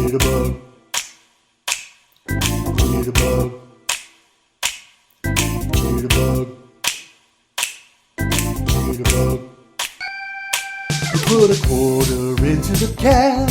Jitterbug. Jitterbug. Jitterbug. Jitterbug. You put a quarter into the can,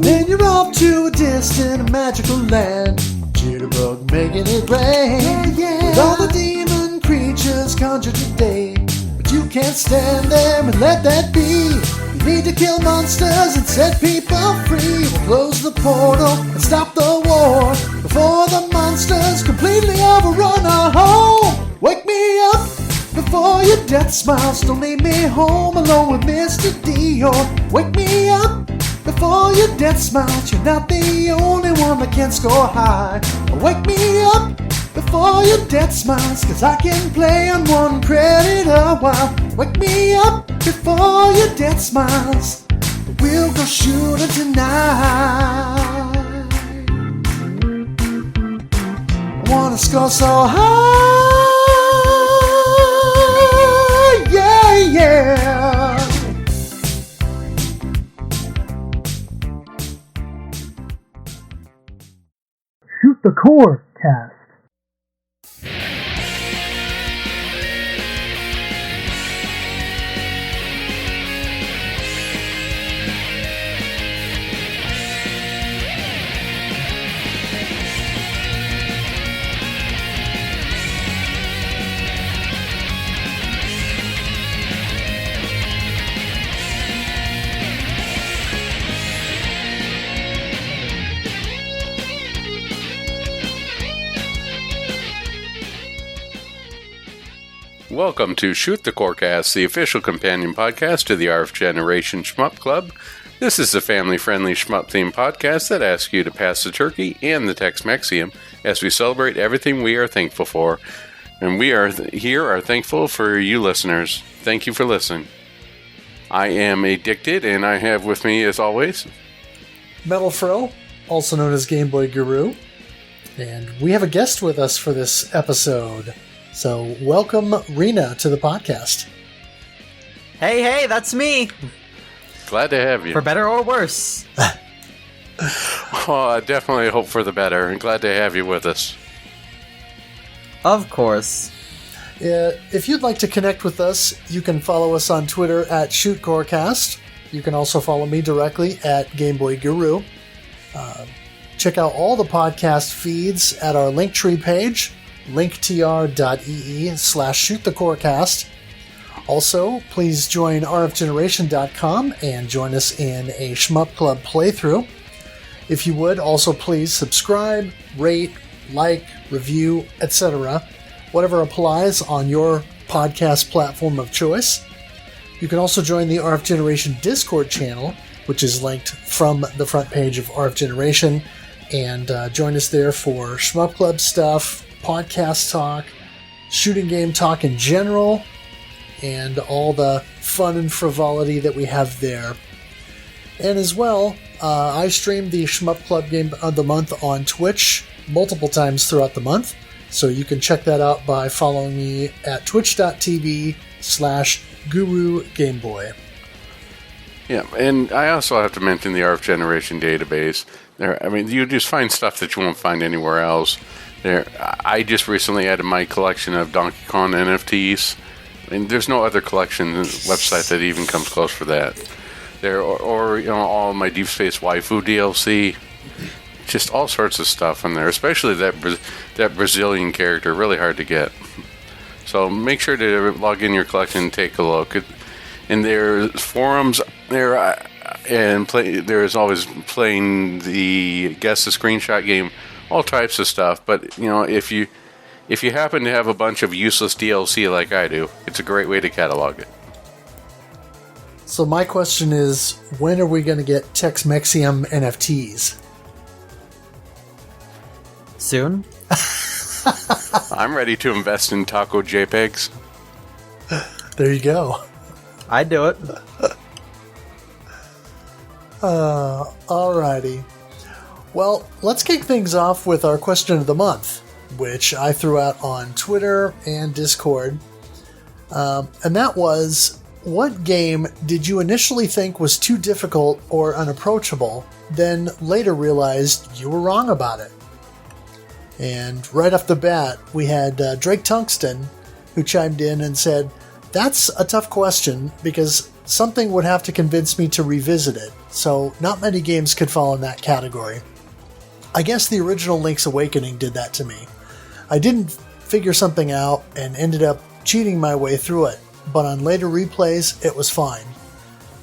then you're off to a distant magical land. Jitterbug making it rain, with all the demon creatures conjured today. But you can't stand there and let that be. You need to kill monsters and set people free. We'll close the portal and stop the war before the monsters completely overrun our home. Wake me up before your death smiles. Don't leave me home alone with Mr. Dior. Wake me up before your death smiles. You're not the only one that can score high. Wake me up before your death smiles, 'cause I can play on one credit a while. Wake me up before your death smiles. We'll go shooting tonight. I wanna score so high. Yeah. Shoot the Core Cast. Welcome to Shoot the Corecast, the official companion podcast to the RF Generation Shmup Club. This is a family-friendly shmup-themed podcast that asks you to pass the turkey and the Tex-Mexium as we celebrate everything we are thankful for. And we are thankful for you listeners. Thank you for listening. I am Addicted, and I have with me, as always, MetalFRO, also known as Game Boy Guru. And we have a guest with us for this episode. So, welcome Rena to the podcast. Hey, that's me. Glad to have you. For better or worse. I definitely hope for the better, and glad to have you with us. Of course. If you'd like to connect with us, you can follow us on Twitter at ShootCoreCast. You can also follow me directly at GameBoyGuru. Check out all the podcast feeds at our Linktree page, linktr.ee/shootthecorecast. Also, please join rfgeneration.com and join us in a Shmup Club playthrough. If you would, also please subscribe, rate, like, review, etc. Whatever applies on your podcast platform of choice. You can also join the RF Generation Discord channel, which is linked from the front page of RF Generation, and join us there for Shmup Club stuff, podcast talk, shooting game talk in general, and all the fun and frivolity that we have there. And as well, I stream the Shmup Club Game of the Month on Twitch multiple times throughout the month, so you can check that out by following me at twitch.tv/GuruGameBoy. Yeah, and I also have to mention the RF Generation database. You just find stuff that you won't find anywhere else. I just recently added my collection of Donkey Kong NFTs, and there's no other collection website that even comes close for that. Or all my Deep Space Waifu DLC, just all sorts of stuff in there. Especially that Brazilian character, really hard to get. So make sure to log in your collection and take a look. And there's forums there, and there's always playing the guess the screenshot game. All types of stuff, but if you happen to have a bunch of useless DLC like I do, it's a great way to catalog it. So my question is, when are we going to get Tex-Mexium NFTs? Soon? I'm ready to invest in taco JPEGs. There you go. I'd do it. Alrighty. Well, let's kick things off with our question of the month, which I threw out on Twitter and Discord. And that was, What game did you initially think was too difficult or unapproachable, then later realized you were wrong about it? And right off the bat, we had Drake Tungsten, who chimed in and said, "That's a tough question because something would have to convince me to revisit it, so not many games could fall in that category. I guess the original Link's Awakening did that to me. I didn't figure something out and ended up cheating my way through it, but on later replays, it was fine.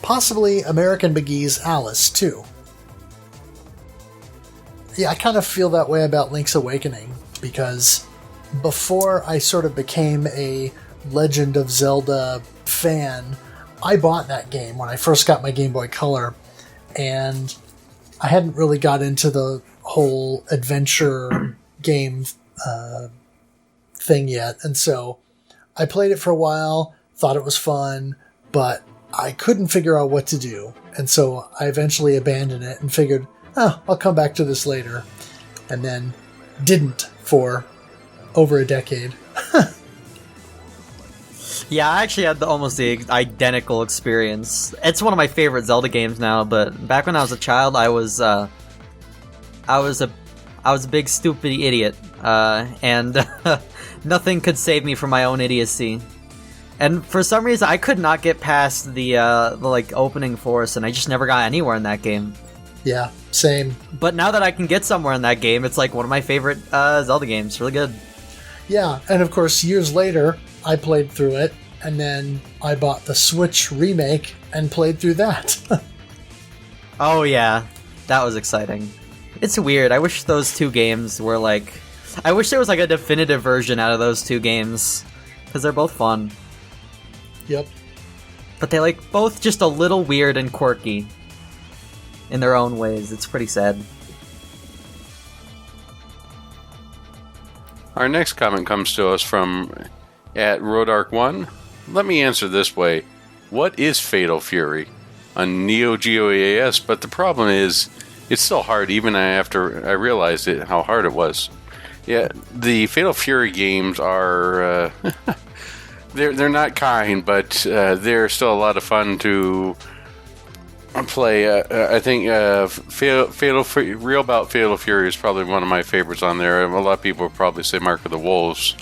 Possibly American McGee's Alice, too." Yeah, I kind of feel that way about Link's Awakening, because before I sort of became a Legend of Zelda fan, I bought that game when I first got my Game Boy Color, and I hadn't really got into the whole adventure game thing yet, and so I played it for a while, thought it was fun, but I couldn't figure out what to do, and so I eventually abandoned it and figured, I'll come back to this later, and then didn't for over a decade. Yeah, I actually had almost the identical experience. It's one of my favorite Zelda games now, but back when I was a child, I was a big stupid idiot, and nothing could save me from my own idiocy. And for some reason, I could not get past the opening forest, and I just never got anywhere in that game. Yeah, same. But now that I can get somewhere in that game, it's like one of my favorite Zelda games. Really good. Yeah, and of course, years later, I played through it, and then I bought the Switch remake and played through that. Oh yeah, that was exciting. It's weird. I wish those two games were like... I wish there was like a definitive version out of those two games, because they're both fun. Yep. But they like both just a little weird and quirky in their own ways. It's pretty sad. Our next comment comes to us from at Rodark1. Let me answer this way. What is Fatal Fury? On Neo Geo EAS, but the problem is, it's still hard even after I realized it, how hard it was. Yeah, the Fatal Fury games are... they're not kind, but they're still a lot of fun to play. I think Real About Fatal Fury is probably one of my favorites on there. A lot of people would probably say Mark of the Wolves.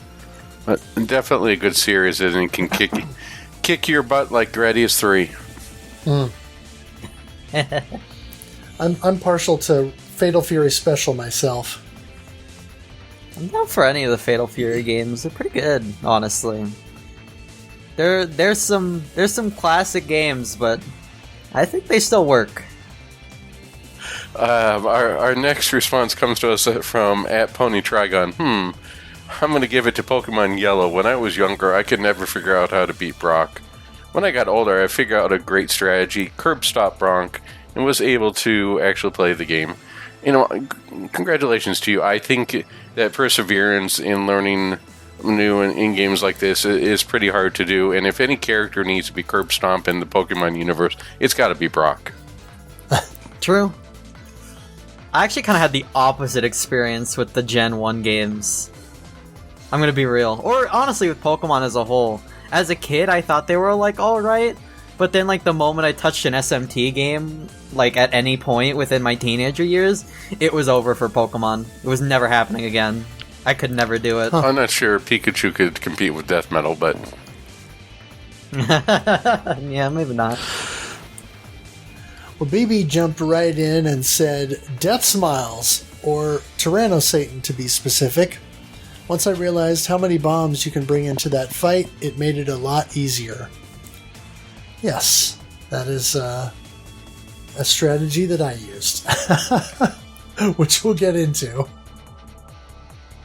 But definitely a good series, and it can kick your butt like Gradius 3. I'm partial to Fatal Fury Special myself. I'm down for any of the Fatal Fury games. They're pretty good, honestly. There's some classic games, but I think they still work. Our next response comes to us from at Pony Trigon. I'm going to give it to Pokemon Yellow. When I was younger, I could never figure out how to beat Brock. When I got older, I figured out a great strategy, curb stop Brock, and was able to actually play the game. You know, congratulations to you. I think that perseverance in learning new in games like this is pretty hard to do, and if any character needs to be curb stomped in the Pokemon universe, it's got to be Brock. True. I actually kind of had the opposite experience with the Gen 1 games. I'm gonna be real. Or honestly with Pokemon as a whole. As a kid, I thought they were like alright, but then like the moment I touched an SMT game, like at any point within my teenager years, it was over for Pokemon. It was never happening again. I could never do it. I'm not sure Pikachu could compete with Death Metal, but... Yeah, maybe not. Well, BB jumped right in and said, Deathsmiles, or Tyrannosatan to be specific. Once I realized how many bombs you can bring into that fight, it made it a lot easier. Yes, that is a strategy that I used, which we'll get into.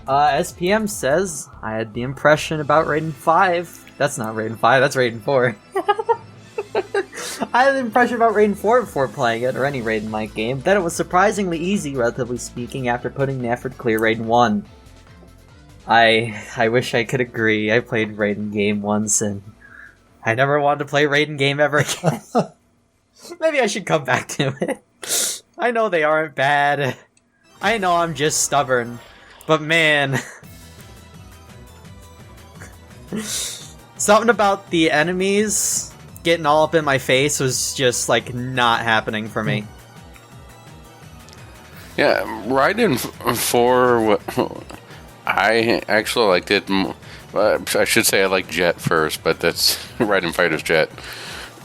SPM says, I had the impression about Raiden 5. That's not Raiden 5, that's Raiden 4. I had the impression about Raiden 4 before playing it, or any Raiden-like game, that it was surprisingly easy, relatively speaking, after putting the effort to clear Raiden 1. I wish I could agree. I played Raiden game once, and I never wanted to play Raiden game ever again. Maybe I should come back to it. I know they aren't bad. I know I'm just stubborn. But man... something about the enemies getting all up in my face was just like not happening for me. Yeah, Raiden 4, I actually liked it. I should say I like Jet first, but that's Raiden Fighter's Jet,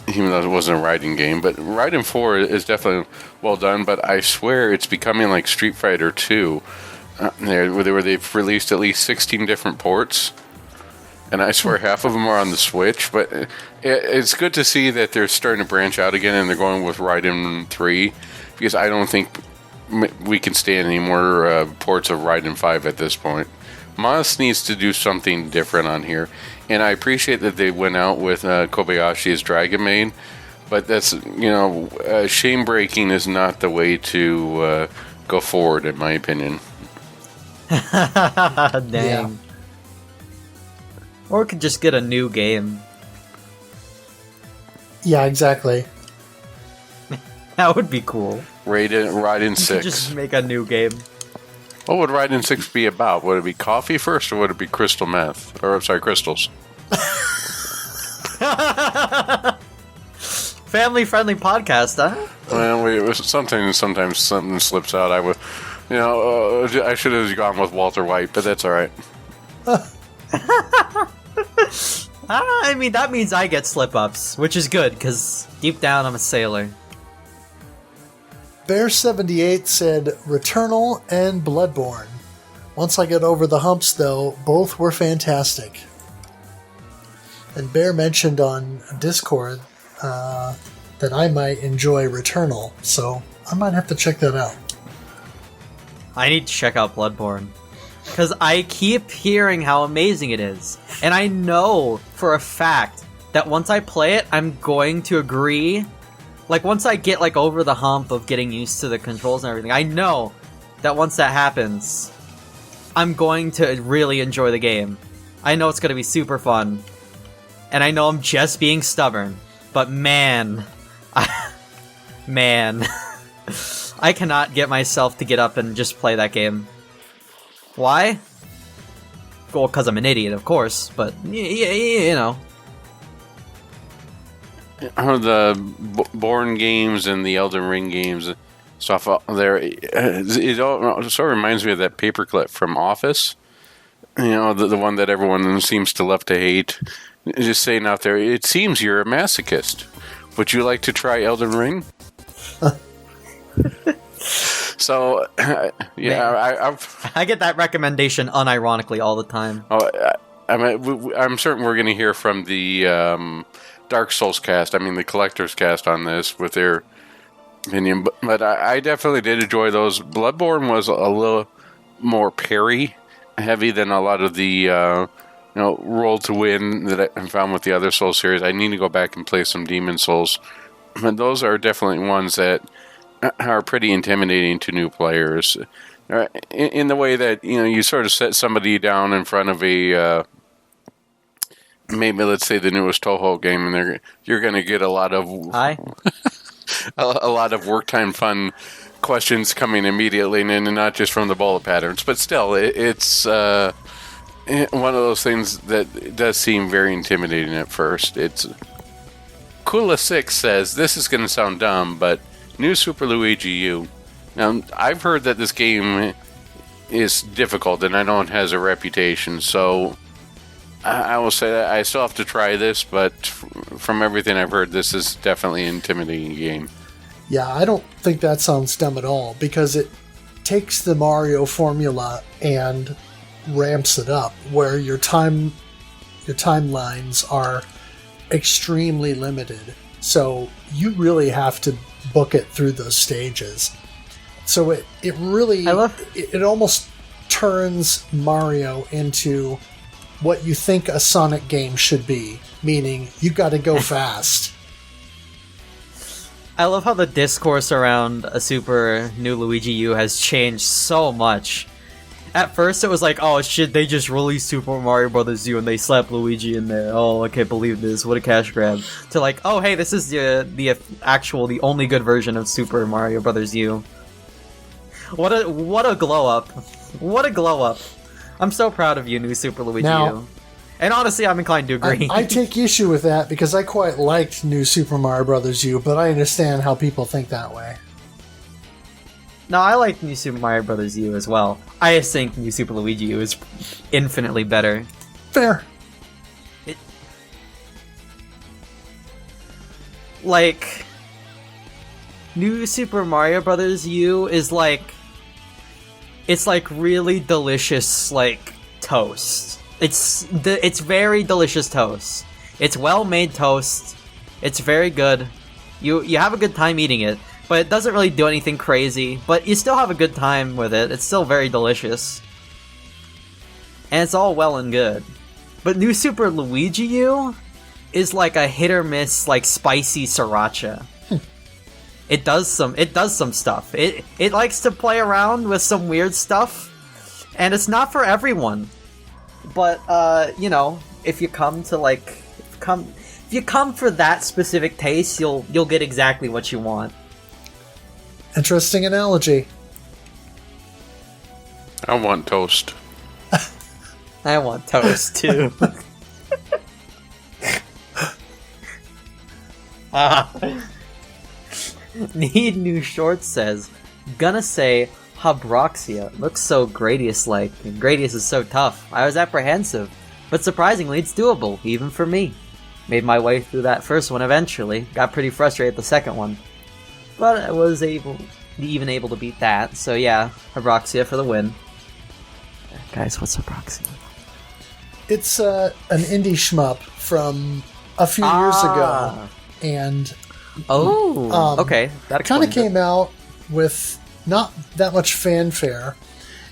even though it wasn't a Raiden game. But Raiden 4 is definitely well done, but I swear it's becoming like Street Fighter 2, where they've released at least 16 different ports. And I swear half of them are on the Switch, but it's good to see that they're starting to branch out again and they're going with Raiden 3, because I don't think we can stand any more ports of Raiden 5 at this point. Moss needs to do something different on here, and I appreciate that they went out with Kobayashi's Dragon Maid, but that's, shame breaking is not the way to go forward, in my opinion. Dang. Yeah. Or we could just get a new game. Yeah, exactly. That would be cool. Raiden 6. Just make a new game. What would Raiden 6 be about? Would it be coffee first, or would it be crystal meth? Or, I'm sorry, crystals. Family-friendly podcast, huh? Well, sometimes something slips out. I should have gone with Walter White, but that's all right. I mean, that means I get slip-ups, which is good, because deep down I'm a sailor. Bear78 said Returnal and Bloodborne. Once I get over the humps, though, both were fantastic. And Bear mentioned on Discord that I might enjoy Returnal, so I might have to check that out. I need to check out Bloodborne. Because I keep hearing how amazing it is. And I know for a fact that once I play it, I'm going to agree. Like, once I get, like, over the hump of getting used to the controls and everything, I know that once that happens, I'm going to really enjoy the game. I know it's going to be super fun. And I know I'm just being stubborn. But man, I cannot get myself to get up and just play that game. Why? Well, because I'm an idiot, of course, but, you know. The Bourne games and the Elden Ring games stuff there, it all sort of reminds me of that paperclip from Office. The one that everyone seems to love to hate. Just saying out there, it seems you're a masochist. Would you like to try Elden Ring? So, yeah, I get that recommendation unironically all the time. I'm certain we're going to hear from the Dark Souls cast, the Collector's cast on this with their opinion. But I definitely did enjoy those. Bloodborne was a little more parry heavy than a lot of the roll to win that I found with the other Souls series. I need to go back and play some Demon Souls. But those are definitely ones that are pretty intimidating to new players. In the way that, you sort of set somebody down in front of a... maybe let's say the newest Toho game, and you're going to get a lot of a lot of work time fun questions coming immediately, and not just from the bullet patterns. But still, it's one of those things that does seem very intimidating at first. It's Kula6 says this is going to sound dumb, but New Super Luigi U. Now, I've heard that this game is difficult, and I know it has a reputation, so I will say that I still have to try this, but from everything I've heard, this is definitely an intimidating game. Yeah, I don't think that sounds dumb at all, because it takes the Mario formula and ramps it up, where your timelines are extremely limited. So you really have to book it through those stages. So it really... it almost turns Mario into what you think a Sonic game should be, meaning you got to go fast. I love how the discourse around a Super New Luigi U has changed so much. At first it was like, oh shit, they just released Super Mario Bros. U and they slapped Luigi in there. Oh, I can't believe this. What a cash grab. To like, oh hey, this is the only good version of Super Mario Bros. U. What a glow up. What a glow up. I'm so proud of you, New Super Luigi U. And honestly, I'm inclined to agree. I take issue with that because I quite liked New Super Mario Bros. U, but I understand how people think that way. No, I like New Super Mario Bros. U as well. I just think New Super Luigi U is infinitely better. Fair. Like, New Super Mario Bros. U is like, it's like really delicious, like, toast. It's very delicious toast. It's well-made toast. It's very good. You have a good time eating it, but it doesn't really do anything crazy, but you still have a good time with it. It's still very delicious. And it's all well and good. But New Super Luigi U is like a hit or miss, like, spicy sriracha. It does some stuff. It likes to play around with some weird stuff, and it's not for everyone. But you know, if you come for that specific taste, you'll get exactly what you want. Interesting analogy. I want toast. I want toast too. Need New Shorts says, gonna say Habroxia looks so Gradius-like, and Gradius is so tough. I was apprehensive, but surprisingly it's doable, even for me. Made my way through that first one eventually, got pretty frustrated with the second one. But I was able to beat that, so yeah, Habroxia for the win. Guys, what's Habroxia? It's an indie shmup from a few years ago, and okay, that kind of explains came out with not that much fanfare,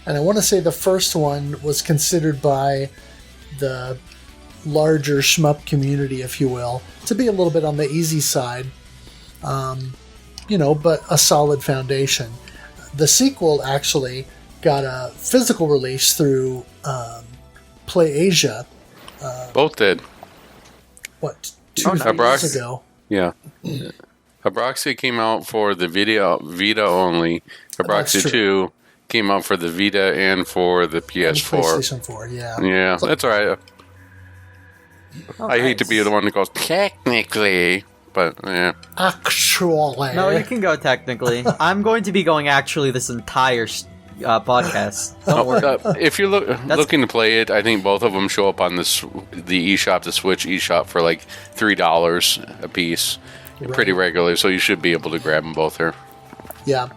and I want to say the first one was considered by the larger shmup community, if you will, to be a little bit on the easy side, but a solid foundation. The sequel actually got a physical release through Play Asia. Both did. What, 2 years ago? Yeah. Habroxia came out for the Vita only. Habroxia 2 came out for the Vita and for the PS4. And PlayStation 4, yeah. Yeah, that's alright. I hate to be the one that goes, technically, but yeah. Actually. No, you can go technically. I'm going to be going actually this entire podcast. Don't worry. If you're looking to play it, I think both of them show up on the eShop, the Switch eShop, for like $3 a piece, pretty regularly. So you should be able to grab them both here. Yeah,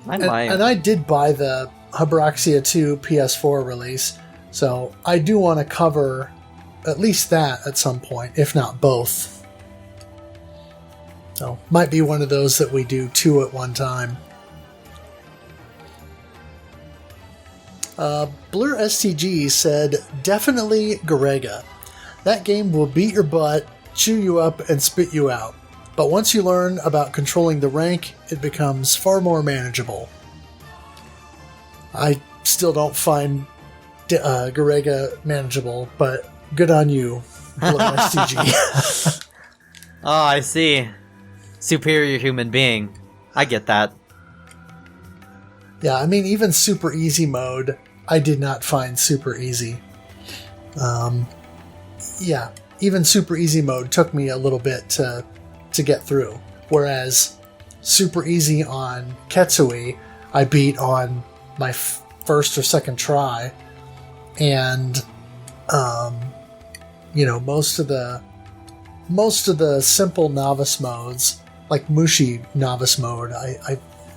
and I did buy the Habroxia 2 PS4 release, so I do want to cover at least that at some point, if not both. So might be one of those that we do 2 at one time. Blur STG said, definitely Garega. That game will beat your butt, chew you up, and spit you out. But once you learn about controlling the rank, it becomes far more manageable. I still don't find Garega manageable, but good on you, Blur STG. Oh, I see. Superior human being. I get that. Yeah, I mean, even super easy mode, I did not find super easy. Yeah, even super easy mode took me a little bit to get through. Whereas super easy on Ketsui, I beat on my first or second try. And, most of the simple novice modes, like Mushi novice mode,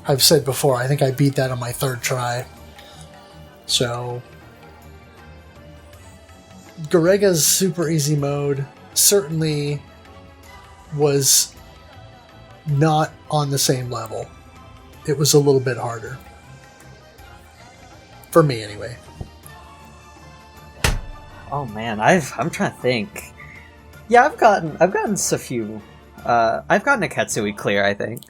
I've said before, I think I beat that on my third try. So, Garega's super easy mode certainly was not on the same level. It was a little bit harder. For me, anyway. Oh man, I'm trying to think. Yeah, I've gotten a few. I've gotten a Ketsui clear, I think.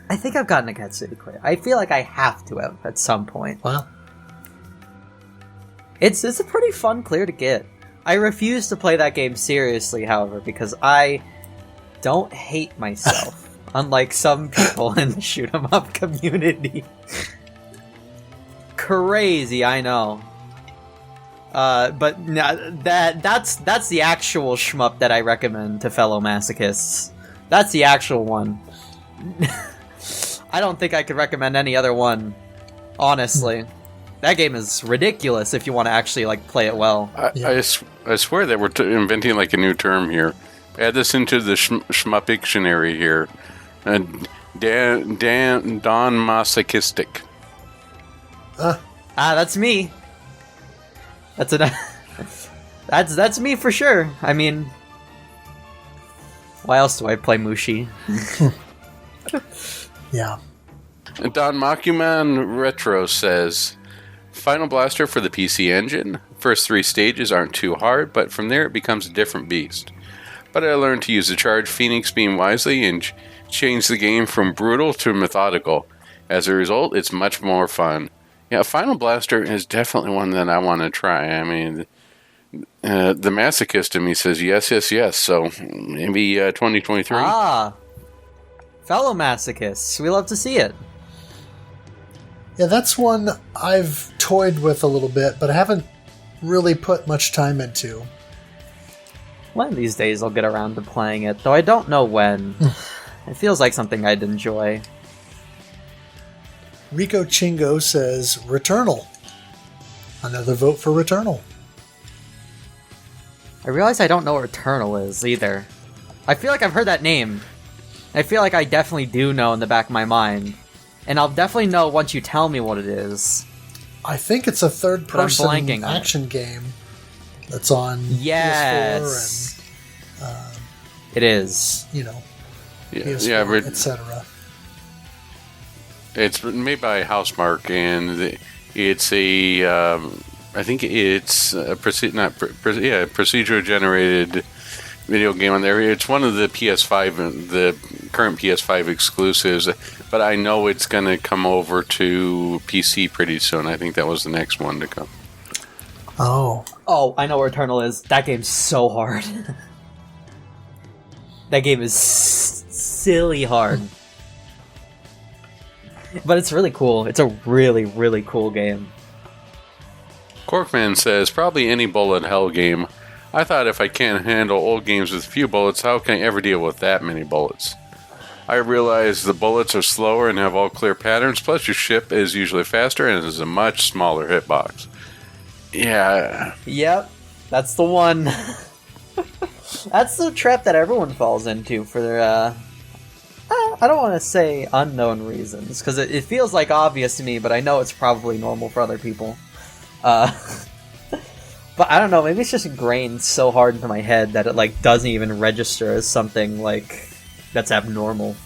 I think I've gotten a Ketsui clear. I feel like I have to have at some point. Wow. It's a pretty fun clear to get. I refuse to play that game seriously, however, because I don't hate myself, unlike some people in the shoot 'em up community. Crazy, I know. But that's the actual shmup that I recommend to fellow masochists. That's the actual one. I don't think I could recommend any other one, honestly. That game is ridiculous if you want to actually like play it well. I swear that we're inventing like a new term here. Add this into the shmup-ictionary here. Don masochistic. That's me. That's me for sure. I mean, why else do I play Mushi? Yeah. Don Makuman Retro says, Final Blaster for the PC Engine. First 3 stages aren't too hard, but from there it becomes a different beast. But I learned to use the charged Phoenix Beam wisely and change the game from brutal to methodical. As a result, it's much more fun. Yeah, Final Blaster is definitely one that I want to try. I mean, the masochist in me says yes. So maybe 2023. Fellow masochists, we love to see it. Yeah, that's one I've toyed with a little bit, but I haven't really put much time into. One of these days I'll get around to playing it, though I don't know when. It feels like something I'd enjoy. Rico Chingo says Returnal. Another vote for Returnal. I realize I don't know what Returnal is either. I feel like I've heard that name. I feel like I definitely do know in the back of my mind. And I'll definitely know once you tell me what it is. I think it's a third-person action game that's on PS4 and... it is. You know, PS4, etc. It's made by Housemarque, and it's a... I think it's a procedure-generated video game on there. It's one of the PS5, the current PS5 exclusives, but I know it's going to come over to PC pretty soon. I think that was the next one to come. Oh, I know what Returnal is. That game's so hard. That game is silly hard. But it's really cool. It's a really, really cool game. Corkman says, probably any bullet hell game. I thought if I can't handle old games with few bullets, how can I ever deal with that many bullets? I realize the bullets are slower and have all clear patterns, plus your ship is usually faster and is a much smaller hitbox. Yeah. Yep, that's the one. That's the trap that everyone falls into for their, I don't want to say unknown reasons, because it feels like obvious to me, but I know it's probably normal for other people. But I don't know, maybe it's just ingrained so hard into my head that it like doesn't even register as something like that's abnormal.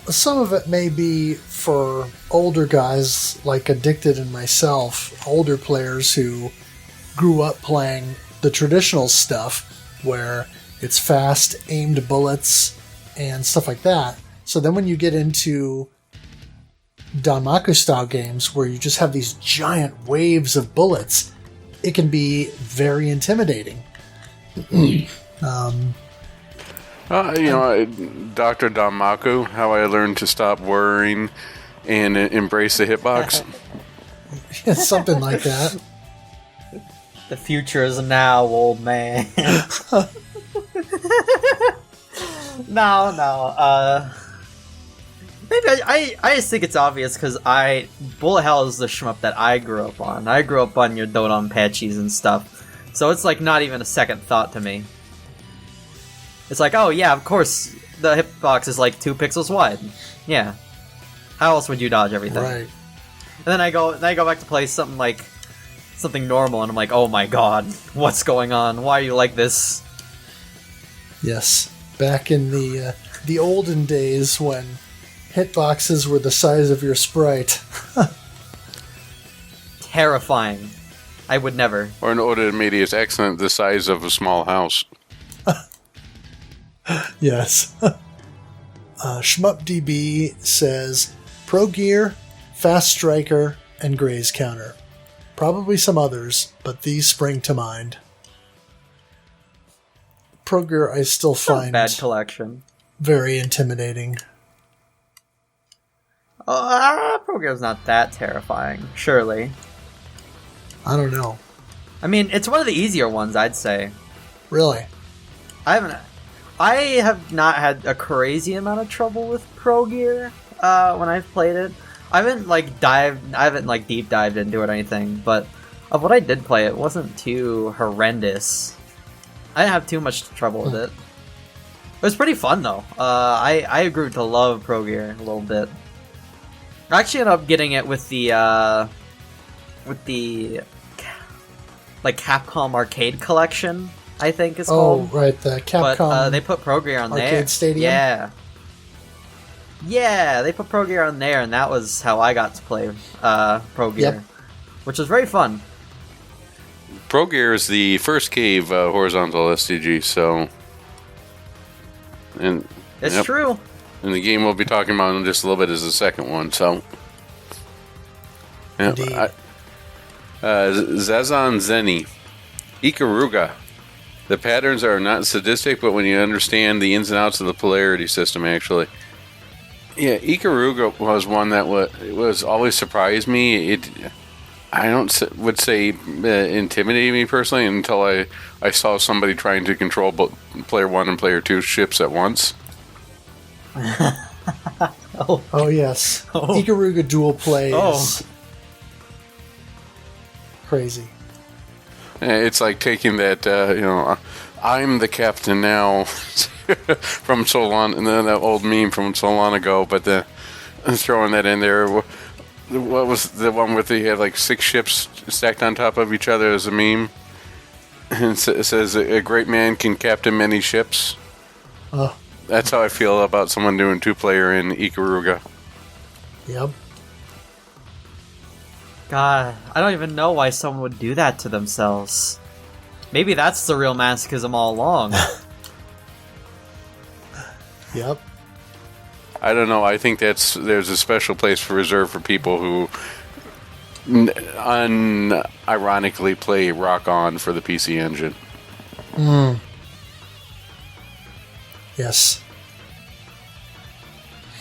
Some of it may be for older guys like Addicted and myself, older players who grew up playing the traditional stuff where it's fast, aimed bullets and stuff like that. So then when you get into Danmaku style games where you just have these giant waves of bullets, it can be very intimidating. Dr. Danmaku, how I learned to stop worrying and embrace the hitbox. Something like that. The future is now, old man. No. Maybe I just think it's obvious because Bullet Hell is the shmup that I grew up on. I grew up on your Dodon Patchies and stuff. So it's like not even a second thought to me. It's like, oh yeah, of course the hitbox is like 2 pixels wide. Yeah. How else would you dodge everything? Right. And then I go back to play something normal and I'm like, oh my god, what's going on? Why are you like this? Yes. Back in the olden days when hitboxes were the size of your sprite. Terrifying. I would never. Or an automated accent the size of a small house. Yes. ShmupDB says Pro Gear, Fast Striker, and Graze Counter. Probably some others, but these spring to mind. Pro Gear I still find bad collection. Very intimidating. Pro Gear's not that terrifying, surely. I don't know. I mean, it's one of the easier ones, I'd say. Really? I have not had a crazy amount of trouble with Pro Gear when I've played it. I haven't deep dived into it or anything, but of what I did play, it wasn't too horrendous. I didn't have too much trouble with it. It was pretty fun though. I grew to love Pro Gear a little bit. I actually ended up getting it with the Capcom Arcade Collection, I think it's called. Oh, right, the Capcom. But they put Pro Gear on Arcade there. Stadium? Yeah, they put Pro Gear on there, and that was how I got to play Pro Gear, Yep. which was very fun. Pro Gear is the first cave horizontal STG, so... And It's yep. true. And the game we'll be talking about in just a little bit is the second one, so... Yep. Indeed. Zazan Zeni. Ikaruga. The patterns are not sadistic, but when you understand the ins and outs of the polarity system, actually. Yeah, Ikaruga was one that was always surprised me. I would say intimidated me personally until I saw somebody trying to control both player 1 and player 2 ships at once. Oh, yes. Oh. Ikaruga dual play Oh. is crazy. It's like taking that, I'm the captain now from so long, and then that old meme from so long ago, but throwing that in there. What was the one where they had like 6 ships stacked on top of each other as a meme? And it says, a great man can captain many ships. Oh, That's how I feel about someone doing 2-player in Ikaruga. yep. God, I don't even know why someone would do that to themselves. Maybe that's the real masochism all along. Yep. I don't know. I think there's a special place reserved for people who unironically play Rock On for the PC Engine. Yes.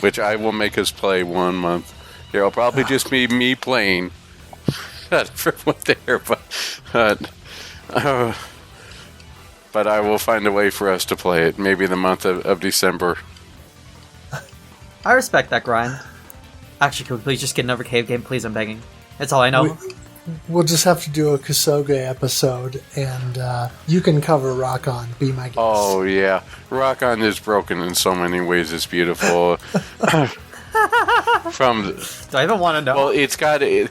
Which I will make us play 1 month. There'll probably just be me playing. Not everyone there, but I will find a way for us to play it. Maybe the month of December. I respect that grind. Actually, could we please just get another cave game, please? I'm begging. That's all I know. We'll just have to do a Kusoge episode, and you can cover Rock On. Be my guest. Oh yeah, Rock On is broken in so many ways. It's beautiful. From Do I even want to know? well, it's got the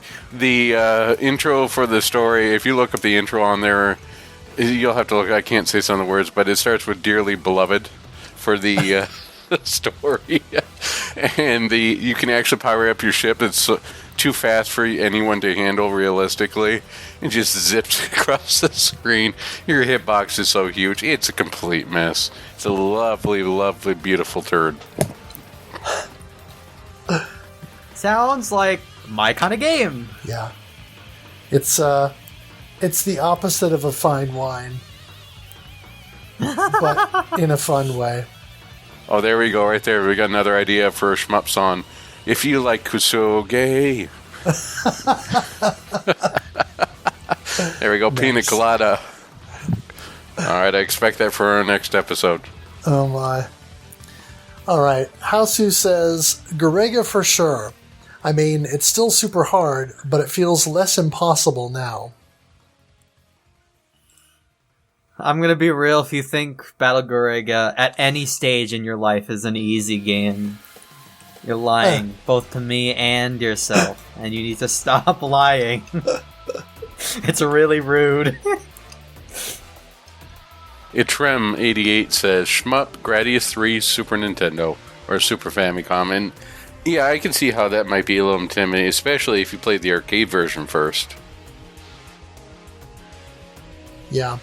intro for the story. If you look up the intro on there, you'll have to look. I can't say some of the words, but it starts with "Dearly Beloved" for the story, and you can actually power up your ship. It's too fast for anyone to handle realistically. It just zips across the screen. Your hitbox is so huge. It's a complete mess. It's a lovely, lovely, beautiful turd. Sounds like my kind of game. Yeah. It's the opposite of a fine wine, but in a fun way. Oh, there we go, right there. We got another idea for a shmup song. If you like Kusoge. There we go, Pina Nice. Colada. Alright, I expect that for our next episode. Oh my. Alright, Hausu says, Garega for sure. I mean, it's still super hard, but it feels less impossible now. I'm gonna be real. If you think Battle Gurega at any stage in your life is an easy game, you're lying, both to me and yourself, and you need to stop lying. It's really rude. Itrem88 says, Shmup, Gradius 3, Super Nintendo, or Super Famicom. And yeah, I can see how that might be a little intimidating, especially if you played the arcade version first. Yeah.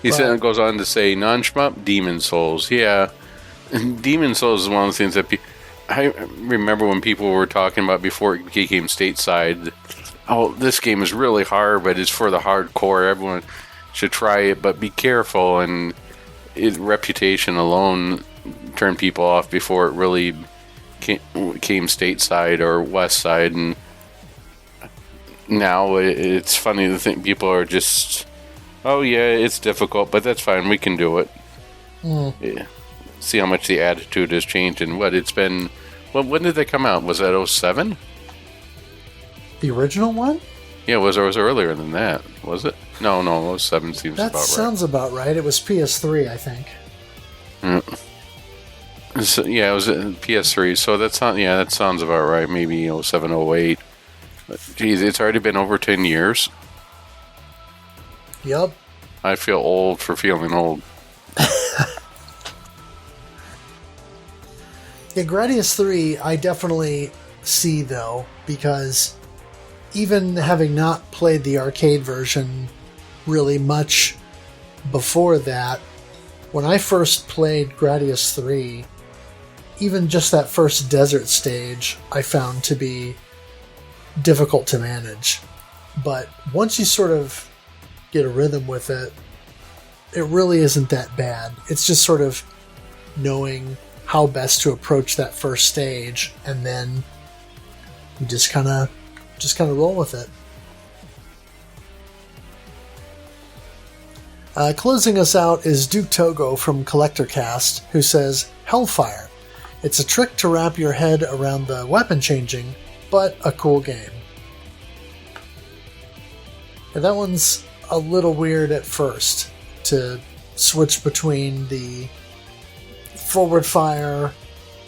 He Well- goes on to say, non-shmup, Demon Souls. Yeah, Demon Souls is one of the things that I remember when people were talking about before it became stateside. Oh, this game is really hard, but it's for the hardcore. Everyone should try it, but be careful. And reputation alone turned people off before it really came stateside or west side. And now it's funny to think people are just, oh yeah, it's difficult, but that's fine, we can do it. Yeah. See how much the attitude has changed and what it's been. Well, when did they come out? Was that 07? The original one? Yeah, it was earlier than that, was it? No, 07 seems That about right. sounds about right. It was PS3, I think. So, yeah, it was PS3, so that sounds about right. Maybe 07, 08. But, geez, it's already been over 10 years. Yep. I feel old for feeling old. Yeah, Gradius 3, I definitely see, though, because even having not played the arcade version really much before that, when I first played Gradius 3, even just that first desert stage I found to be difficult to manage. But once you sort of get a rhythm with it, it really isn't that bad. It's just sort of knowing how best to approach that first stage, and then you just kind of roll with it. Closing us out is Duke Togo from Collector Cast, who says, Hellfire. It's a trick to wrap your head around the weapon changing, but a cool game. And that one's a little weird at first, to switch between the forward fire,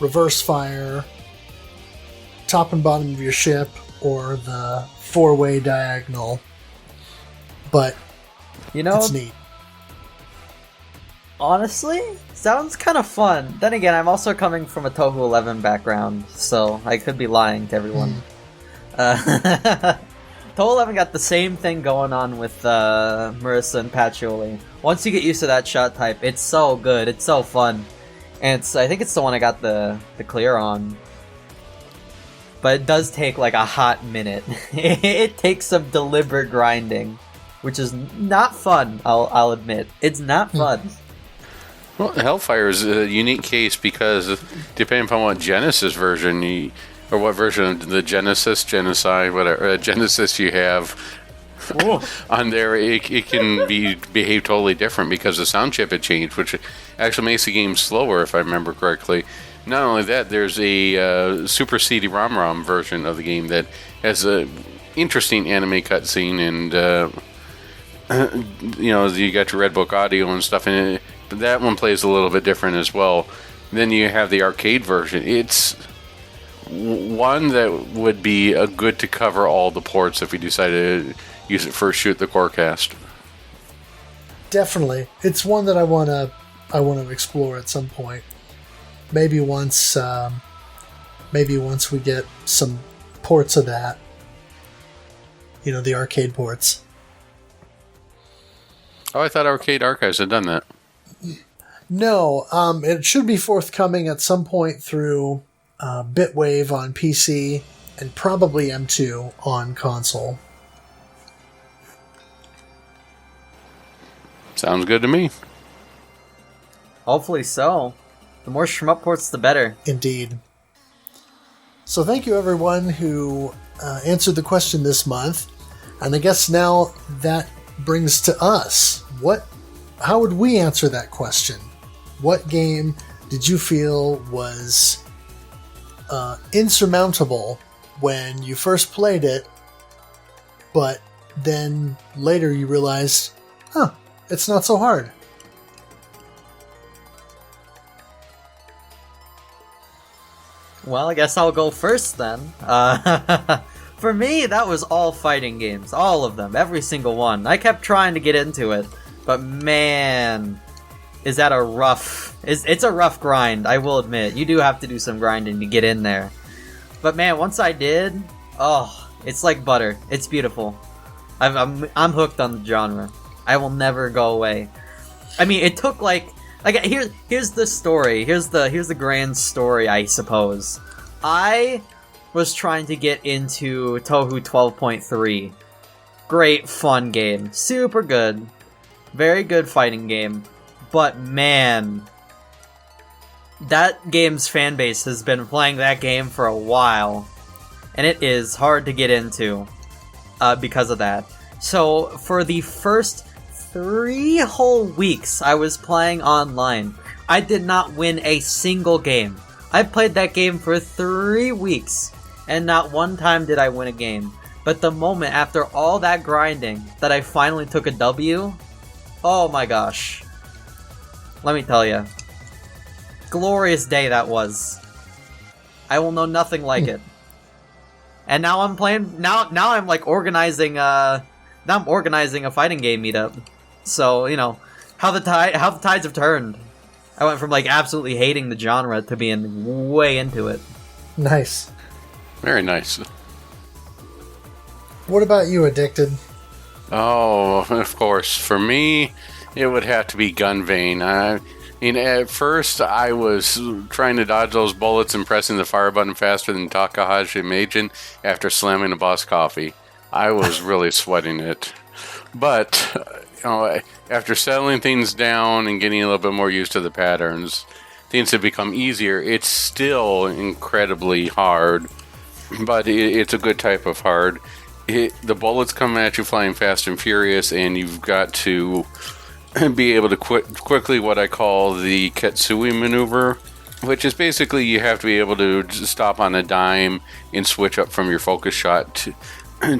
reverse fire, top and bottom of your ship, or the four-way diagonal. But it's neat. Honestly, sounds kind of fun. Then again, I'm also coming from a Tohu 11 background, so I could be lying to everyone. Tohu 11 got the same thing going on with Marissa and Patchouli. Once you get used to that shot type, it's so good, it's so fun. And I think it's the one I got the clear on. But it does take like a hot minute. It takes some deliberate grinding, which is not fun, I'll admit. It's not fun. Well, Hellfire is a unique case because depending upon what Genesis version or what version of the Genesis, Genocide, whatever, Genesis you have on there, it can behave totally different because the sound chip had changed, which actually makes the game slower, if I remember correctly. Not only that, there's a Super CD-ROM version of the game that has a interesting anime cutscene, and you got your Red Book audio and stuff in it. But that one plays a little bit different as well. Then you have the arcade version. It's one that would be good to cover all the ports if we decided to use it for Shoot the Corecast. Definitely, it's one that I want to explore at some point. Maybe once we get some ports of that. The arcade ports. Oh, I thought Arcade Archives had done that. No, it should be forthcoming at some point through Bitwave on PC and probably M2 on console. Sounds good to me. Hopefully so. The more shmup ports, the better. Indeed. So thank you everyone who answered the question this month. And I guess now that brings to us, how would we answer that question? What game did you feel was insurmountable when you first played it, but then later you realized, it's not so hard? Well, I guess I'll go first then. For me, that was all fighting games. All of them. Every single one. I kept trying to get into it, but man, is that a rough... It's a rough grind, I will admit. You do have to do some grinding to get in there. But man, once I did, it's like butter. It's beautiful. I'm hooked on the genre. I will never go away. I mean, it took like here's the story. Here's the grand story, I suppose. I was trying to get into Tohu 12.3. Great fun game. Super good. Very good fighting game. But man, that game's fan base has been playing that game for a while, and it is hard to get into. because of that. So for the first 3 whole weeks I was playing online, I did not win a single game. I played that game for 3 weeks, and not one time did I win a game. But the moment after all that grinding that I finally took a W, oh my gosh. Let me tell you. Glorious day that was. I will know nothing like it. And now I'm playing. Now I'm like organizing. Now I'm organizing a fighting game meetup. So how the tides have turned. I went from like absolutely hating the genre to being way into it. Nice. Very nice. What about you, Addicted? Oh, of course. For me, it would have to be Gun Vein. I mean, at first, I was trying to dodge those bullets and pressing the fire button faster than Takahashi Meijin after slamming a boss coffee. I was really sweating it. But, after settling things down and getting a little bit more used to the patterns, things have become easier. It's still incredibly hard, but it's a good type of hard. The bullets come at you flying fast and furious, and you've got to be able to quickly what I call the Ketsui maneuver, which is basically you have to be able to just stop on a dime and switch up from your focus shot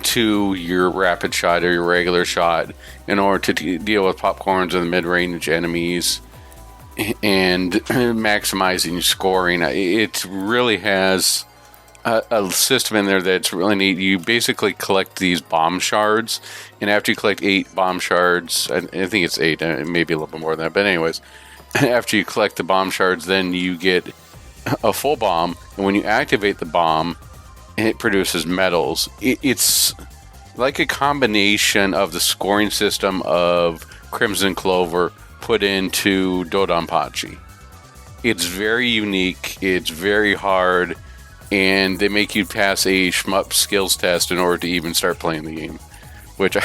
to your rapid shot or your regular shot in order to deal with popcorns and mid-range enemies and maximizing scoring. It really has a system in there that's really neat. You basically collect these bomb shards, and after you collect 8 bomb shards, I think it's 8, maybe a little bit more than that, but anyways, after you collect the bomb shards, then you get a full bomb, and when you activate the bomb, it produces medals. It's like a combination of the scoring system of Crimson Clover put into Dodonpachi. It's very unique, it's very hard, and they make you pass a shmup skills test in order to even start playing the game, which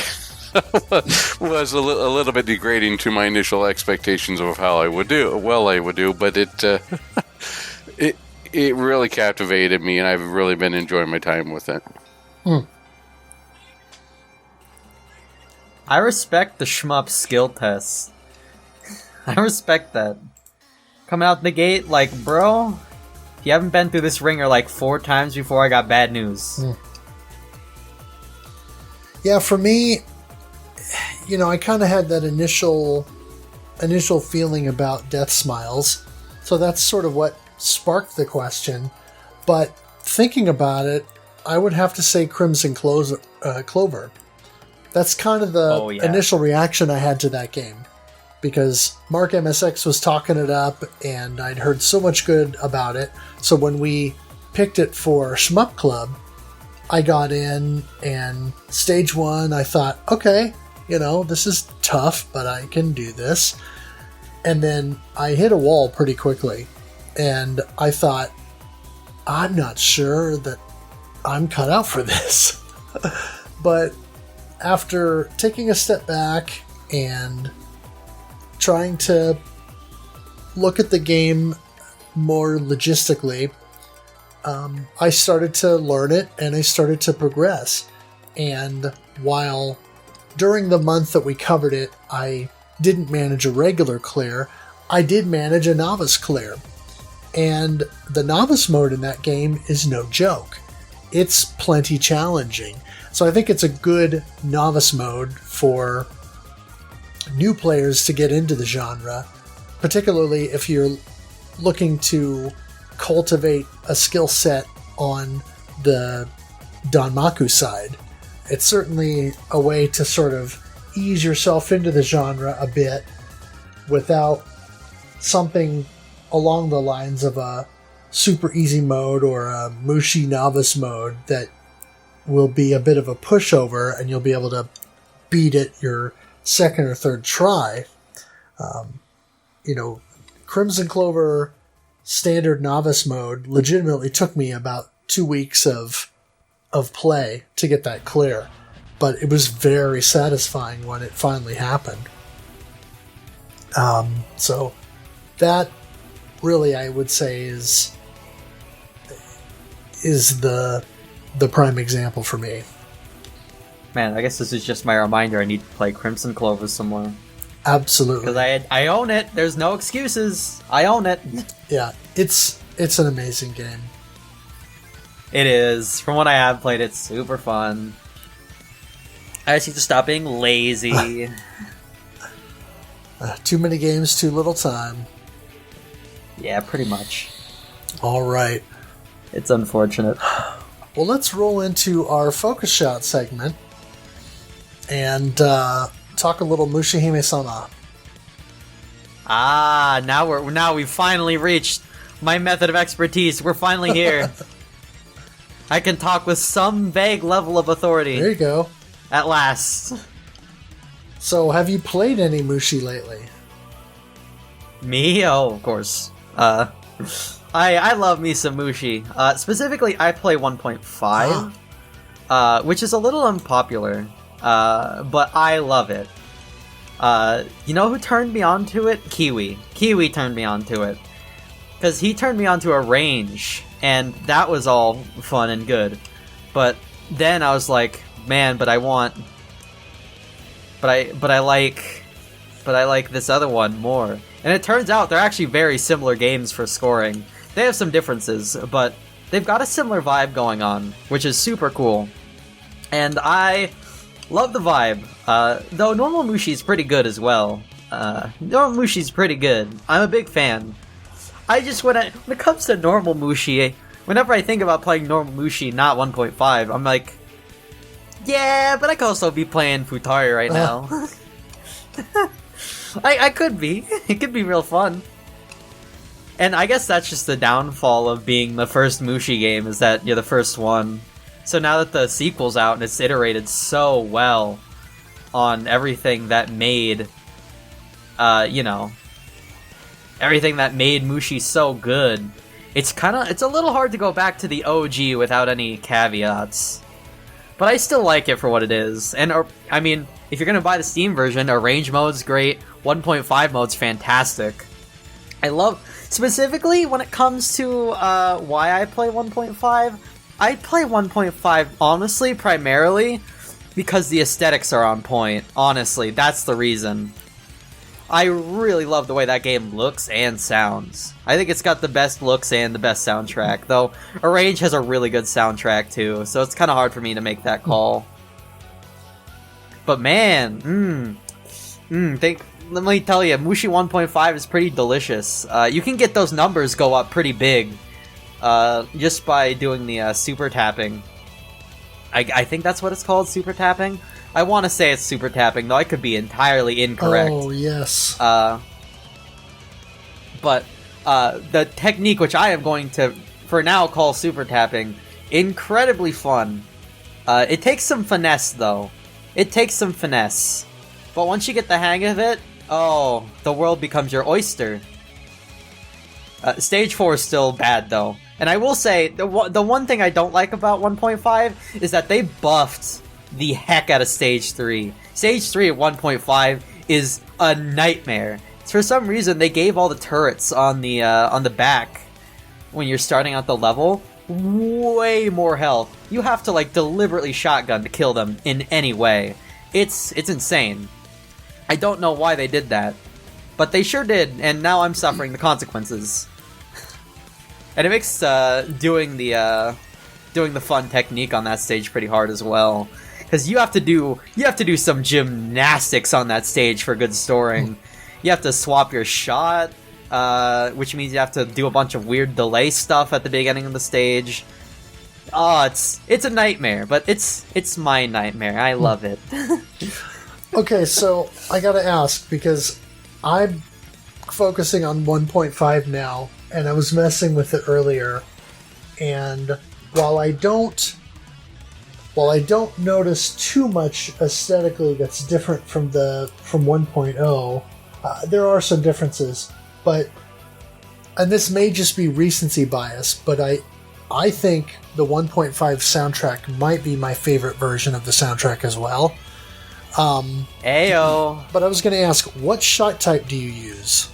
was a little bit degrading to my initial expectations of how I would do. But it really captivated me, and I've really been enjoying my time with it. I respect the shmup skill tests. I respect that. Coming out the gate, like, bro, if you haven't been through this ringer like 4 times before, I got bad news. Yeah, for me, I kind of had that initial feeling about Deathsmiles, so that's sort of what sparked the question. But thinking about it, I would have to say Crimson Clover. That's kind of the initial reaction I had to that game, because Mark MSX was talking it up, and I'd heard so much good about it. So when we picked it for Shmup Club, I got in, and stage 1, I thought, okay, this is tough, but I can do this. And then I hit a wall pretty quickly, and I thought, I'm not sure that I'm cut out for this. But after taking a step back and trying to look at the game more logistically, I started to learn it, and I started to progress. And while during the month that we covered it, I didn't manage a regular clear, I did manage a novice clear. And the novice mode in that game is no joke. It's plenty challenging. So I think it's a good novice mode for new players to get into the genre, particularly if you're looking to cultivate a skill set on the Danmaku side. It's certainly a way to sort of ease yourself into the genre a bit without something along the lines of a super easy mode or a Mushi novice mode that will be a bit of a pushover and you'll be able to beat it your second or third try. Crimson Clover standard novice mode legitimately took me about 2 weeks of play to get that clear, but it was very satisfying when it finally happened. So that really, I would say, is the prime example for me. Man, I guess this is just my reminder I need to play Crimson Clover some more. Absolutely. Because I own it. There's no excuses. I own it. Yeah, it's an amazing game. It is. From what I have played, it's super fun. I just need to stop being lazy. Too many games, too little time. Yeah, pretty much. All right. It's unfortunate. Well, let's roll into our focus shot segment and talk a little Mushihime-sama. Now we've finally reached my method of expertise. We're finally here. I can talk with some vague level of authority. There you go. At last. So, have you played any Mushi lately? Me? Oh, of course. I love me some Mushi. Specifically, I play 1.5, which is a little unpopular, but I love it. You know who turned me on to it? Kiwi. Kiwi turned me on to it. Because he turned me on to a range, and that was all fun and good. But then I was like, man, but I like this other one more. And it turns out they're actually very similar games for scoring. They have some differences, but they've got a similar vibe going on, which is super cool. And I love the vibe. Though normal Mushi is pretty good as well. Normal Mushi's pretty good. I'm a big fan. I just, when it comes to normal Mushi, whenever I think about playing normal Mushi, not 1.5, I'm like, yeah, but I could also be playing Futari right now. I could be. It could be real fun. And I guess that's just the downfall of being the first Mushi game, is that you're the first one. So now that the sequel's out and it's iterated so well on everything that made, everything that made Mushi so good, it's a little hard to go back to the OG without any caveats. But I still like it for what it is. And, I mean, if you're going to buy the Steam version, Arrange mode's great, 1.5 mode's fantastic. I love, specifically when it comes to why I play 1.5, I play 1.5, honestly, primarily because the aesthetics are on point. Honestly, that's the reason. I really love the way that game looks and sounds. I think it's got the best looks and the best soundtrack, though Arrange has a really good soundtrack too, so it's kind of hard for me to make that call. But man, let me tell you, Mushi 1.5 is pretty delicious. You can get those numbers go up pretty big just by doing the super tapping. I think that's what it's called, super tapping. I want to say it's super tapping, though I could be entirely incorrect. Oh, yes. But the technique, which I am going to, for now, call super tapping, incredibly fun. It takes some finesse, though. It takes some finesse. But once you get the hang of it, oh, the world becomes your oyster. Stage 4 is still bad, though. And I will say, the one thing I don't like about 1.5 is that they buffed the heck out of Stage 3. Stage 3 at 1.5 is a nightmare. For some reason, they gave all the turrets on the back when you're starting out the level way more health. You have to like deliberately shotgun to kill them in any way. It's insane. I don't know why they did that, but they sure did, and now I'm suffering the consequences. And it makes doing the fun technique on that stage pretty hard as well, because you have to do some gymnastics on that stage for good storing. You have to swap your shot, which means you have to do a bunch of weird delay stuff at the beginning of the stage. Oh, it's a nightmare, but it's my nightmare. I love it. Okay, so I gotta ask, because I'm focusing on 1.5 now, and I was messing with it earlier, and while I don't notice too much aesthetically that's different from 1.0, there are some differences, and this may just be recency bias, but I think the 1.5 soundtrack might be my favorite version of the soundtrack as well. Ayo. But I was going to ask, what shot type do you use?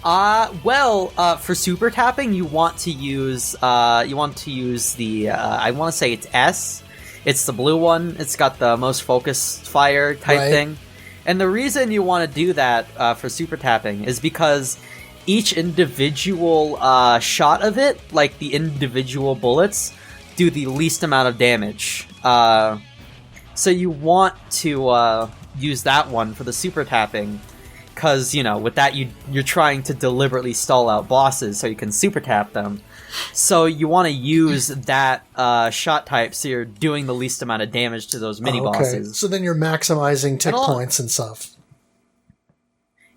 For super tapping, you want to use the I want to say it's S. It's the blue one. It's got the most focus fire type Right. thing. And the reason you want to do that for super tapping is because each individual shot of it, like the individual bullets, do the least amount of damage. So you want to use that one for the super tapping, because, you know, with that you're trying to deliberately stall out bosses so you can super tap them. So you want to use that shot type so you're doing the least amount of damage to those mini bosses. So then you're maximizing tick And all- points and stuff.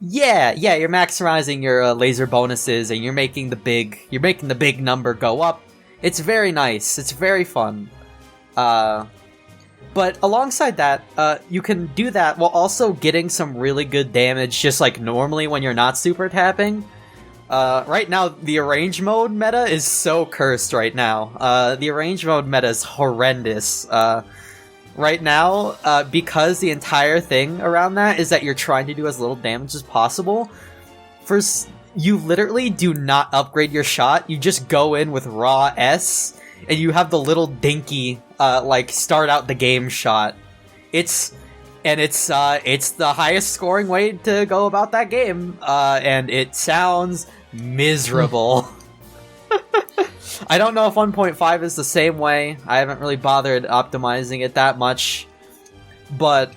Yeah, you're maximizing your laser bonuses, and you're making the big number go up. It's very nice. It's very fun. But alongside that, you can do that while also getting some really good damage, just like normally when you're not super tapping. Right now, the arrange mode meta is so cursed right now. The arrange mode meta is horrendous. Right now, because the entire thing around that is that you're trying to do as little damage as possible. First, you literally do not upgrade your shot. You just go in with raw S, and you have the little dinky, start out the game shot. It's the highest scoring way to go about that game, and it sounds miserable. I don't know if 1.5 is the same way. I haven't really bothered optimizing it that much, but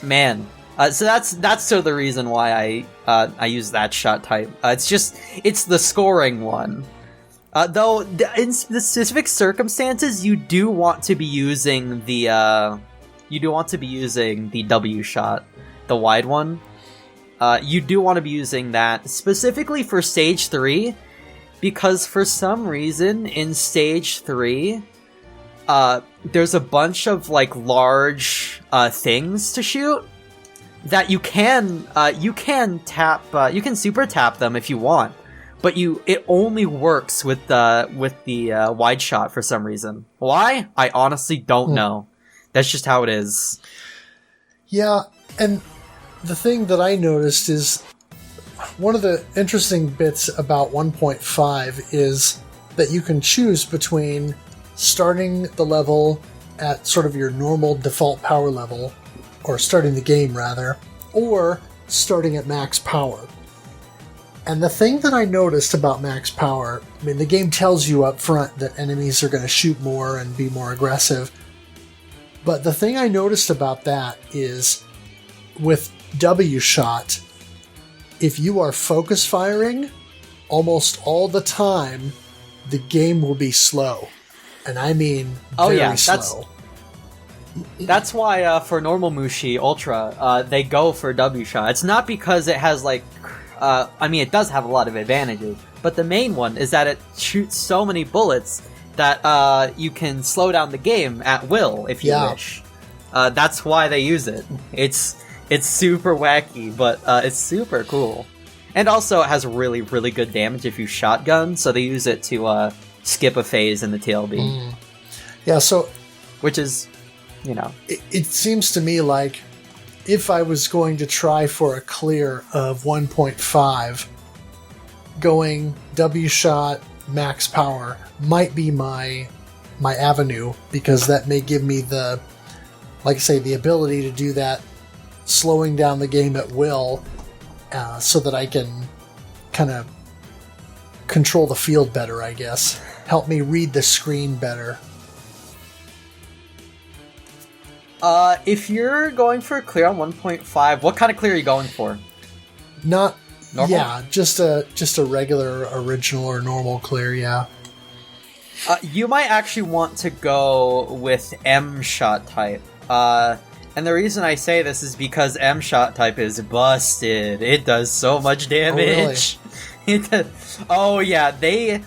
man, so that's sort of the reason why I use that shot type. It's the scoring one. Though in the specific circumstances, you do want to be using the W shot, the wide one. You do want to be using that specifically for stage 3, because for some reason in stage 3, there's a bunch of like large things to shoot that you can tap. You can super tap them if you want. But it only works with the wide shot for some reason. Why? I honestly don't know. That's just how it is. Yeah, and the thing that I noticed is one of the interesting bits about 1.5 is that you can choose between starting the level at sort of your normal default power level, or starting the game rather, or starting at max power. And the thing that I noticed about max power, I mean, the game tells you up front that enemies are going to shoot more and be more aggressive. But the thing I noticed about that is with W shot, if you are focus firing, almost all the time, the game will be slow. And I mean very slow. That's why for normal Mushi Ultra, they go for W shot. It's not because it has like... it does have a lot of advantages, but the main one is that it shoots so many bullets that you can slow down the game at will if you wish. That's why they use it. It's super wacky, but it's super cool. And also it has really, really good damage if you shotgun, so they use it to skip a phase in the TLB. Yeah, so... Which is, you know... It seems to me like if I was going to try for a clear of 1.5, going W shot, max power might be my avenue, because that may give me the, like I say, the ability to do that, slowing down the game at will, so that I can kind of control the field better, I guess. Help me read the screen better. If you're going for a clear on 1.5, what kind of clear are you going for? Not normal? Yeah, just a regular, original, or normal clear, yeah. You might actually want to go with M shot type. And the reason I say this is because M shot type is busted. It does so much damage. Oh yeah, they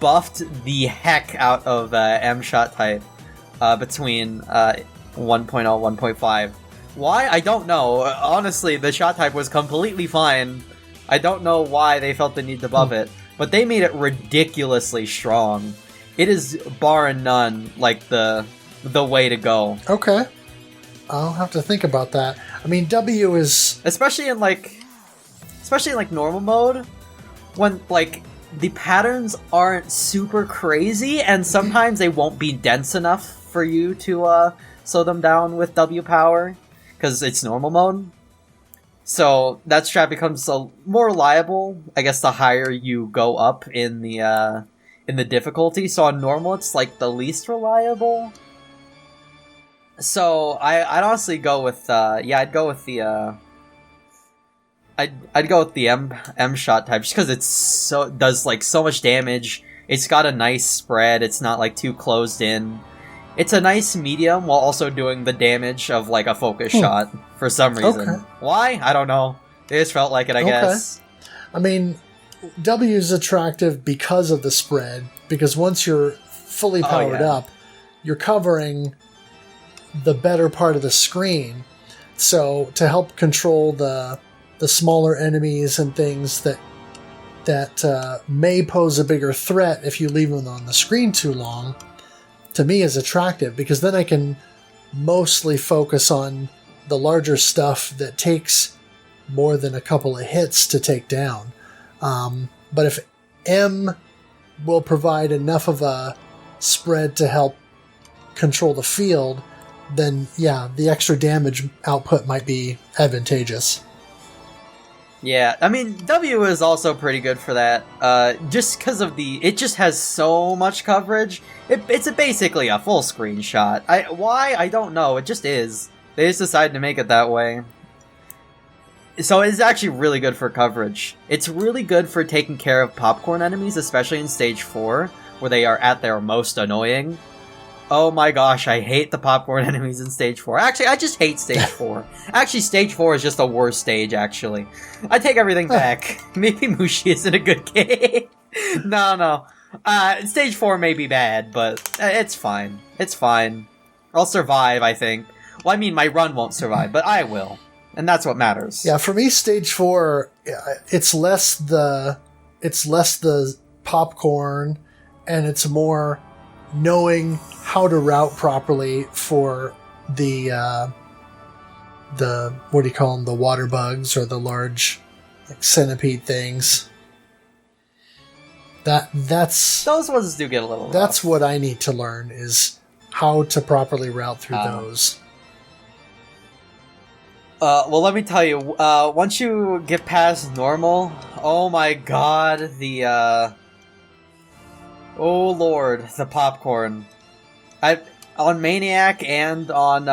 buffed the heck out of M shot type between 1.0 1.5. Why? I don't know. Honestly, the shot type was completely fine. I don't know why they felt the need to buff it, but they made it ridiculously strong. It is bar none like the way to go. Okay. I'll have to think about that. I mean, W is... Especially in normal mode, when, like, the patterns aren't super crazy, and sometimes they won't be dense enough for you to slow them down with W power, because it's normal mode. So that strat becomes more reliable, I guess, the higher you go up in the difficulty. So on normal, it's like the least reliable. So I'd honestly go with I'd go with the I'd go with the M shot type, just because does like so much damage. It's got a nice spread. It's not like too closed in. It's a nice medium while also doing the damage of like a focus shot for some reason. Okay. Why? I don't know. It just felt like it, I guess. I mean, W is attractive because of the spread, because once you're fully powered up, you're covering the better part of the screen. So to help control the smaller enemies and things that may pose a bigger threat if you leave them on the screen too long, to me is attractive, because then I can mostly focus on the larger stuff that takes more than a couple of hits to take down. But if M will provide enough of a spread to help control the field, then yeah, the extra damage output might be advantageous. Yeah, I mean, W is also pretty good for that, just because of it just has so much coverage. It's basically a full screenshot. Why? I don't know, it just is. They just decided to make it that way. So it's actually really good for coverage. It's really good for taking care of popcorn enemies, especially in Stage 4, where they are at their most annoying. Oh my gosh, I hate the popcorn enemies in Stage 4. Actually, I just hate Stage 4. Actually, Stage 4 is just the worst stage, actually. I take everything back. Maybe Mushi isn't a good game. No. Stage 4 may be bad, but it's fine. It's fine. I'll survive, I think. Well, I mean, my run won't survive, but I will. And that's what matters. Yeah, for me, Stage 4, it's less the popcorn, and it's more knowing how to route properly for the what do you call them, the water bugs or the large like centipede things. That's those ones do get a little rough. That's what I need to learn, is how to properly route through those. Well, let me tell you, once you get past normal, oh my god, oh lord, the popcorn. On Maniac and on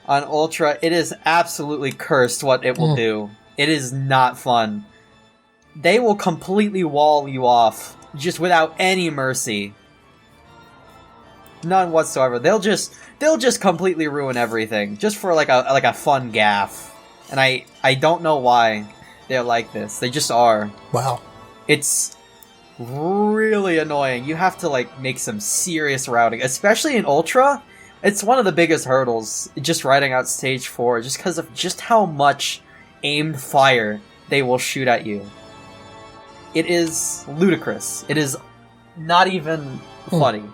Ultra, it is absolutely cursed what it will do. It is not fun. They will completely wall you off, just without any mercy. None whatsoever. They'll just completely ruin everything, just for like a fun gaff. And I don't know why they're like this. They just are. Wow. It's really annoying. You have to like make some serious routing, especially in Ultra. It's one of the biggest hurdles, just riding out Stage 4, just because of just how much aimed fire they will shoot at you. It is ludicrous. It is not even funny.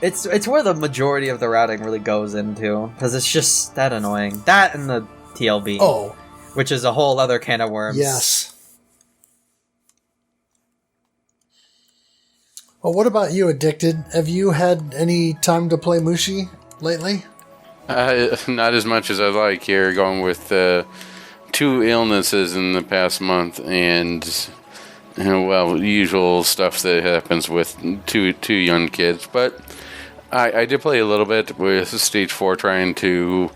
It's where the majority of the routing really goes into, because it's just that annoying. That and the TLB. Oh. Which is a whole other can of worms. Yes. Well, what about you, Addicted? Have you had any time to play Mushi lately? Not as much as I'd like here, going with 2 illnesses in the past month, and well, usual stuff that happens with two young kids. But I did play a little bit with Stage 4, trying to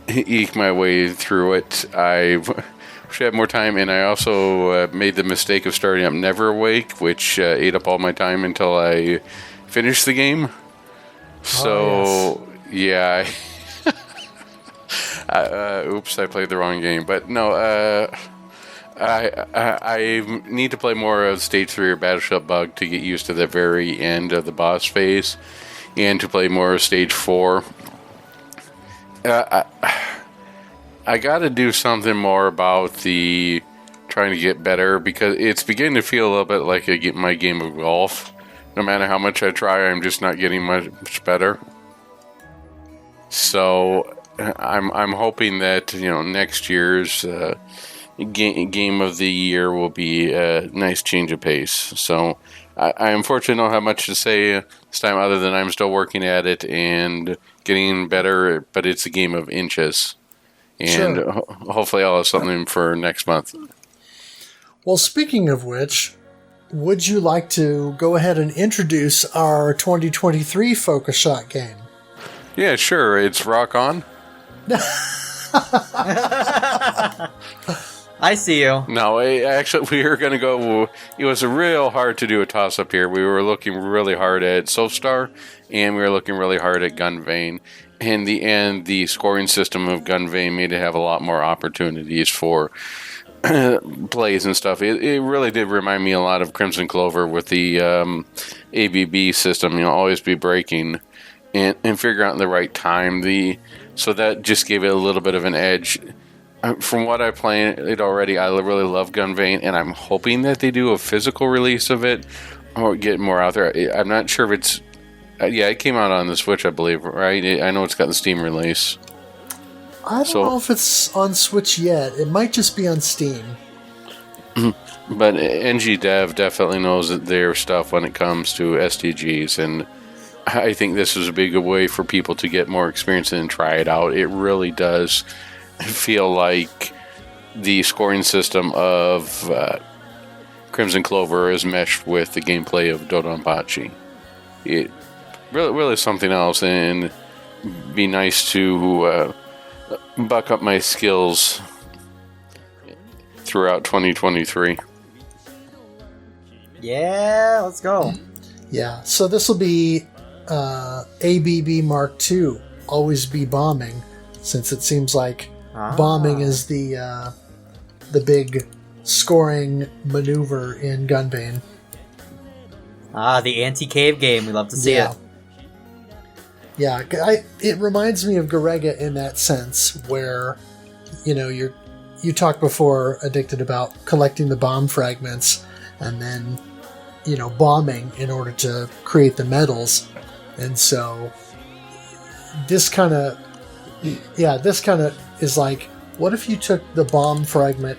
eke my way through it. I wish I had more time, and I also made the mistake of starting up Never Awake, which ate up all my time until I finished the game. So, yeah. Oops, I played the wrong game. But no, I need to play more of Stage 3 or Battleship Bug to get used to the very end of the boss phase, and to play more of Stage 4. I gotta do something more about the trying to get better, because it's beginning to feel a little bit like my game of golf. No matter how much I try, I'm just not getting much better. So I'm hoping that next year's game of the year will be a nice change of pace. So I unfortunately don't have much to say this time other than I'm still working at it and getting better, but it's a game of inches. And Sure. hopefully I'll have something for next month. Well, speaking of which, would you like to go ahead and introduce our 2023 Focus Shot game? Yeah, sure. It's Rock On. I see you. No, actually, we were going to go. It was real hard to do a toss up here. We were looking really hard at Soapstar, and we were looking really hard at Gunvein. In the end, the scoring system of Gunvein made it have a lot more opportunities for plays and stuff. It really did remind me a lot of Crimson Clover with the ABB system. Always be breaking and figure out in the right time. So that just gave it a little bit of an edge. From what I played it already, I really love Gunvein, and I'm hoping that they do a physical release of it or get more out there. I'm not sure if it's... yeah, it came out on the Switch, I believe, right? I know it's got the Steam release. I don't know if it's on Switch yet. It might just be on Steam. But NG Dev definitely knows their stuff when it comes to SDGs, and I think this is a big way for people to get more experience and try it out. It really does feel like the scoring system of Crimson Clover is meshed with the gameplay of Dodonpachi. It really is something else, and be nice to buck up my skills throughout 2023. Yeah, let's go. Yeah, so this will be ABB Mark II, Always Be Bombing, since it seems like bombing is the big scoring maneuver in Gunvein. The anti-cave game. We love to see it. Yeah, it reminds me of Garega in that sense, where you talked before, Addicted, about collecting the bomb fragments and then bombing in order to create the medals, and so this kind of is like, what if you took the bomb fragment?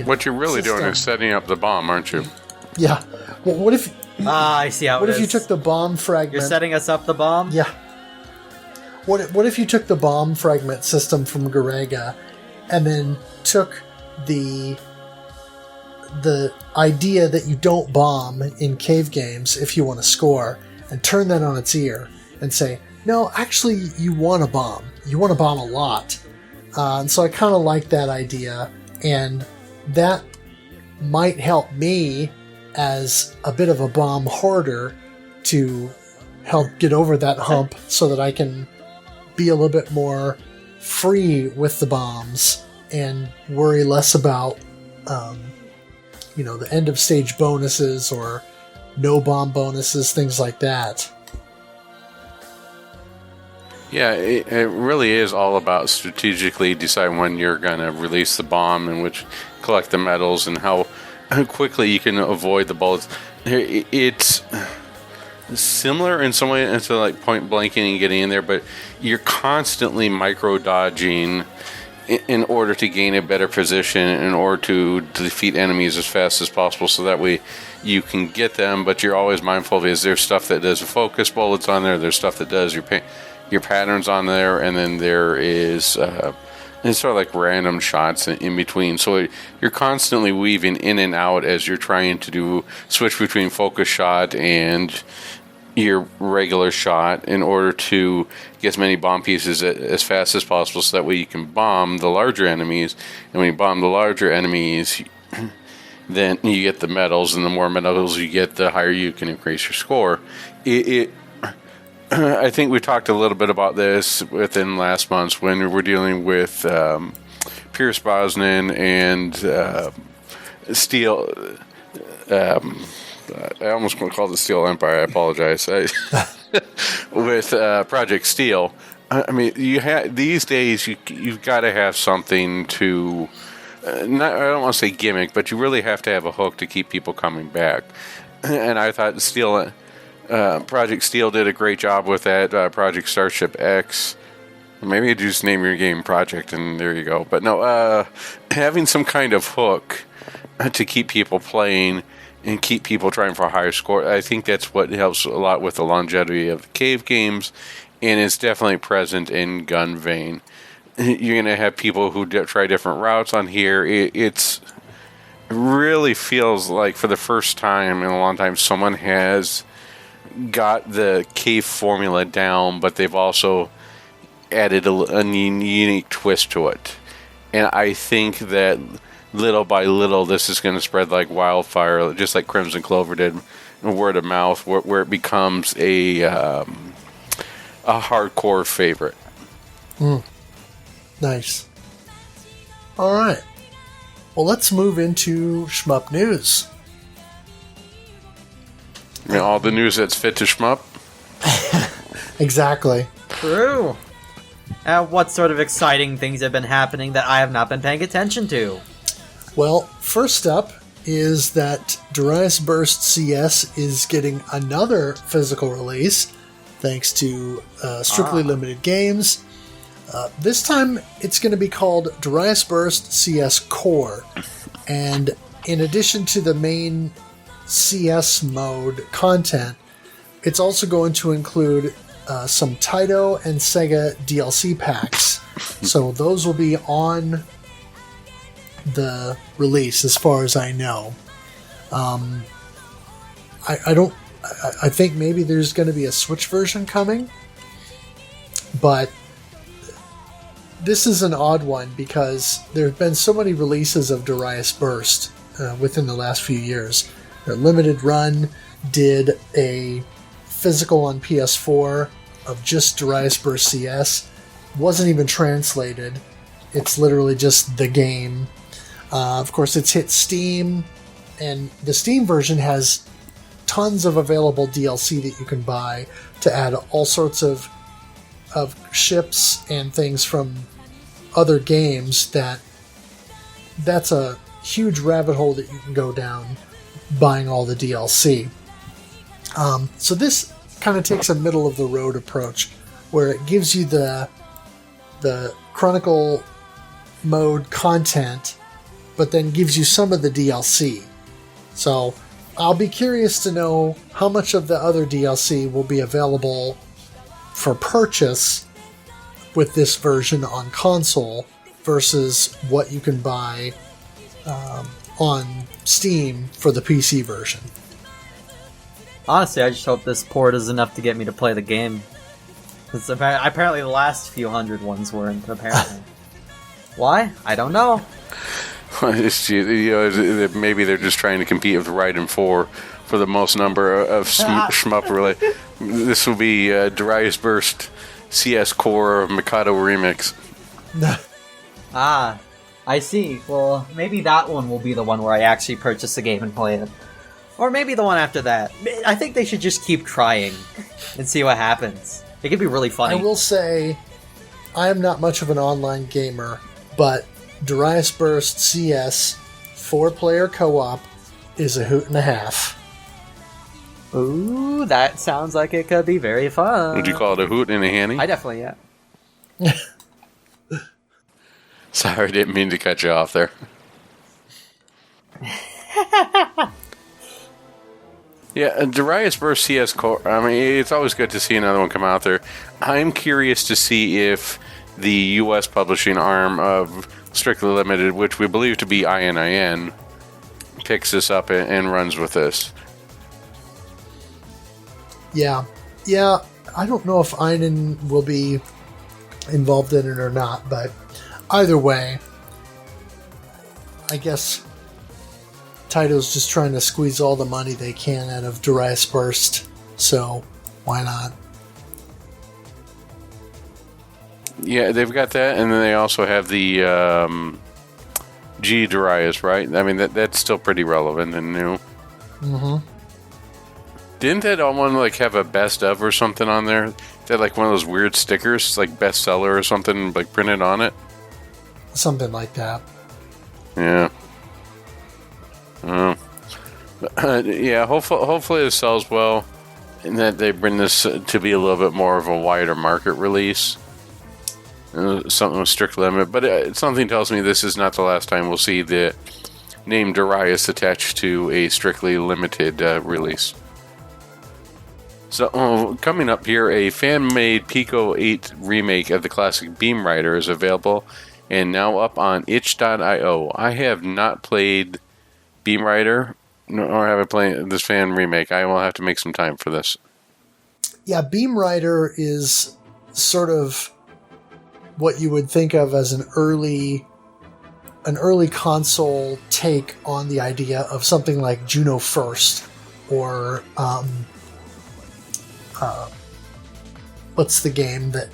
What you're really doing is setting up the bomb, aren't you? Yeah. Well, what if? I see how it is. What if you took the bomb fragment? You're setting us up the bomb? Yeah. What if you took the bomb fragment system from Garega and then took the idea that you don't bomb in cave games if you want to score, and turn that on its ear and say, no, actually you want to bomb. You want to bomb a lot. And so I kind of like that idea, and that might help me as a bit of a bomb hoarder to help get over that hump so that I can be a little bit more free with the bombs and worry less about the end of stage bonuses or no bomb bonuses, things like that. Yeah, it really is all about strategically deciding when you're going to release the bomb and which collect the medals and how quickly you can avoid the bullets. It's similar in some way to like point blanking and getting in there, but you're constantly micro dodging in order to gain a better position, in order to defeat enemies as fast as possible, so that way you can get them. But you're always mindful of, is there stuff that does focus bullets on there? There's stuff that does your patterns on there, and then there is it's sort of like random shots in between. So you're constantly weaving in and out as you're trying to switch between focus shot and your regular shot in order to get as many bomb pieces as fast as possible, so that way you can bomb the larger enemies. And when you bomb the larger enemies, then you get the medals, and the more medals you get, the higher you can increase your score. I think we talked a little bit about this within last month's when we were dealing with Pierce Brosnan and Steel. I almost want to call it Steel Empire. I apologize. With Project Steel. I mean, these days you've got to have something to. I don't want to say gimmick, but you really have to have a hook to keep people coming back. And I thought Project Steel did a great job with that. Project Starship X. Maybe you just name your game Project, and there you go. But no, having some kind of hook to keep people playing and keep people trying for a higher score. I think that's what helps a lot with the longevity of the cave games, and it's definitely present in Gun Vein. You're going to have people who try different routes on here. It really feels like for the first time in a long time someone has got the cave formula down, but they've also added a unique twist to it. And I think that little by little this is going to spread like wildfire, just like Crimson Clover did, word of mouth, where it becomes a hardcore favorite. Nice. All right. Well, let's move into shmup news. All the news that's fit to shmup. Exactly. True. What sort of exciting things have been happening that I have not been paying attention to? Well, first up is that Darius Burst CS is getting another physical release, thanks to Strictly Limited Games. This time, it's going to be called Darius Burst CS Core. And in addition to the main CS mode content, it's also going to include some Taito and Sega DLC packs. So those will be on the release, as far as I know. I think maybe there's going to be a Switch version coming, but this is an odd one because there have been so many releases of Darius Burst within the last few years. Limited Run did a physical on PS4 of just Darius Burst CS. Wasn't even translated. It's literally just the game. Of course, it's hit Steam, and the Steam version has tons of available DLC that you can buy to add all sorts of ships and things from other games. That's a huge rabbit hole that you can go down buying all the DLC. So this kind of takes a middle of the road approach where it gives you the Chronicle mode content, but then gives you some of the DLC. So I'll be curious to know how much of the other DLC will be available for purchase with this version on console versus what you can buy on Steam for the PC version. Honestly, I just hope this port is enough to get me to play the game. Apparently the last few hundred ones weren't, apparently. Why? I don't know. Maybe they're just trying to compete with Raiden 4 for the most number of shmup related. This will be Darius Burst CS Core Mikado Remix. I see. Well, maybe that one will be the one where I actually purchase the game and play it. Or maybe the one after that. I think they should just keep trying and see what happens. It could be really funny. I will say, I am not much of an online gamer, but Darius Burst CS 4-player co-op is a hoot and a half. Ooh, that sounds like it could be very fun. Would you call it a hoot and a hanny? I definitely, yeah. Sorry, I didn't mean to cut you off there. Yeah, Darius Burst CS Core, I mean, it's always good to see another one come out there. I'm curious to see if the U.S. publishing arm of Strictly Limited, which we believe to be ININ, picks this up and runs with this. Yeah, I don't know if ININ will be involved in it or not, but either way, I guess Taito's just trying to squeeze all the money they can out of Darius Burst, so why not? Yeah, they've got that, and then they also have the G Darius, right? I mean, that's still pretty relevant and new. Mm-hmm. Didn't that one like have a best of or something on there? They had like one of those weird stickers, like bestseller or something, like printed on it. Something like that. Yeah. Yeah. Hopefully it sells well, and that they bring this to be a little bit more of a wider market release. Something with strict limit, but something tells me this is not the last time we'll see the named Darius attached to a strictly limited release. So, coming up here, a fan-made Pico 8 remake of the classic Beam Rider is available and now up on itch.io. I have not played Beam Rider, nor have I played this fan remake. I will have to make some time for this. Yeah, Beam Rider is sort of what you would think of as an early console take on the idea of something like Juno First, or what's the game that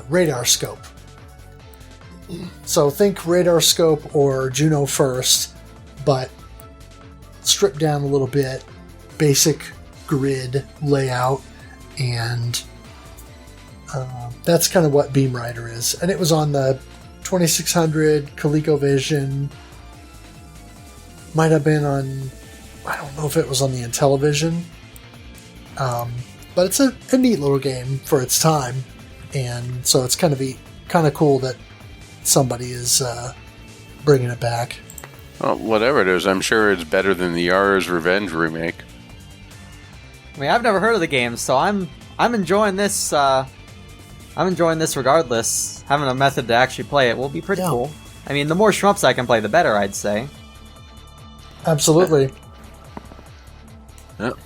Radar Scope. So think Radar Scope or Juno First, but stripped down a little bit, basic grid layout, and that's kind of what Beam Rider is. And it was on the 2600, ColecoVision, might have been on, I don't know if it was on the Intellivision, but it's a neat little game for its time, and so it's kind of cool that somebody is bringing it back. Well, whatever it is, I'm sure it's better than the Yara's Revenge remake. I mean, I've never heard of the game, so I'm enjoying this. I'm enjoying this regardless. Having a method to actually play it will be pretty cool. I mean, the more shmups I can play, the better, I'd say. Absolutely.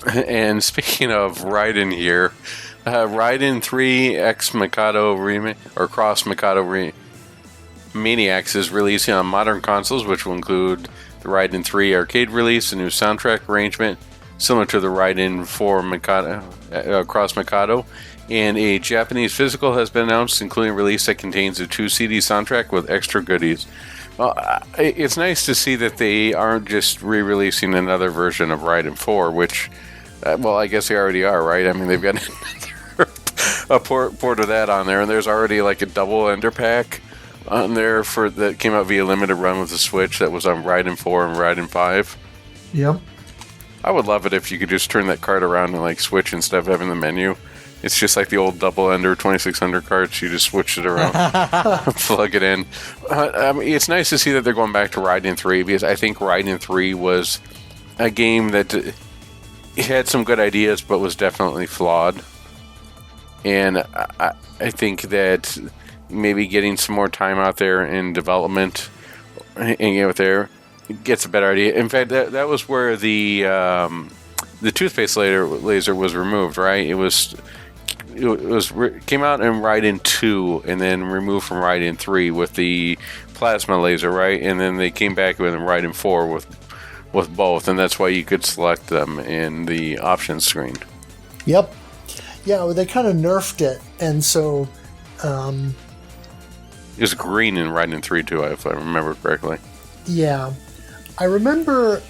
And speaking of Raiden here, Raiden 3 X Mikado remake or Cross Mikado Maniacs is releasing on modern consoles, which will include the Raiden 3 arcade release, a new soundtrack arrangement similar to the Raiden 4 Mikado, Cross Mikado, and a Japanese physical has been announced, including a release that contains a 2-CD soundtrack with extra goodies. It's nice to see that they aren't just re-releasing another version of Raiden 4, which, well, I guess they already are, right? I mean, they've got a port of that on there, and there's already like a double Ender Pack on there that came out via limited run with the Switch that was on Raiden 4 and Raiden 5. Yep. I would love it if you could just turn that card around and like switch instead of having the menu. It's just like the old double Ender 2600 carts. You just switch it around, plug it in. I mean, it's nice to see that they're going back to Raiden 3, because I think Raiden 3 was a game that had some good ideas but was definitely flawed. And I think that maybe getting some more time out there in development and get out there gets a better idea. In fact, that was where the toothpaste laser was removed, right? It came out in Raiden 2 and then removed from Raiden 3 with the plasma laser, right? And then they came back with Raiden 4 with both, and that's why you could select them in the options screen. Yep. Yeah, well, they kind of nerfed it, and so it was green in Raiden 3 too, if I remember correctly. Yeah. I remember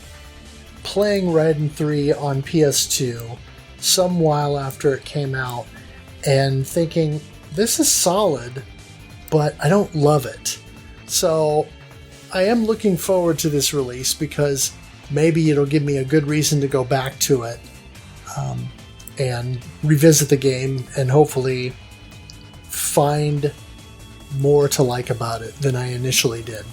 playing Raiden 3 on PS2 some while after it came out and thinking, this is solid, but I don't love it. So I am looking forward to this release because maybe it'll give me a good reason to go back to it and revisit the game and hopefully find more to like about it than I initially did.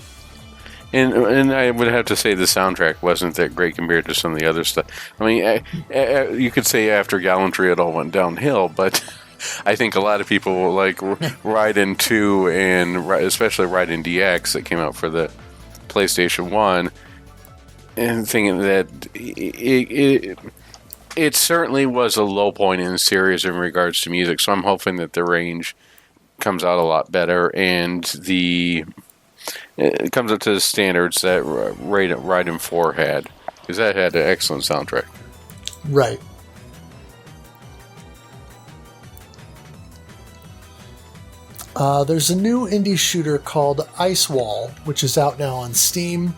And I would have to say the soundtrack wasn't that great compared to some of the other stuff. I mean, you could say after Gallantry it all went downhill, but I think a lot of people like Raiden 2 and especially Raiden DX that came out for the PlayStation 1 and thinking that it certainly was a low point in the series in regards to music, so I'm hoping that the range comes out a lot better and it comes up to the standards that Raiden 4 had, because that had an excellent soundtrack. Right. There's a new indie shooter called Ice Wall, which is out now on Steam.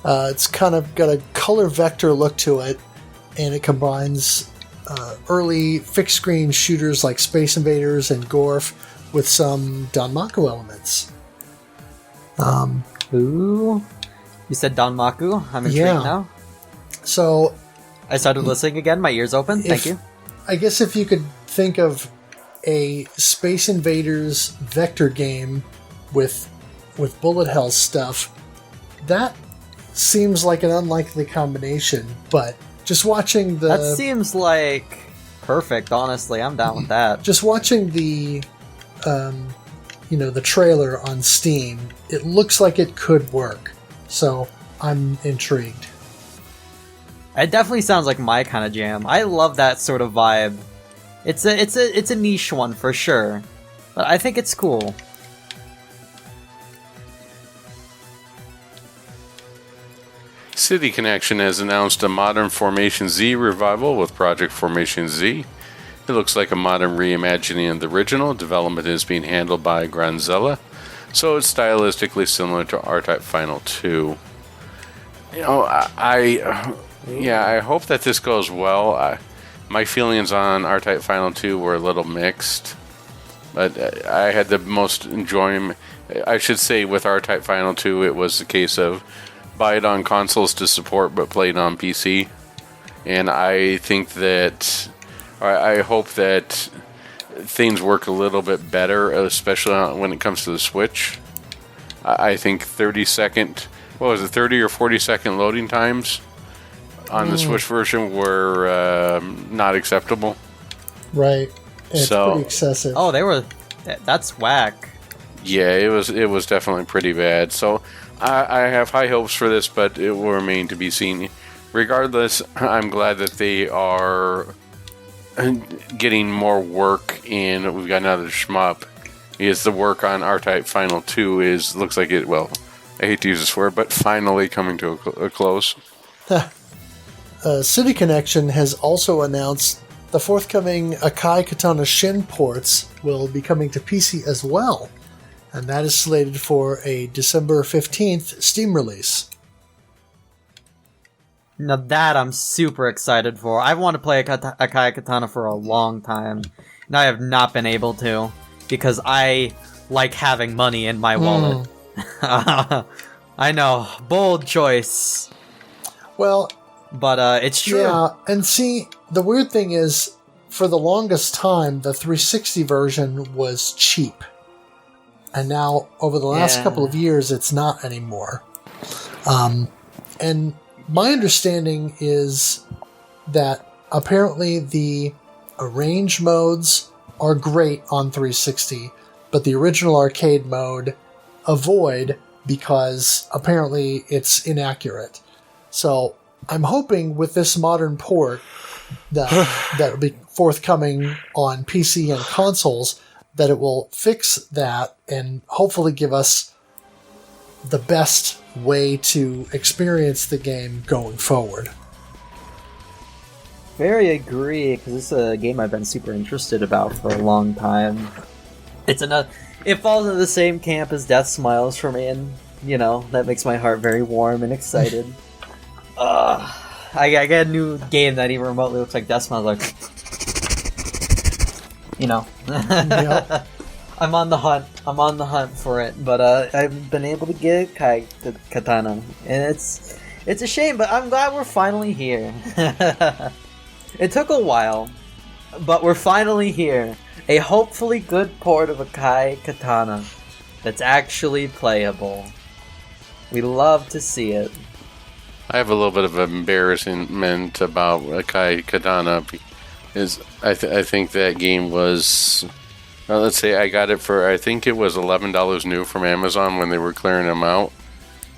It's kind of got a color vector look to it, and it combines early fixed-screen shooters like Space Invaders and Gorf with some Danmaku elements. Ooh. You said Danmaku? I'm intrigued now. So I started listening again, my ears open. Thank you. I guess if you could think of a Space Invaders vector game with bullet hell stuff, that seems like an unlikely combination, but just watching the... That seems like perfect, honestly. I'm down with that. Just watching the, the trailer on Steam, it looks like it could work. So I'm intrigued. It definitely sounds like my kind of jam. I love that sort of vibe. It's a niche one for sure, but I think it's cool. City Connection has announced a modern Formation Z revival with Project Formation Z. It looks like a modern reimagining of the original. Development is being handled by Granzella, so it's stylistically similar to R-Type Final 2. I hope that this goes well. My feelings on R-Type Final 2 were a little mixed, but I had the most enjoyment. I should say with R-Type Final 2, it was the case of buy it on consoles to support, but play it on PC. And I think that, I hope that things work a little bit better, especially when it comes to the Switch. I think 30 or 40 second loading times on the Switch version were not acceptable. Right. It's pretty excessive. Oh, that's whack. Yeah, it was definitely pretty bad. So I have high hopes for this, but it will remain to be seen. Regardless, I'm glad that they are getting more work in. We've got another shmup. Is the work on R-Type Final 2 looks like it, well, I hate to use this word, but finally coming to a close. City Connection has also announced the forthcoming Akai Katana Shin ports will be coming to PC as well. And that is slated for a December 15th Steam release. Now that I'm super excited for. I've wanted to play Akai Katana for a long time, and I have not been able to, because I like having money in my wallet. I know, bold choice. Well, but it's true. Yeah, and see, the weird thing is, for the longest time, the 360 version was cheap. And now, over the last couple of years, it's not anymore. And my understanding is that apparently the arrange modes are great on 360, but the original arcade mode avoid because apparently it's inaccurate. So I'm hoping with this modern port that will be forthcoming on PC and consoles, that it will fix that and hopefully give us the best way to experience the game going forward. Very agree, because this is a game I've been super interested about for a long time. It falls into the same camp as Deathsmiles for me, and that makes my heart very warm and excited. I get a new game that even remotely looks like Deathsmiles, like, Yep. I'm on the hunt for it, but I've been able to get Katana, and it's a shame, but I'm glad we're finally here. It took a while, but we're finally here. A hopefully good port of Akai Katana that's actually playable. We love to see it. I have a little bit of embarrassment about Akai Katana. I think that game was... let's say I got it for, I think it was $11 new from Amazon when they were clearing them out.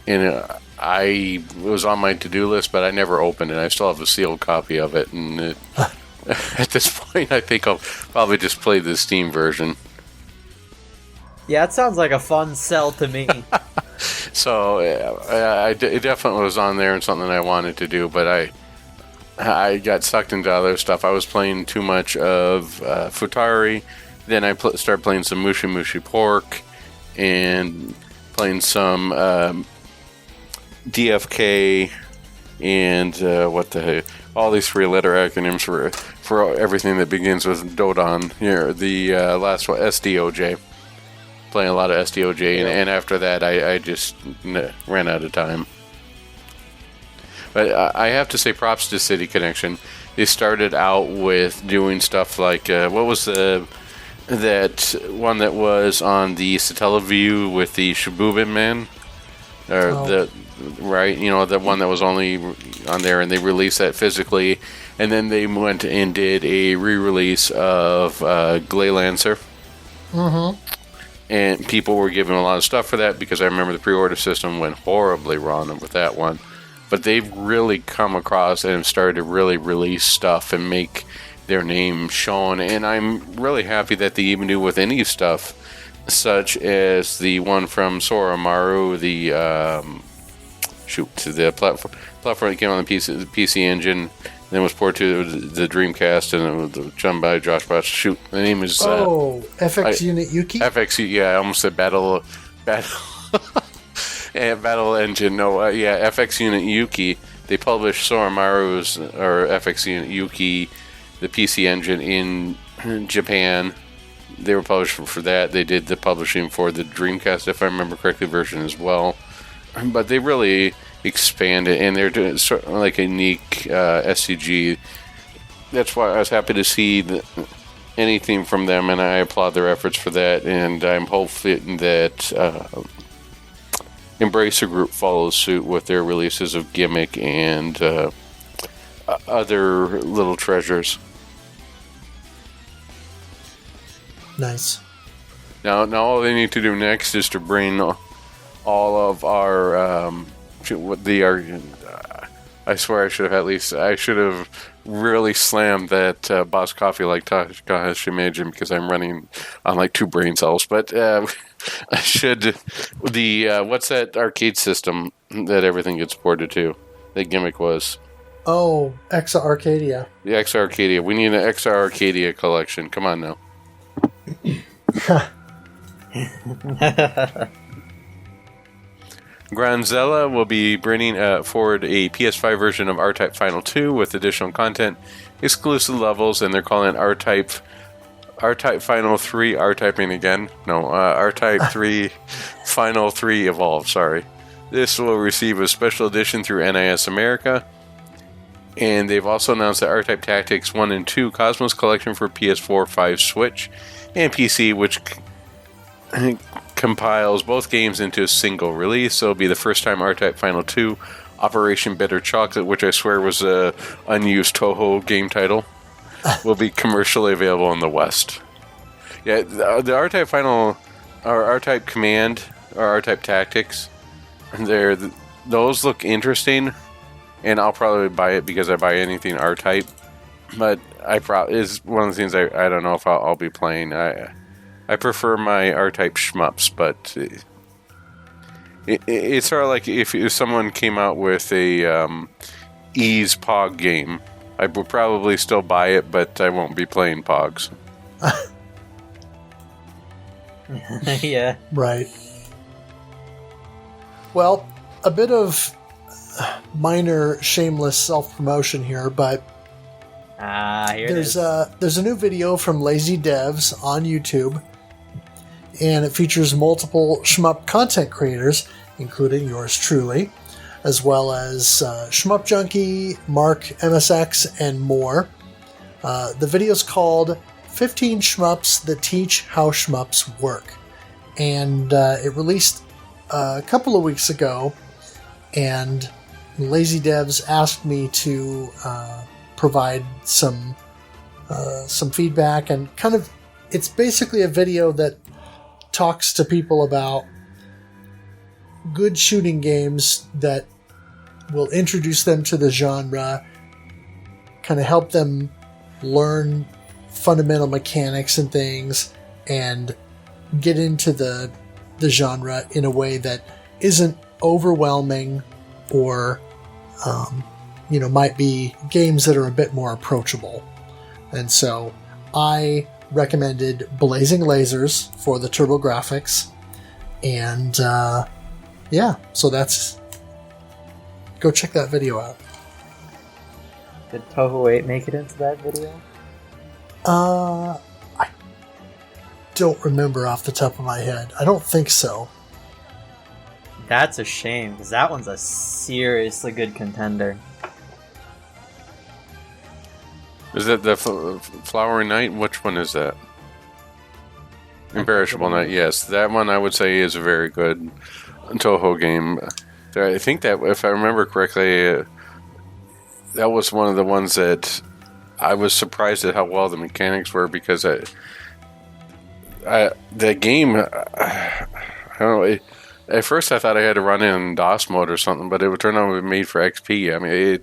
And it was on my to-do list, but I never opened it. I still have a sealed copy of it. And at this point, I think I'll probably just play the Steam version. Yeah, it sounds like a fun sell to me. So it definitely was on there and something I wanted to do, but I got sucked into other stuff. I was playing too much of Futari. Then I started playing some Mushi Mushi Pork and playing some DFK and all these three-letter acronyms for everything that begins with Dodon. Here, the last one, SDOJ. Playing a lot of SDOJ, and after that, I just ran out of time. But I have to say, props to City Connection. They started out with doing stuff like what was that one that was on the Satellaview with the Shibubin Man, or right? You know, the one that was only on there, and they released that physically, and then they went and did a re-release of Glaylancer. Mm-hmm. And people were giving a lot of stuff for that because I remember the pre-order system went horribly wrong with that one. But they've really come across and have started to really release stuff and make their name shown. And I'm really happy that they even do with any stuff, such as the one from Sora Maru, the platform that came on the PC Engine, then was ported to the Dreamcast, and it was done by Josh Bosch. Shoot, the name is FX Unit Yuki. FX, yeah, I almost said Battle, and Battle Engine. No, FX Unit Yuki. They published Soromaru's or FX Unit Yuki, the PC Engine in Japan. They were published for that. They did the publishing for the Dreamcast, if I remember correctly, version as well. But they really expanded, and they're doing sort of like a unique SCG. That's why I was happy to see anything from them, and I applaud their efforts for that. And I'm hopeful that Embracer Group follows suit with their releases of Gimmick and other little treasures. Nice. Now all they need to do next is to bring all of our I swear I should have really slammed that Boss Coffee like Takahashi Meijin, because I'm running on like 2 brain cells. But I should what's that arcade system that everything gets ported to? The Gimmick was. Oh, Exa Arcadia. The Exa Arcadia. We need an Exa Arcadia collection. Come on now. Granzella will be bringing forward a PS5 version of R-Type Final 2 with additional content, exclusive levels, and they're calling it R-Type Final 3 R-Typing again. No, R-Type 3 Final 3 Evolve, sorry. This will receive a special edition through NIS America. And they've also announced that R-Type Tactics 1 and 2 Cosmos Collection for PS4, 5, Switch, and PC, which compiles both games into a single release. So it'll be the first time R-Type Final 2 Operation Bitter Chocolate, which I swear was a unused Toho game title, will be commercially available in the West. Yeah, the R-Type Final, or R-Type Command, or R-Type Tactics, those look interesting, and I'll probably buy it because I buy anything R-Type. But is one of the things I don't know if I'll be playing. I prefer my R-Type shmups, but it's sort of like if someone came out with a Ease Pog game, I would probably still buy it, but I won't be playing Pogs. Yeah. Right. Well, a bit of minor shameless self-promotion here, but there's a new video from Lazy Devs on YouTube, and it features multiple shmup content creators, including yours truly, as well as Shmup Junkie, Mark MSX, and more. The video's called 15 Shmups That Teach How Shmups Work, and it released a couple of weeks ago, and Lazy Devs asked me to provide some feedback, and kind of, it's basically a video that talks to people about good shooting games that will introduce them to the genre, kind of help them learn fundamental mechanics and things, and get into the genre in a way that isn't overwhelming, or might be games that are a bit more approachable. And so I recommended Blazing Lasers for the TurboGrafx, and so that's, go check that video out. Did Toho 8 make it into that video? I don't remember off the top of my head. I don't think so. That's a shame, because that one's a seriously good contender. Is that the Flowery Night? Which one is that? Imperishable Night, yes. That one I would say is a very good Toho game. I think that, if I remember correctly, that was one of the ones that I was surprised at how well the mechanics were, because the game, I don't know, at first I thought I had to run in DOS mode or something, but it would turn out to be made for XP. I mean,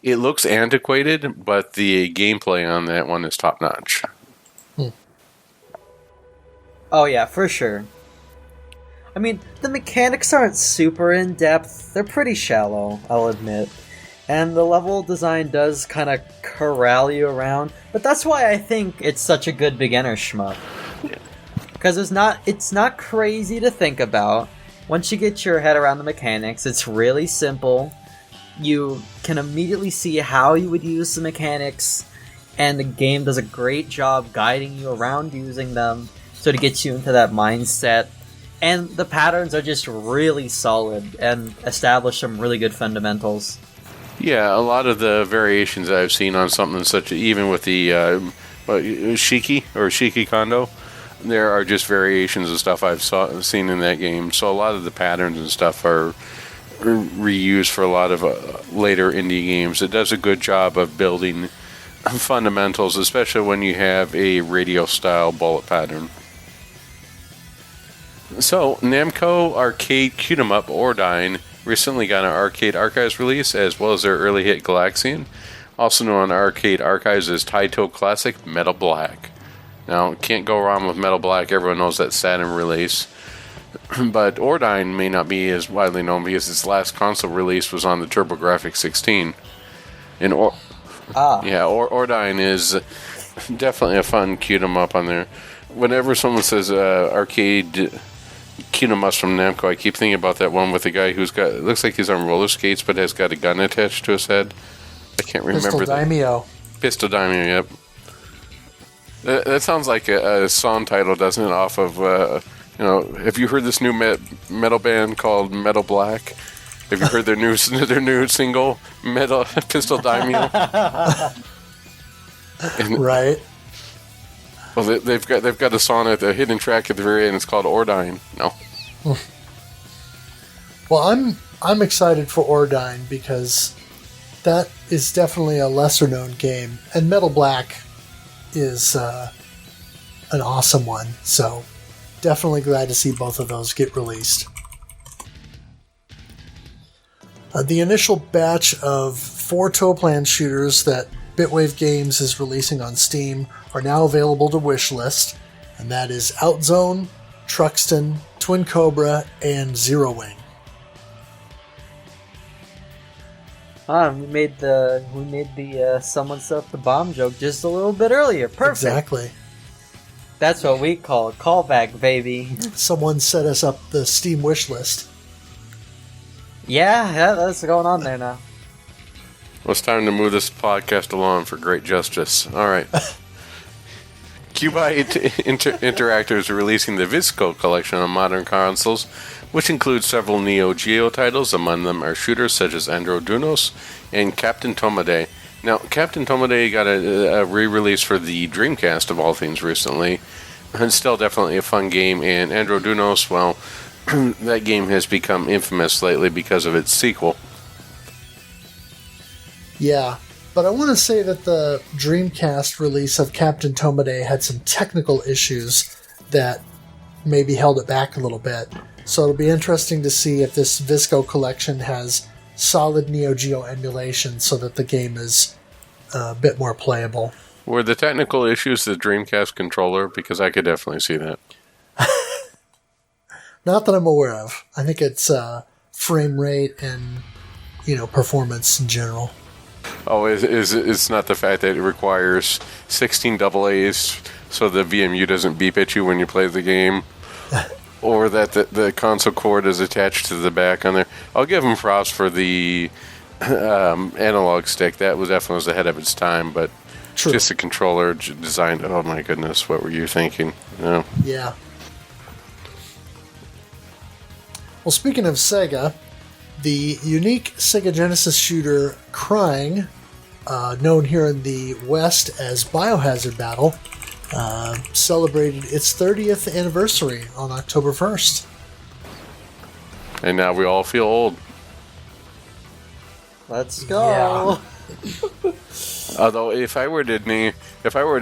it looks antiquated, but the gameplay on that one is top notch. Oh yeah, for sure. I mean, the mechanics aren't super in-depth. They're pretty shallow, I'll admit. And the level design does kind of corral you around. But that's why I think it's such a good beginner shmup. Because it's not crazy to think about. Once you get your head around the mechanics, it's really simple. You can immediately see how you would use the mechanics. And the game does a great job guiding you around using them. So to get you into that mindset. And the patterns are just really solid and establish some really good fundamentals. Yeah, a lot of the variations I've seen on something such, even with the Shiki or Shiki Kondo, there are just variations of stuff I've seen in that game. So a lot of the patterns and stuff are reused for a lot of later indie games. It does a good job of building fundamentals, especially when you have a radio-style bullet pattern. So, Namco Arcade Q-Em-Up Ordyne recently got an Arcade Archives release, as well as their early hit Galaxian, also known on Arcade Archives as Taito Classic Metal Black. Now, can't go wrong with Metal Black, everyone knows that Saturn release. But Ordyne may not be as widely known because its last console release was on the TurboGrafx 16. And Ordyne is definitely a fun Q-Em-Up on there. Whenever someone says arcade Q-Em-Ups from Namco, I keep thinking about that one with the guy who's got, it looks like he's on roller skates but has got a gun attached to his head. I can't remember. Pistol Daimyo. Pistol Daimyo, yep. That sounds like a song title, doesn't it? Off of, have you heard this new metal band called Metal Black? Have you heard their new single, Pistol Daimyo? Right. Well, they've got a song at the hidden track at the very end. It's called Ordyne. No. Well, I'm excited for Ordyne because that is definitely a lesser known game, and Metal Black is an awesome one. So definitely glad to see both of those get released. The initial batch of 4 Toaplan shooters that Bitwave Games is releasing on Steam are now available to wishlist, and that is Outzone, Truxton, Twin Cobra, and Zero Wing. We made the someone set up the bomb joke just a little bit earlier. Perfect. Exactly. That's what we call a callback, baby. Someone set us up the Steam wishlist. Yeah, that's going on there now. Well, it's time to move this podcast along for great justice. All right. Cubite Interactive is releasing the Visco collection on modern consoles, which includes several Neo Geo titles. Among them are shooters such as Androdunos and Captain Tomade. Now, Captain Tomade got a re-release for the Dreamcast, of all things, recently. It's still definitely a fun game, and Androdunos, well, that game has become infamous lately because of its sequel. Yeah, but I want to say that the Dreamcast release of Captain Tomade had some technical issues that maybe held it back a little bit. So it'll be interesting to see if this Visco collection has solid Neo Geo emulation so that the game is a bit more playable. Were the technical issues the Dreamcast controller? Because I could definitely see that. Not that I'm aware of. I think it's frame rate and, performance in general. Oh, it's not the fact that it requires 16 AA's so the VMU doesn't beep at you when you play the game, or that the console cord is attached to the back on there. I'll give them props for the analog stick. That was definitely ahead of its time, but True. Just the controller designed. Oh my goodness, what were you thinking? Yeah. Well, speaking of Sega, the unique Sega Genesis shooter Crying, known here in the West as Biohazard Battle, celebrated its 30th anniversary on October 1st. And now we all feel old. Let's go. Although, if I were to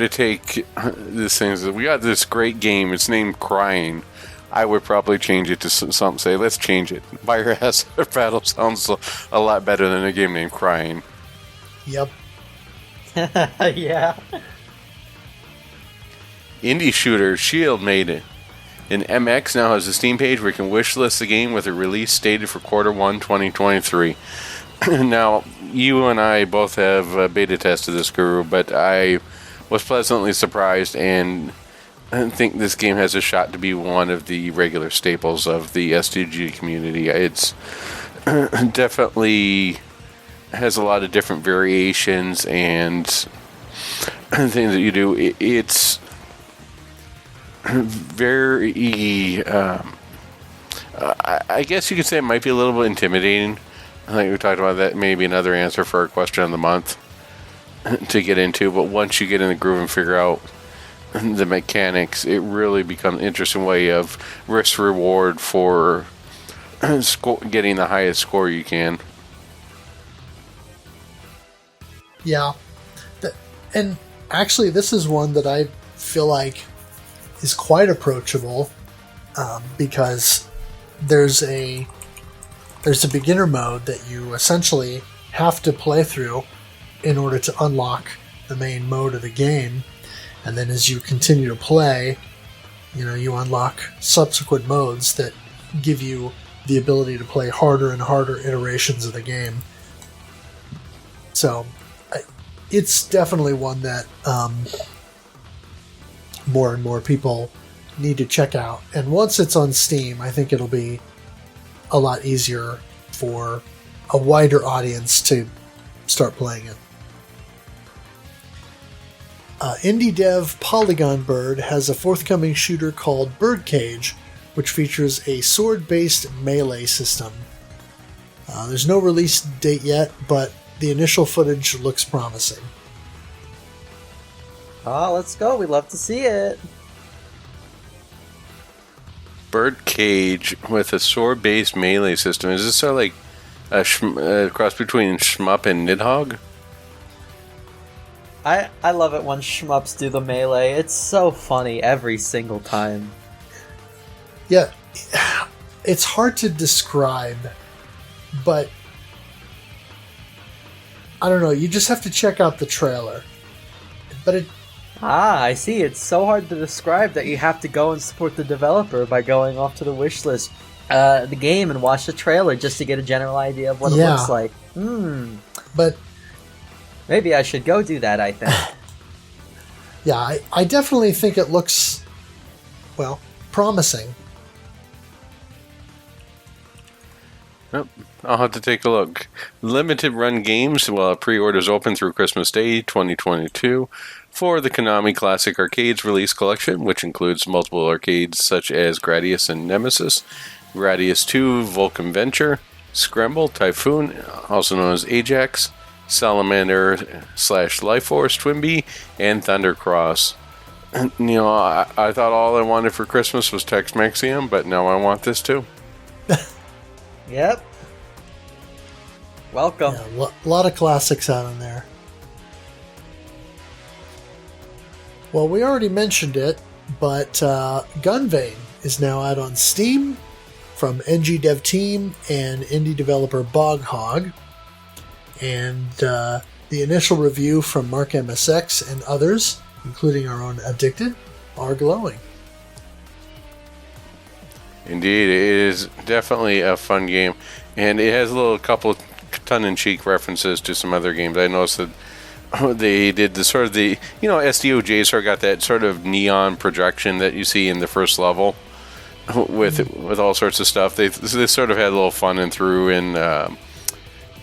take this thing, we got this great game. It's named Crying. I would probably change it to something. Say, let's change it. Biohazard Battle sounds a lot better than a game named Crying. Yep. Yeah. Indie shooter Shield made it. And MX now has a Steam page where you can wishlist the game with a release stated for Q1 2023. Now, you and I both have beta tested this, Guru, but I was pleasantly surprised and I think this game has a shot to be one of the regular staples of the STG community. It's definitely has a lot of different variations and things that you do. It's very, I guess you could say it might be a little bit intimidating. I think we talked about that, maybe another answer for our question of the month to get into, but once you get in the groove and figure out the mechanics, it really becomes an interesting way of risk reward for getting the highest score you can. Yeah. And actually, this is one that I feel like is quite approachable because there's a beginner mode that you essentially have to play through in order to unlock the main mode of the game. And then as you continue to play, you unlock subsequent modes that give you the ability to play harder and harder iterations of the game. So it's definitely one that more and more people need to check out. And once it's on Steam, I think it'll be a lot easier for a wider audience to start playing it. Indie dev Polygon Bird has a forthcoming shooter called Birdcage, which features a sword-based melee system. There's no release date yet, but the initial footage looks promising. Oh, let's go. We'd love to see it. Birdcage with a sword-based melee system. Is this sort of like a cross between Shmup and Nidhogg? I love it when shmups do the melee. It's so funny every single time. Yeah, it's hard to describe, but I don't know. You just have to check out the trailer. But I see. It's so hard to describe that you have to go and support the developer by going off to the wishlist, the game, and watch the trailer just to get a general idea of what it looks like. But maybe I should go do that, I think. Yeah, I definitely think it looks, well, promising. Yep, I'll have to take a look. Limited run games, pre-orders open through Christmas Day 2022 for the Konami Classic Arcades release collection, which includes multiple arcades such as Gradius and Nemesis, Gradius 2, Vulcan Venture, Scramble, Typhoon, also known as Ajax, Salamander / Life Force, Twinbee, and Thundercross. I thought all I wanted for Christmas was Tex Mexium, but now I want this too. Yep. Welcome. Yeah, a lot of classics out in there. Well, we already mentioned it, but Gunvein is now out on Steam from NG Dev Team and indie developer Boghog. And the initial review from Mark MSX and others, including our own Addicted, are glowing. Indeed, it is definitely a fun game, and it has a couple tongue-in-cheek references to some other games. I noticed that they did SDOJ sort of got that sort of neon projection that you see in the first level with all sorts of stuff. They sort of had a little fun and threw in the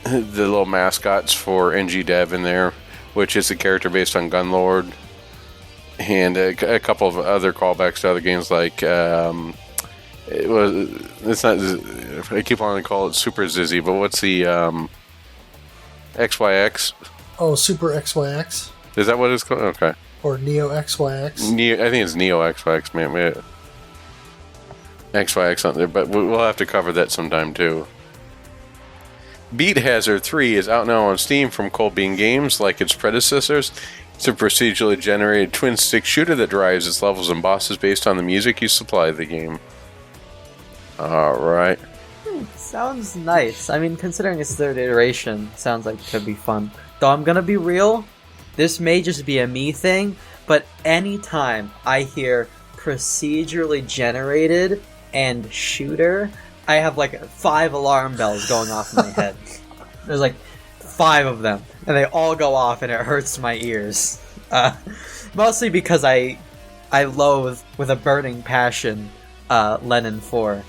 little mascots for NG Dev in there, which is a character based on Gunlord, and a couple of other callbacks to other games like it's not, I keep wanting to call it Super Zizzy, but what's the XYX? Oh, Super XYX? Is that what it's called? Okay. Or Neo XYX? I think it's Neo XYX, man. XYX on there, but we'll have to cover that sometime too. Beat Hazard 3 is out now on Steam from Cold Bean Games, like its predecessors. It's a procedurally generated twin-stick shooter that drives its levels and bosses based on the music you supply the game. Alright. Sounds nice. I mean, considering it's third iteration, sounds like it could be fun. Though I'm gonna be real, this may just be a me thing, but anytime I hear procedurally generated and shooter, I have like 5 alarm bells going off in my head. There's like 5 of them, and they all go off, and it hurts my ears. Mostly because I loathe with a burning passion Lenin 4,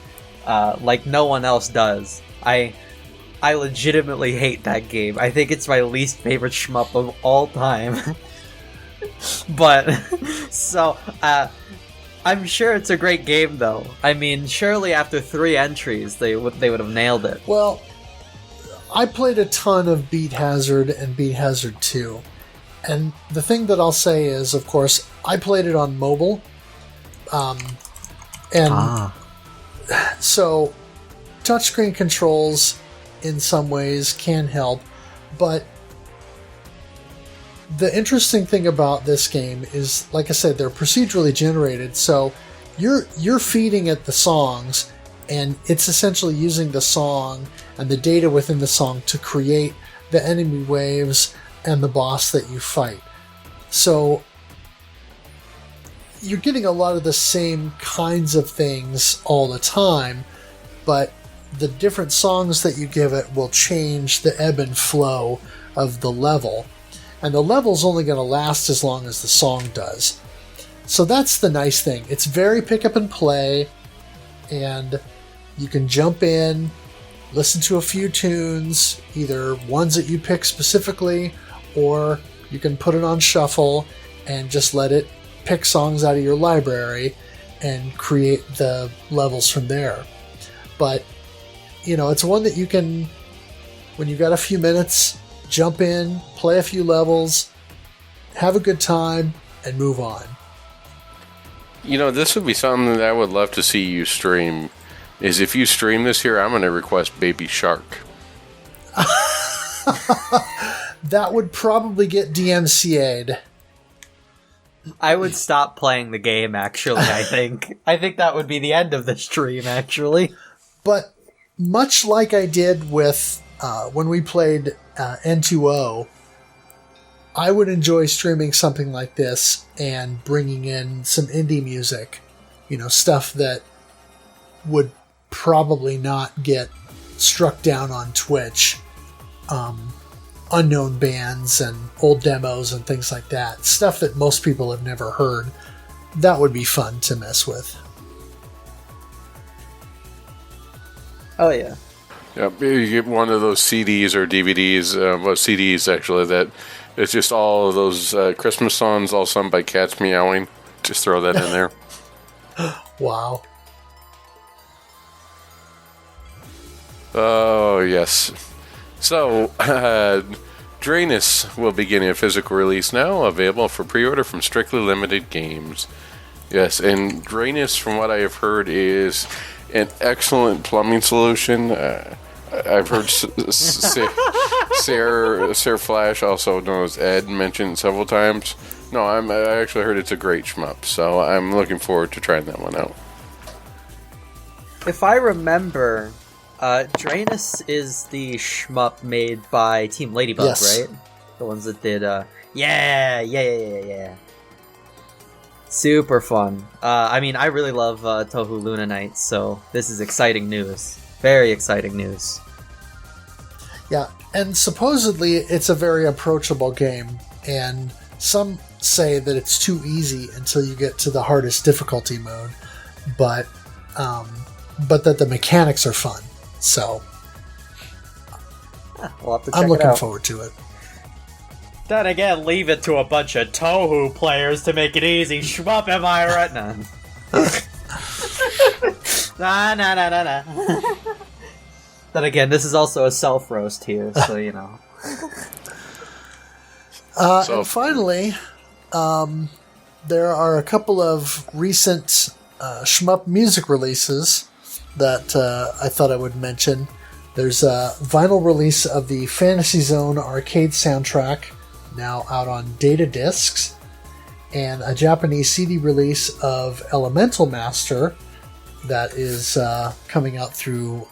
like no one else does. I legitimately hate that game. I think it's my least favorite shmup of all time. But so I'm sure it's a great game, though. I mean, surely after 3 entries, they would have nailed it. Well, I played a ton of Beat Hazard and Beat Hazard 2. And the thing that I'll say is, of course, I played it on mobile. So touchscreen controls in some ways can help, but the interesting thing about this game is, like I said, they're procedurally generated, so you're feeding it the songs, and it's essentially using the song and the data within the song to create the enemy waves and the boss that you fight. So you're getting a lot of the same kinds of things all the time, but the different songs that you give it will change the ebb and flow of the level. And the level's only going to last as long as the song does. So that's the nice thing. It's very pick up and play, and you can jump in, listen to a few tunes, either ones that you pick specifically, or you can put it on shuffle and just let it pick songs out of your library and create the levels from there. But, you know, it's one that you can, when you've got a few minutes, jump in, play a few levels, have a good time, and move on. You know, this would be something that I would love to see you stream. Is if you stream this here, I'm going to request Baby Shark. That would probably get DMCA'd. I would stop playing the game, actually, I think. I think that would be the end of the stream, actually. But much like I did with when we played N2O, I would enjoy streaming something like this and bringing in some indie music. You know, stuff that would probably not get struck down on Twitch. Unknown bands and old demos and things like that. Stuff that most people have never heard. That would be fun to mess with. Oh, yeah. Yeah, you get one of those CDs or DVDs, CDs actually, that it's just all of those Christmas songs all sung by cats meowing. Just throw that in there. Wow. Oh, yes. So, Draenus will be getting a physical release now, available for pre-order from Strictly Limited Games. Yes, and Draenus, from what I have heard, is an excellent plumbing solution. I've heard Sarah Flash, also known as Ed, mentioned several times. No, I actually heard it's a great shmup, so I'm looking forward to trying that one out. If I remember, Draenus is the shmup made by Team Ladybug, yes. right? The ones that did, yeah. Super fun. I mean, I really love Touhou Luna Nights, so this is exciting news. Very exciting news. Yeah, and supposedly it's a very approachable game, and some say that it's too easy until you get to the hardest difficulty mode, but that the mechanics are fun. So we'll have to check I'm looking it out. forward to it. Then again, leave it to a bunch of Touhou players to make it easy. Shmup, am I right? Nah. Then again, this is also a self-roast here, so you know. And finally, there are a couple of recent shmup music releases that I thought I would mention. There's a vinyl release of the Fantasy Zone arcade soundtrack, now out on data discs, and a Japanese CD release of Elemental Master that is coming out through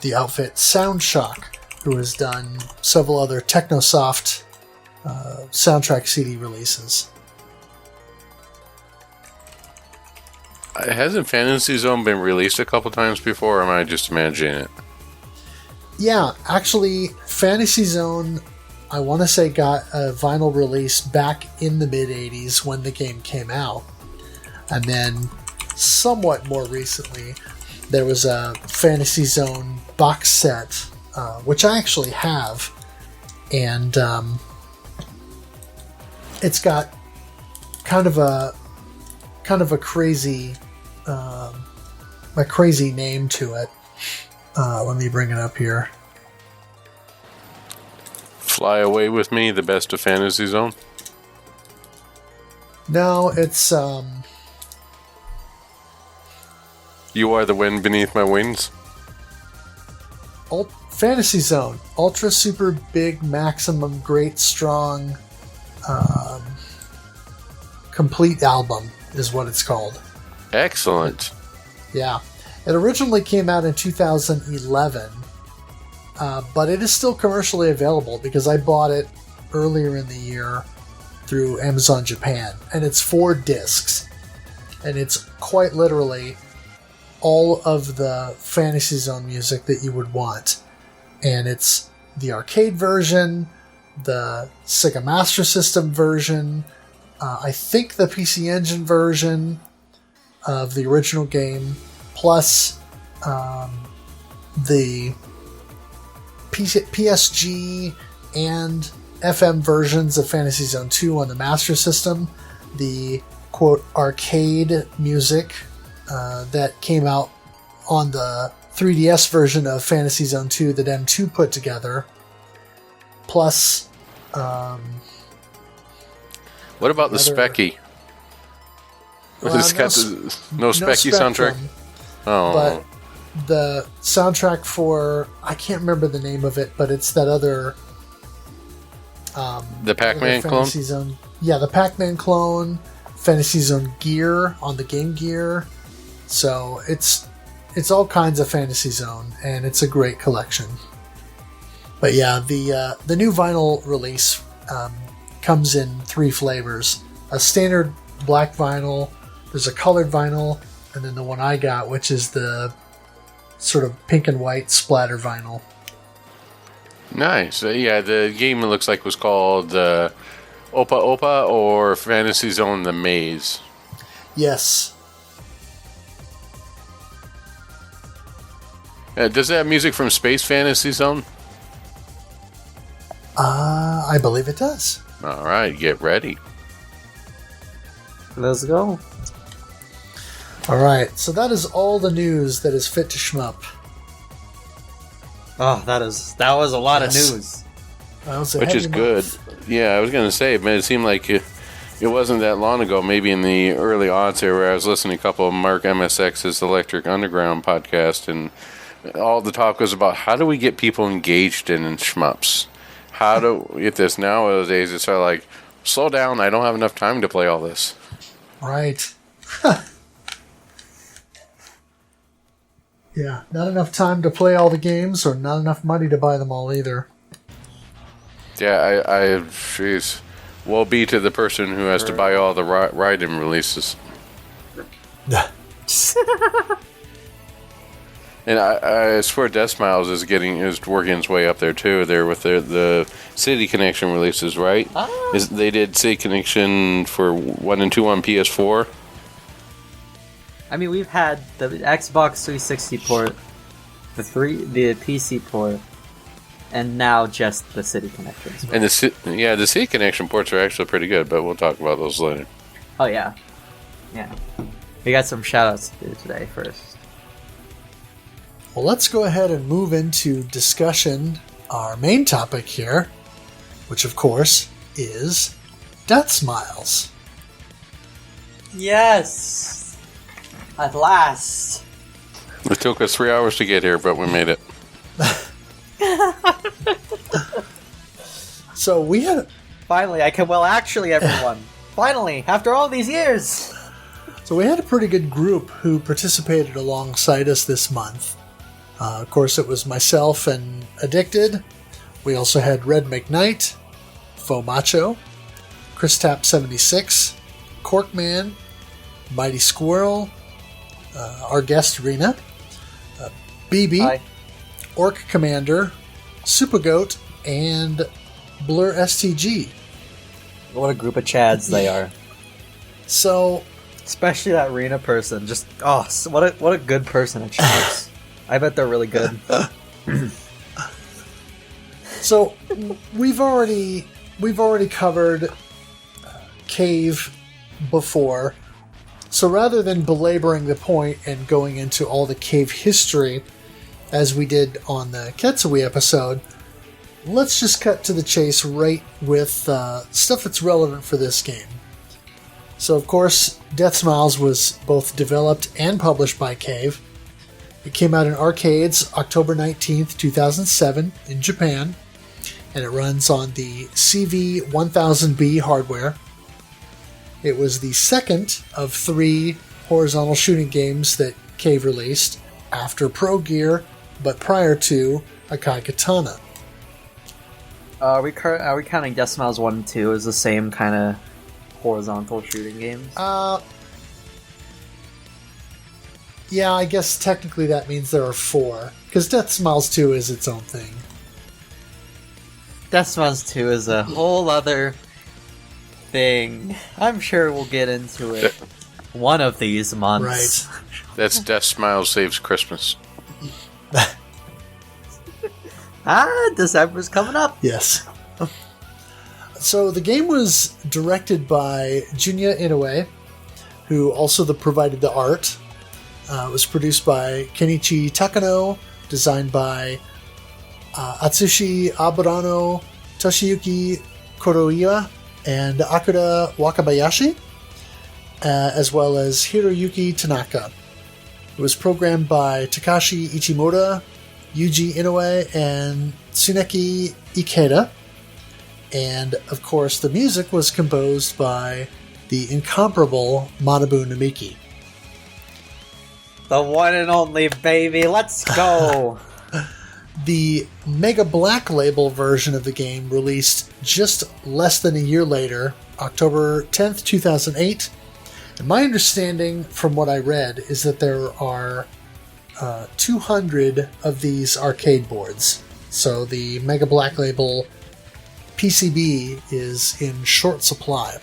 the outfit Soundshock, who has done several other Technosoft soundtrack CD releases. Hasn't Fantasy Zone been released a couple times before, or am I just imagining it? Yeah, actually, Fantasy Zone, I want to say, got a vinyl release back in the mid-'80s when the game came out. And then, somewhat more recently, there was a Fantasy Zone box set, which I actually have. And it's got kind of a crazy name to it. Let me bring it up here. Fly Away With Me, the best of Fantasy Zone? No, it's You Are the Wind Beneath My Wings? Fantasy Zone. Ultra Super Big Maximum Great Strong Complete Album is what it's called. Excellent. Yeah. It originally came out in 2011, but it is still commercially available because I bought it earlier in the year through Amazon Japan. And it's 4 discs. And it's quite literally all of the Fantasy Zone music that you would want. And it's the arcade version, the Sega Master System version, I think the PC Engine version of the original game, plus the PSG and FM versions of Fantasy Zone 2 on the Master System, the quote arcade music that came out on the 3DS version of Fantasy Zone 2 that M2 put together, plus what about the Specky? No Specky soundtrack? Oh. But the soundtrack for, I can't remember the name of it, but it's that other the Pac-Man clone? Zone. Yeah, the Pac-Man clone, Fantasy Zone Gear on the Game Gear. So it's all kinds of Fantasy Zone, and it's a great collection. But yeah, the new vinyl release comes in 3 flavors. A standard black vinyl, there's a colored vinyl, and then the one I got, which is the sort of pink and white splatter vinyl. Nice. Yeah, the game, it looks like, was called Opa Opa or Fantasy Zone The Maze. Yes. Does it have music from Space Fantasy Zone? I believe it does. All right, get ready. Let's go. All right, so that is all the news that is fit to shmup. Oh, that was a lot of Yes. news. Which is good. Yeah, I was going to say, man, it seemed like it wasn't that long ago, maybe in the early aughts here, where I was listening to a couple of Mark MSX's Electric Underground podcast, and all the talk was about how do we get people engaged in shmups? How do we get this nowadays? It's sort of like, slow down, I don't have enough time to play all this. Right. Yeah, not enough time to play all the games, or not enough money to buy them all either. Yeah, jeez. Woe be to the person who has to buy all the Raiden releases. And I swear Deathsmiles is working its way up there too. There with the City Connection releases, right? They did City Connection for 1 and 2 on PS4. I mean, we've had the Xbox 360 port, the PC port, and now just the City Connections. And the City Connection ports are actually pretty good, but we'll talk about those later. Oh yeah, yeah. We got some shoutouts to do today first. Well, let's go ahead and move into discussion, our main topic here, which of course is Deathsmiles. Yes! At last! It took us 3 hours to get here, but we made it. So we had Finally, I can. Well, actually, everyone. Finally, after all these years. So we had a pretty good group who participated alongside us this month. Of course, it was myself and Addicted. We also had Red McKnight, Faux Macho, Chris Tap 76, Corkman, Mighty Squirrel, our guest Rena, BB, Hi. Orc Commander, Super Goat, and Blur STG. What a group of chads they are. So Especially that Rena person. Just what a good person at chads. I bet they're really good. So we've already covered Cave before. So rather than belaboring the point and going into all the Cave history as we did on the Ketsui episode, let's just cut to the chase right with stuff that's relevant for this game. So of course, Deathsmiles was both developed and published by Cave. It came out in arcades October 19th, 2007 in Japan, and it runs on the CV-1000B hardware. It was the second of 3 horizontal shooting games that Cave released after Pro Gear, but prior to Akai Katana. Are we counting Deathsmiles 1 and 2 as the same kind of horizontal shooting games? Yeah, I guess technically that means there are 4, because Deathsmiles 2 is its own thing. Deathsmiles 2 is a whole other thing. I'm sure we'll get into it one of these months. Right. That's Deathsmiles Saves Christmas. December's coming up. Yes. So the game was directed by Junya Inoue, who also provided the art. It was produced by Kenichi Takano, designed by Atsushi Aburano, Toshiyuki Kuroiwa, and Akira Wakabayashi, as well as Hiroyuki Tanaka. It was programmed by Takashi Ichimura, Yuji Inoue, and Tsuneki Ikeda. And, of course, the music was composed by the incomparable Manabu Namiki. The one and only, baby. Let's go. The Mega Black Label version of the game released just less than a year later, October 10th, 2008. And my understanding from what I read is that there are 200 of these arcade boards. So the Mega Black Label PCB is in short supply.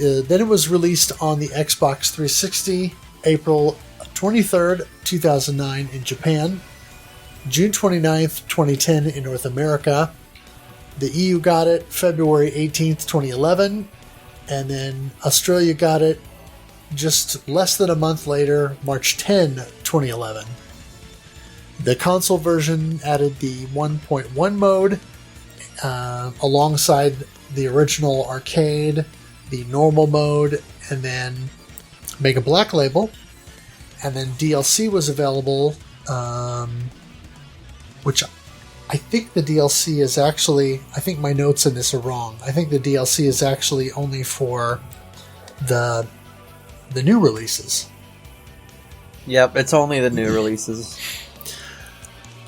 Then it was released on the Xbox 360 April 23rd, 2009 in Japan, June 29th, 2010 in North America. The EU got it February 18th, 2011, and then Australia got it just less than a month later, March 10, 2011. The console version added the 1.1 mode alongside the original arcade, the normal mode, and then Mega Black Label. And then DLC was available, which I think the DLC is actually... I think my notes in this are wrong. I think the DLC is actually only for the new releases. Yep, it's only the new releases.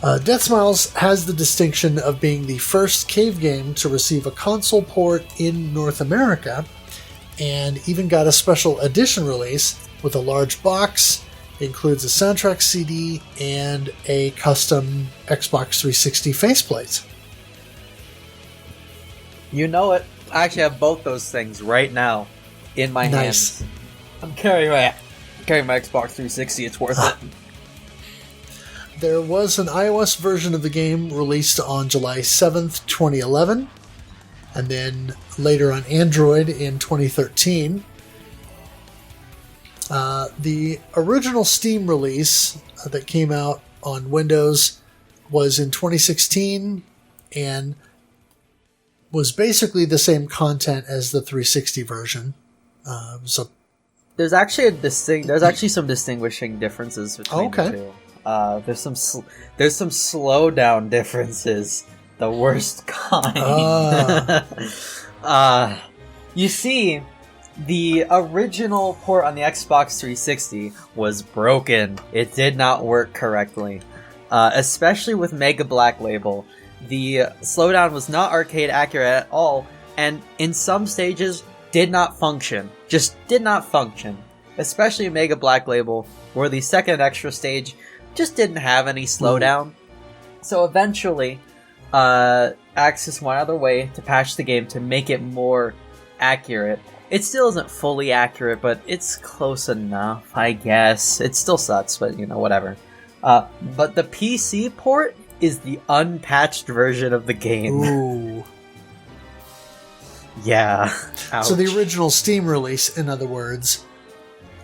Deathsmiles has the distinction of being the first Cave game to receive a console port in North America, and even got a special edition release with a large box. It includes a soundtrack CD and a custom Xbox 360 faceplate. You know it. I actually have both those things right now in my Nice. hands. I'm carrying my Xbox 360. It's worth it. There was an iOS version of the game released on July 7th, 2011, and then later on Android in 2013. The original Steam release that came out on Windows was in 2016 and was basically the same content as the 360 version. So There's actually some distinguishing differences between the two. There's some slowdown differences, the worst kind. You see, the original port on the Xbox 360 was broken. It did not work correctly, especially with Mega Black Label. The slowdown was not arcade accurate at all, and in some stages did not function. Just did not function. Especially in Mega Black Label, where the second extra stage just didn't have any slowdown. So eventually, Axis went out of their way to patch the game to make it more accurate. It still isn't fully accurate, but it's close enough, I guess. It still sucks, but whatever. But the PC port is the unpatched version of the game. Ooh. Yeah. Ouch. So the original Steam release, in other words,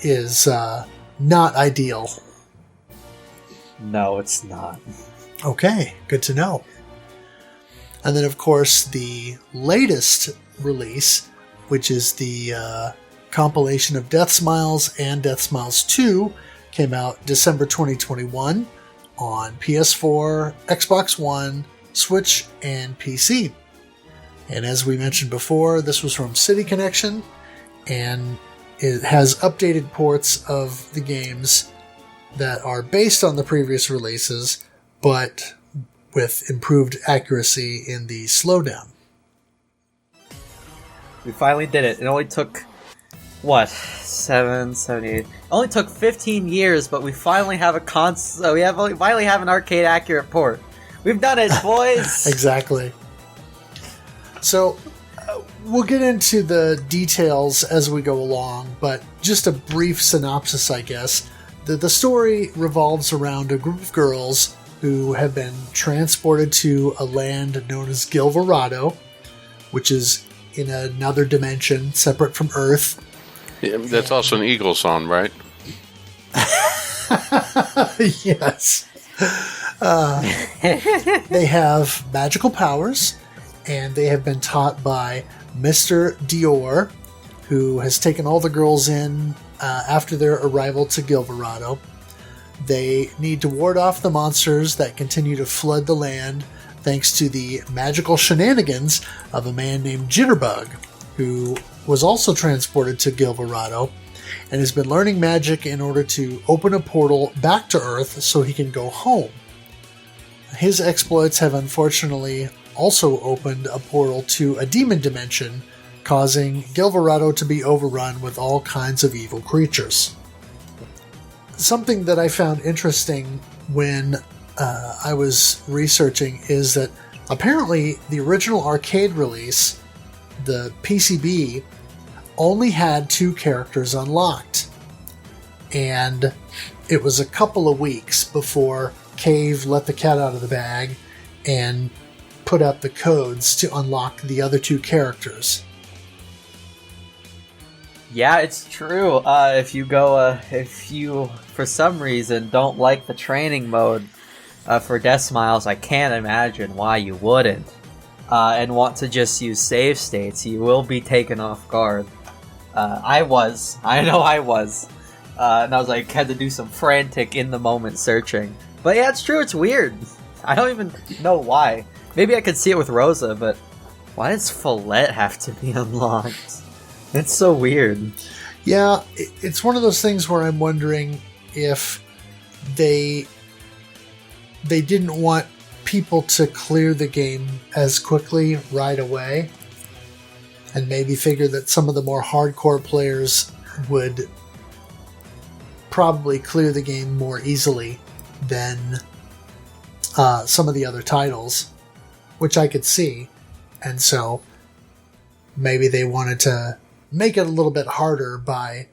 is not ideal. No, it's not. Okay, good to know. And then, of course, the latest release, which is the compilation of Deathsmiles and Deathsmiles 2, came out December 2021 on PS4, Xbox One, Switch, and PC. And as we mentioned before, this was from City Connection, and it has updated ports of the games that are based on the previous releases, but with improved accuracy in the slowdown. We finally did it. It only took, 7, 8. It only took 15 years, but we finally have finally have an arcade accurate port. We've done it, boys! Exactly. So, we'll get into the details as we go along, but just a brief synopsis, I guess. The story revolves around a group of girls who have been transported to a land known as Gilverado, which is in another dimension separate from Earth. Yeah, that's also an Eagle song, right? Yes. They have magical powers, and they have been taught by Mr. Dior, who has taken all the girls in after their arrival to Gilverado. They need to ward off the monsters that continue to flood the land thanks to the magical shenanigans of a man named Jitterbug, who was also transported to Gilverado and has been learning magic in order to open a portal back to Earth so he can go home. His exploits have unfortunately also opened a portal to a demon dimension, causing Gilverado to be overrun with all kinds of evil creatures. Something that I found interesting when I was researching is that apparently the original arcade release, the PCB, only had 2 characters unlocked. And it was a couple of weeks before Cave let the cat out of the bag and put out the codes to unlock the other 2 characters. Yeah, it's true. If you for some reason don't like the training mode for Deathsmiles, I can't imagine why you wouldn't. And want to just use save states, you will be taken off guard. I was. And I was like, had to do some frantic in the moment searching. But yeah, it's true. It's weird. I don't even know why. Maybe I could see it with Rosa, but why does Follette have to be unlocked? It's so weird. Yeah, it's one of those things where I'm wondering if they didn't want people to clear the game as quickly right away, and maybe figure that some of the more hardcore players would probably clear the game more easily than some of the other titles, which I could see. And so maybe they wanted to make it a little bit harder by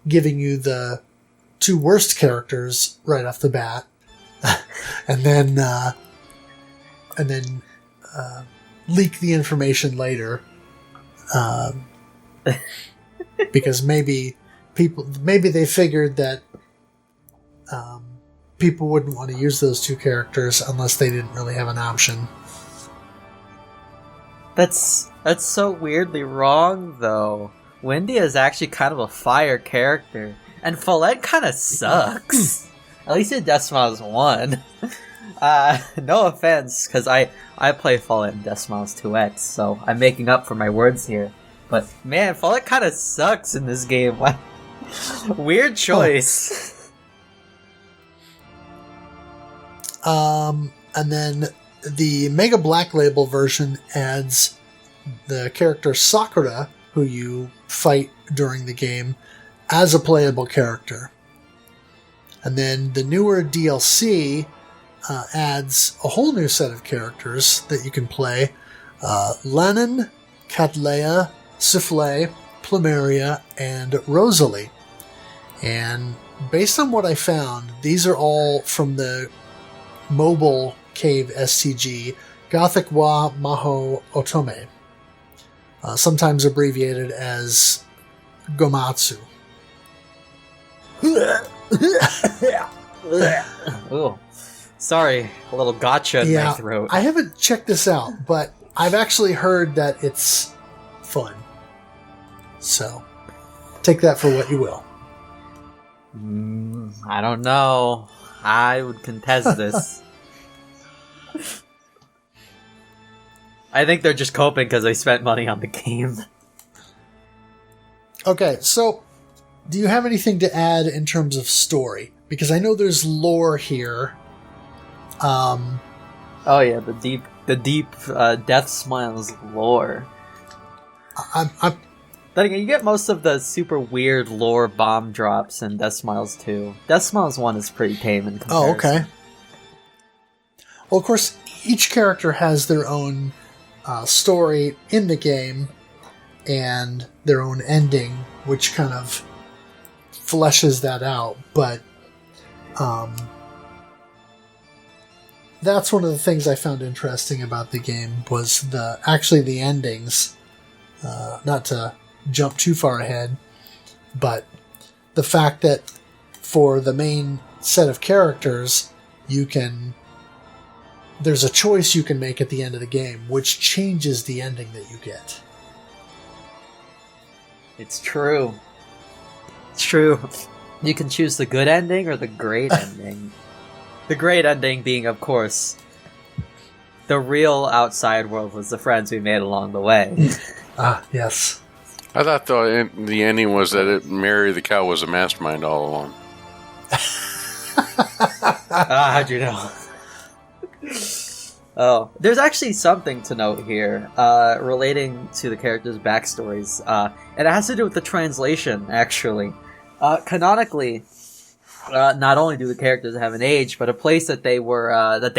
giving you the 2 worst characters right off the bat, and then leak the information later, because maybe they figured that people wouldn't want to use those 2 characters unless they didn't really have an option. That's so weirdly wrong, though. Wendy is actually kind of a fire character, and Follette kind of sucks. At least in Deathsmiles 1. No offense, because I play Fallout in Deathsmiles 2X, so I'm making up for my words here. But man, Fallout kind of sucks in this game. Weird choice. And then the Mega Black Label version adds the character Sakura, who you fight during the game, as a playable character. And then the newer DLC adds a whole new set of characters that you can play. Lennon, Cattleya, Souffle, Plumeria, and Rosalie. And based on what I found, these are all from the mobile cave STG, Gothic wa Maho Otome, sometimes abbreviated as Gomatsu. Ooh. Sorry, a little gotcha in my throat. I haven't checked this out, but I've actually heard that it's fun. So, take that for what you will. I don't know. I would contest this. I think they're just coping because they spent money on the game. Okay, so do you have anything to add in terms of story? Because I know there's lore here. Oh yeah, the deep Deathsmiles lore. Then again, you get most of the super weird lore bomb drops in Deathsmiles 2. Deathsmiles 1 is pretty tame in comparison. Oh, okay. Well, of course, each character has their own story in the game and their own ending, which kind of fleshes that out. But that's one of the things I found interesting about the game was the endings. Not to jump too far ahead, but the fact that for the main set of characters, there's a choice you can make at the end of the game, which changes the ending that you get. It's true. It's true. You can choose the good ending or the great ending. The great ending being, of course, the real outside world was the friends we made along the way. Yes. I thought the ending was that Mary the cow was a mastermind all along. How'd you know? Oh, there's actually something to note here relating to the characters' backstories, and it has to do with the translation, actually. Canonically, not only do the characters have an age, but a place that they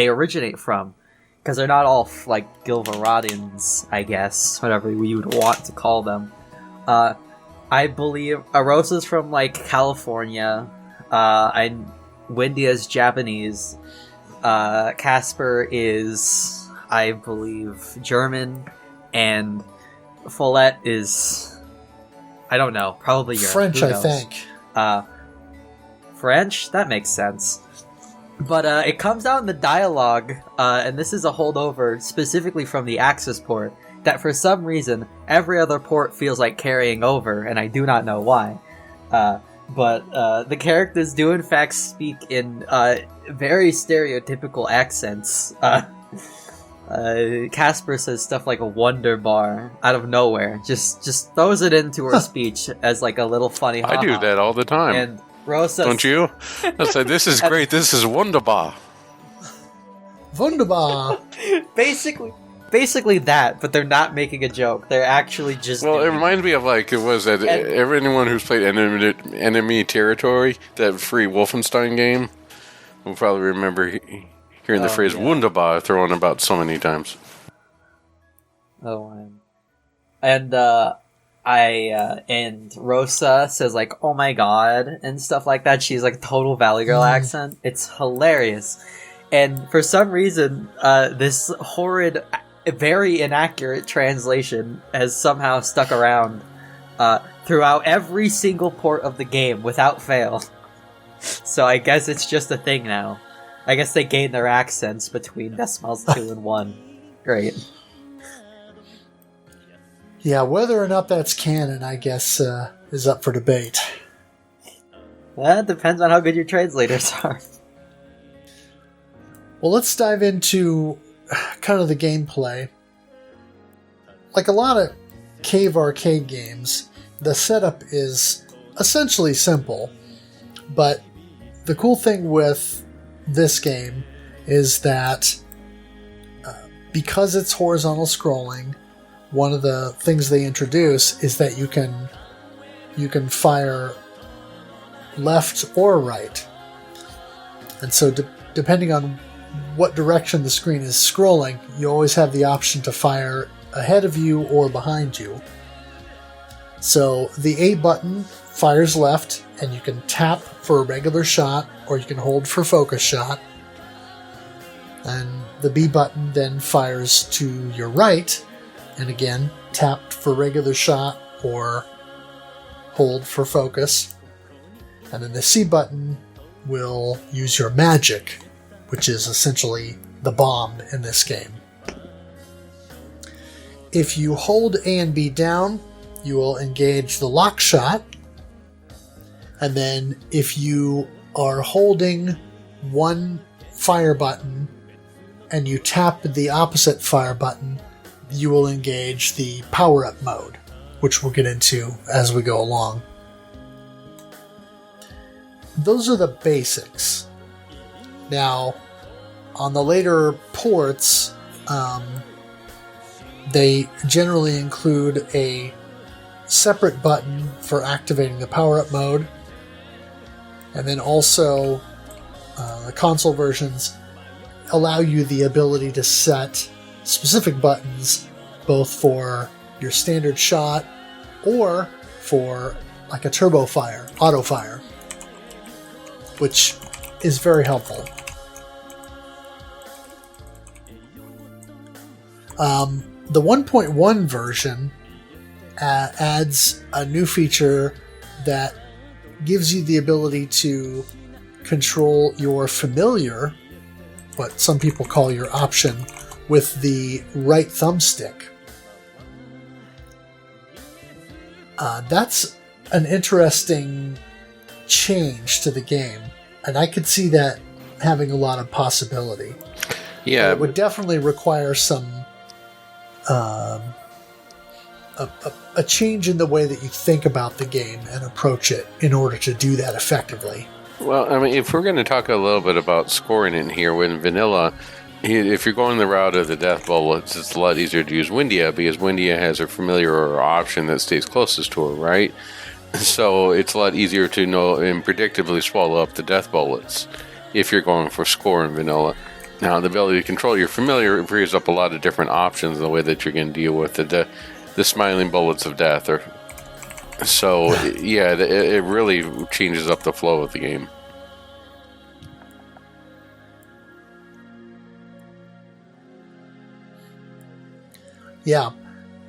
originate from, because they're not all like Gilvaradians, I guess, whatever you would want to call them. I believe Arosa's from like California. Wendy is Japanese. Casper is, I believe, German, and Follette is, I don't know, probably Europe. French, I think. French? That makes sense. But it comes out in the dialogue, and this is a holdover specifically from the Axis port, that for some reason every other port feels like carrying over, and I do not know why. But the characters do in fact speak in very stereotypical accents. Casper says stuff like a wonder bar out of nowhere. Just throws it into her speech as like a little funny I do that all the time. And Rosa, don't you? I say, this is great. This is wunderbar. Wunderbar. Basically that, but they're not making a joke. They're actually just. Well, it reminds me of like it was that everyone who's played Enemy Territory, that free Wolfenstein game, will probably remember hearing the phrase "wunderbar" thrown about so many times. Oh, and Rosa says like "oh my god" and stuff like that. She's like total Valley Girl accent. It's hilarious, and for some reason, this horrid, very inaccurate translation has somehow stuck around throughout every single port of the game without fail. So I guess it's just a thing now. I guess they gained their accents between Deathsmiles 2 and 1. Great. Yeah, whether or not that's canon, I guess, is up for debate. That depends on how good your translators are. Well, let's dive into kind of the gameplay. Like a lot of cave arcade games, the setup is essentially simple, but the cool thing with this game is that because it's horizontal scrolling, one of the things they introduce is that you can fire left or right. And so depending on what direction the screen is scrolling, you always have the option to fire ahead of you or behind you. So the A button fires left, and you can tap for a regular shot, or you can hold for focus shot. And the B button then fires to your right, and again, tap for regular shot or hold for focus. And then the C button will use your magic, which is essentially the bomb in this game. If you hold A and B down, you will engage the lock shot. And then if you are holding one fire button and you tap the opposite fire button, you will engage the power-up mode, which we'll get into as we go along. Those are the basics. Now, on the later ports, they generally include a separate button for activating the power-up mode, and then also the console versions allow you the ability to set specific buttons both for your standard shot or for like a turbo fire, auto fire, which is very helpful. The 1.1 version adds a new feature that gives you the ability to control your familiar, what some people call your option, with the right thumbstick. That's an interesting change to the game, and I could see that having a lot of possibility. Yeah, it would definitely require some a change in the way that you think about the game and approach it in order to do that effectively. Well, I mean, if we're going to talk a little bit about scoring in here, with vanilla, if you're going the route of the death bullets, it's a lot easier to use Windia because Windia has a familiar or option that stays closest to her, right? So it's a lot easier to know and predictably swallow up the death bullets if you're going for score in vanilla. Now, the ability to control your familiar frees up a lot of different options in the way that you're going to deal with the smiling bullets of death. So, yeah, it really changes up the flow of the game. Yeah.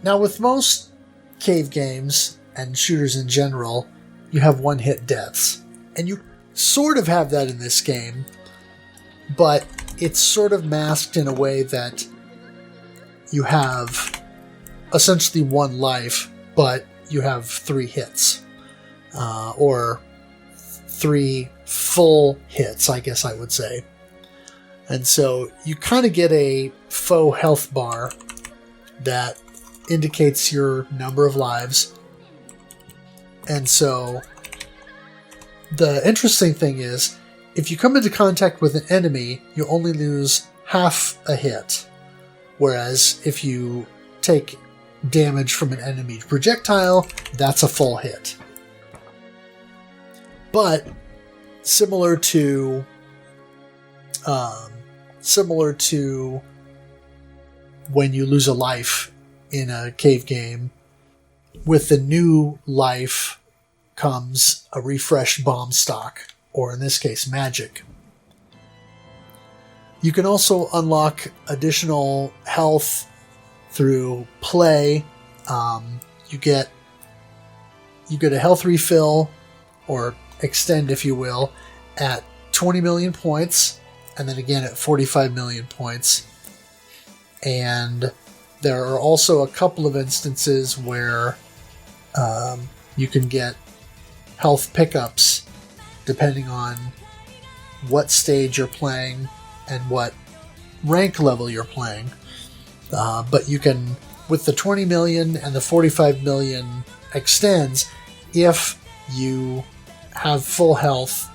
Now, with most cave games and shooters in general, you have one-hit deaths. And you sort of have that in this game, but it's sort of masked in a way that you have essentially one life, but you have 3 hits. Or 3 full hits, I guess I would say. And so you kind of get a faux health bar that indicates your number of lives. And so the interesting thing is, if you come into contact with an enemy, you only lose half a hit. Whereas if you take damage from an enemy projectile, that's a full hit. But similar to when you lose a life in a cave game, with the new life comes a refreshed bomb stock, or in this case, magic. You can also unlock additional health through play. You get a health refill, or extend if you will, at 20 million points, and then again at 45 million points. And there are also a couple of instances where you can get health pickups depending on what stage you're playing and what rank level you're playing. But you can, with the 20 million and the 45 million extends, if you have full health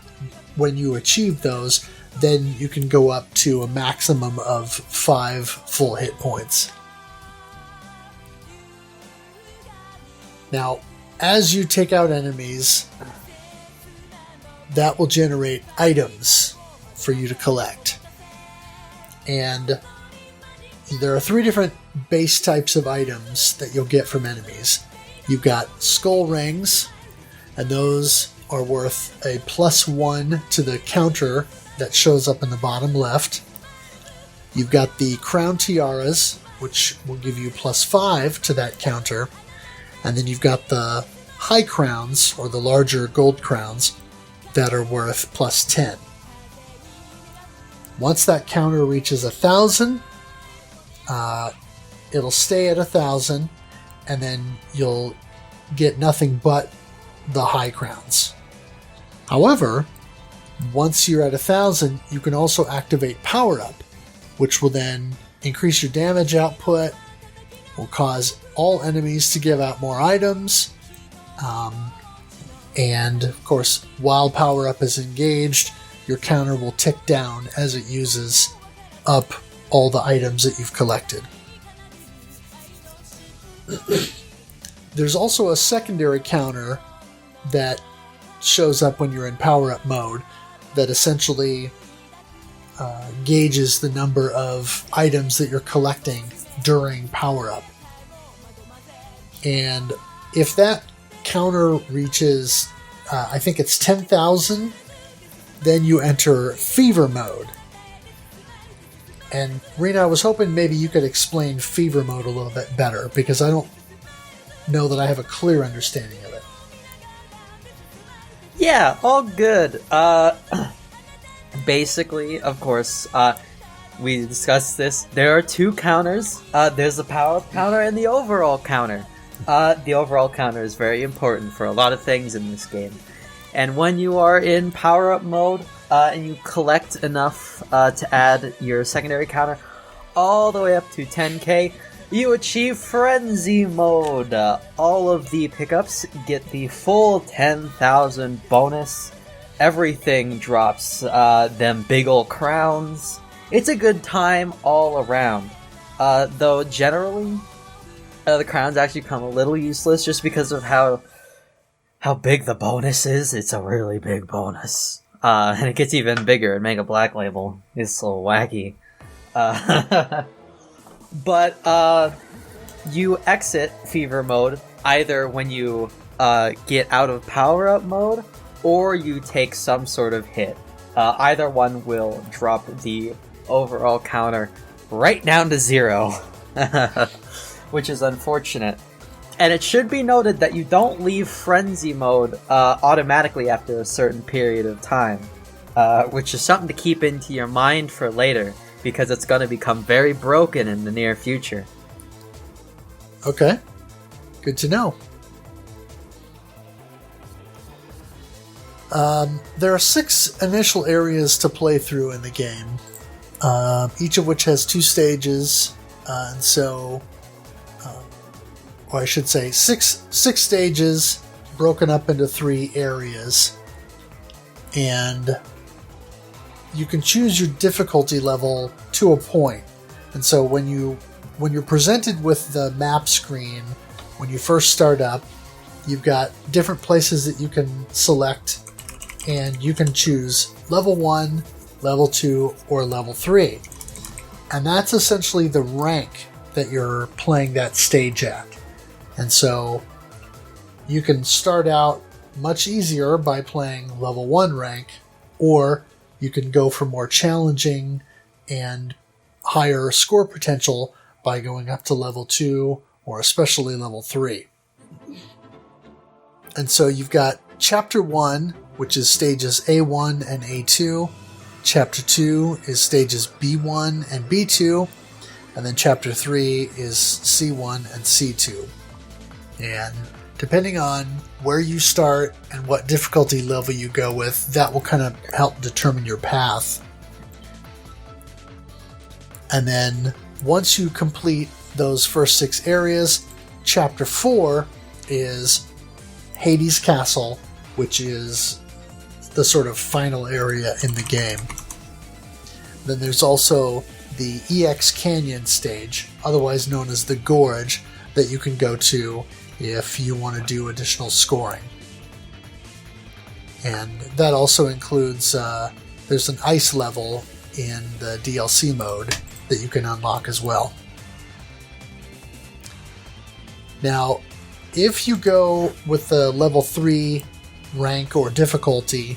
when you achieve those, then you can go up to a maximum of 5 full hit points. Now, as you take out enemies, that will generate items for you to collect. And there are 3 different base types of items that you'll get from enemies. You've got skull rings, and those are worth a +1 to the counter that shows up in the bottom left. You've got the crown tiaras, which will give you +5 to that counter. And then you've got the high crowns, or the larger gold crowns, that are worth +10. Once that counter reaches 1,000, it'll stay at 1,000, and then you'll get nothing but the high crowns. However, once you're at 1,000, you can also activate Power Up, which will then increase your damage output, will cause all enemies to give out more items, and of course, while Power Up is engaged, your counter will tick down as it uses up all the items that you've collected. There's also a secondary counter that shows up when you're in Power Up mode that essentially gauges the number of items that you're collecting during Power Up. And if that counter reaches, I think it's 10,000, then you enter Fever mode. And Rena, I was hoping maybe you could explain Fever mode a little bit better, because I don't know that I have a clear understanding of it. Yeah, all good. Basically, of course, we discussed this. There are 2 counters. There's the power up counter and the overall counter. The overall counter is very important for a lot of things in this game. And when you are in power up mode, and you collect enough to add your secondary counter all the way up to 10k, you achieve Frenzy mode. All of the pickups get the full 10,000 bonus. Everything drops them big ol' crowns. It's a good time all around. Though generally, the crowns actually come a little useless just because of how big the bonus is. It's a really big bonus. And it gets even bigger in Mega Black Label. It's so wacky. But you exit Fever mode either when you get out of Power Up mode, or you take some sort of hit. Either one will drop the overall counter right down to 0. Which is unfortunate. And it should be noted that you don't leave Frenzy mode automatically after a certain period of time, which is something to keep into your mind for later, because it's going to become very broken in the near future. Okay, good to know. There are 6 initial areas to play through in the game, each of which has 2 stages, and so... or I should say 6 stages broken up into 3 areas, and you can choose your difficulty level to a point. And so when you're presented with the map screen when you first start up, you've got different places that you can select, and you can choose level 1, level 2, or level 3, and that's essentially the rank that you're playing that stage at. And so you can start out much easier by playing level 1 rank, or you can go for more challenging and higher score potential by going up to level 2 or especially level 3. And so you've got Chapter 1, which is stages A1 and A2. Chapter 2 is stages B1 and B2. And then Chapter 3 is C1 and C2. And depending on where you start and what difficulty level you go with, that will kind of help determine your path. And then once you complete those first 6 areas, Chapter 4 is Hades Castle, which is the sort of final area in the game. Then there's also the EX Canyon stage, otherwise known as the Gorge, that you can go to if you want to do additional scoring. And that also includes, there's an ice level in the DLC mode that you can unlock as well. Now, if you go with the level 3 rank or difficulty,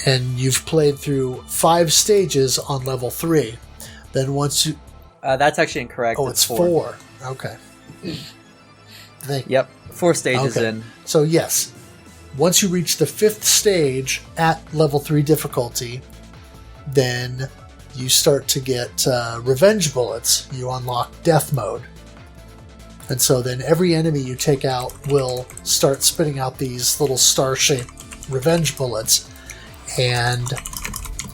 and you've played through 5 stages on level 3, then once you... That's actually incorrect. Oh, it's 4. Okay. Yep, 4 stages in. So yes, once you reach the 5th stage at level 3 difficulty, then you start to get revenge bullets. You unlock death mode. And so then every enemy you take out will start spitting out these little star-shaped revenge bullets. And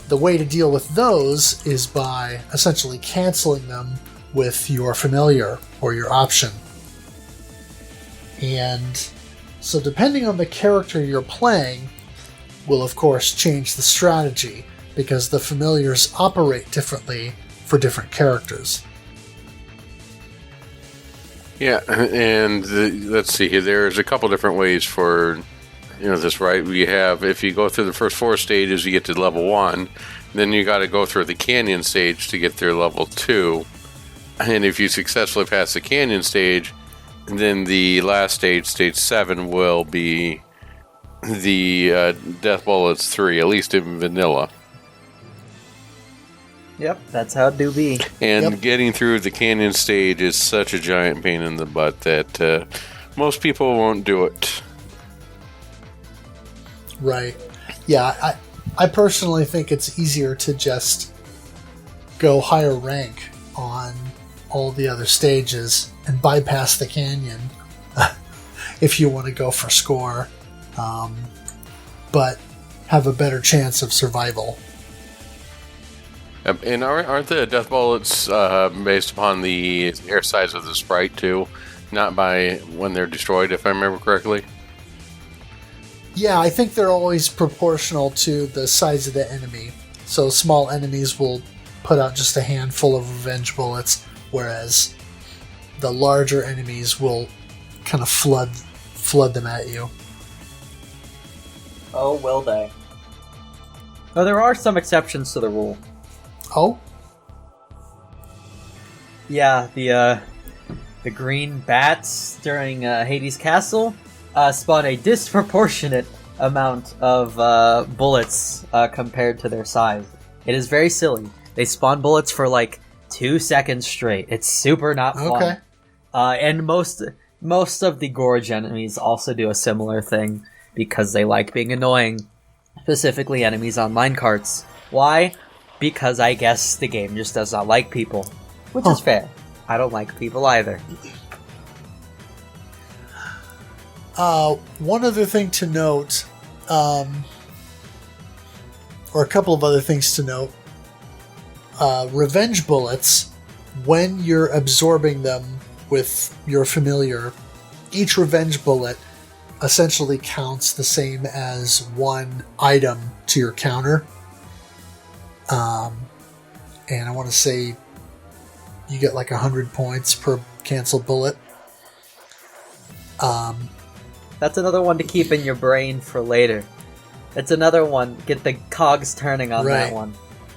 the way to deal with those is by essentially canceling them with your familiar or your option. And so depending on the character you're playing will of course change the strategy, because the familiars operate differently for different characters. Yeah, and let's see here. There's a couple different ways for this, right? We have, if you go through the first 4 stages, you get to level 1. Then you got to go through the canyon stage to get through level 2. And if you successfully pass the canyon stage, then the last stage, stage 7, will be the Death Bullets 3, at least in vanilla. Yep, that's how it do be. And getting through the canyon stage is such a giant pain in the butt that most people won't do it. Right. Yeah, I personally think it's easier to just go higher rank on all the other stages and bypass the canyon if you want to go for score, but have a better chance of survival. And aren't the death bullets based upon the air size of the sprite too, not by when they're destroyed, if I remember correctly? Yeah, I think they're always proportional to the size of the enemy. So small enemies will put out just a handful of revenge bullets, whereas the larger enemies will kind of flood them at you. Oh, will they? Oh, there are some exceptions to the rule. Oh? Yeah, the green bats during Hades Castle spawn a disproportionate amount of bullets compared to their size. It is very silly. They spawn bullets for like 2 seconds straight. It's super not fun. Okay. And most of the Gorge enemies also do a similar thing because they like being annoying. Specifically enemies on minecarts. Why? Because I guess the game just does not like people. Which is fair. I don't like people either. One other thing to note, or a couple of other things to note. Revenge bullets, when you're absorbing them with your familiar, each revenge bullet essentially counts the same as one item to your counter. And I want to say you get like 100 points per canceled bullet. That's another one to keep in your brain for later. It's another one. Get the cogs turning on that one.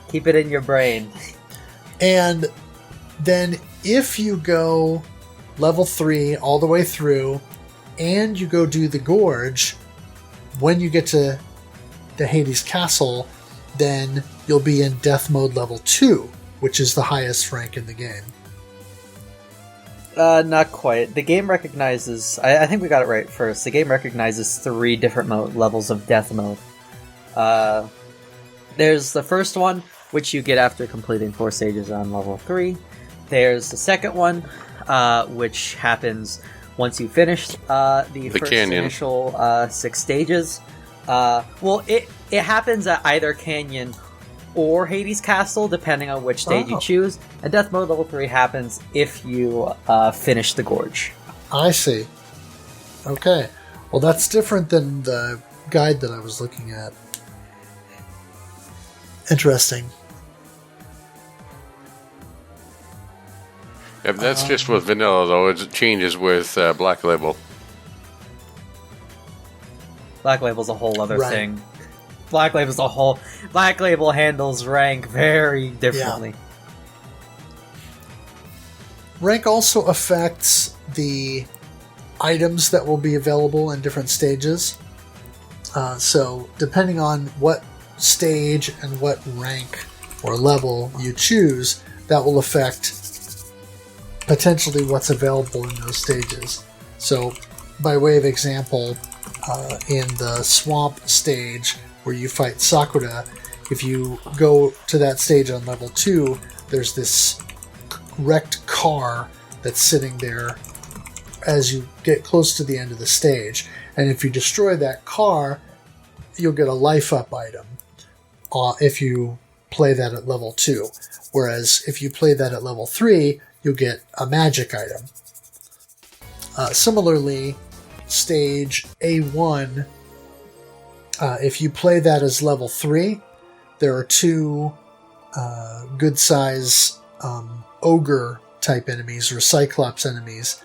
Keep it in your brain. And then if you go level 3 all the way through, and you go do the Gorge, when you get to the Hades Castle, then you'll be in Death Mode level 2, which is the highest rank in the game. Not quite. The game recognizes... I think we got it right first. The game recognizes 3 different levels of Death Mode. There's the first one, which you get after completing 4 stages on level 3. There's the second one, which happens once you finish the first canyon. initial 6 stages. Well, it happens at either canyon or Hades Castle, depending on which stage you choose. And Death Mode level 3 happens if you finish the Gorge. I see. Okay. Well, that's different than the guide that I was looking at. Interesting. Yeah, that's just with vanilla, though. It changes with Black Label. Black Label's a whole other Right. thing. Black Label handles rank very differently. Yeah. Rank also affects the items that will be available in different stages. So, depending on what stage and what rank or level you choose, that will affect potentially what's available in those stages. So, by way of example, in the swamp stage where you fight Sakura, if you go to that stage on level 2, there's this wrecked car that's sitting there as you get close to the end of the stage. And if you destroy that car, you'll get a life up item if you play that at level 2. Whereas if you play that at level 3, you'll get a magic item. Similarly, stage A1, if you play that as level 3, there are 2 good size ogre type enemies or cyclops enemies.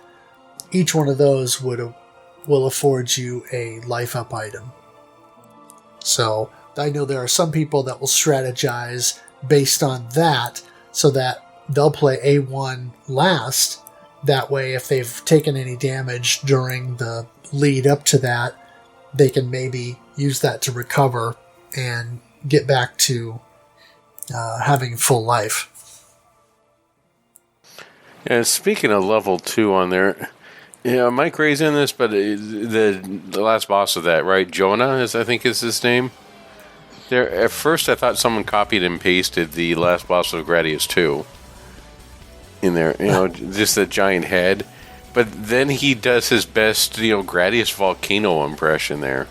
Each one of those will afford you a life up item. So I know there are some people that will strategize based on that, so that they'll play A1 last. That way, if they've taken any damage during the lead up to that, they can maybe use that to recover and get back to having full life. Yeah, speaking of level 2 on there, Mike Ray's in this, but the last boss of that, right? Jonah, I think is his name. There, at first, I thought someone copied and pasted the last boss of Gradius 2 in there. Just that giant head. But then he does his best, Gradius volcano impression there.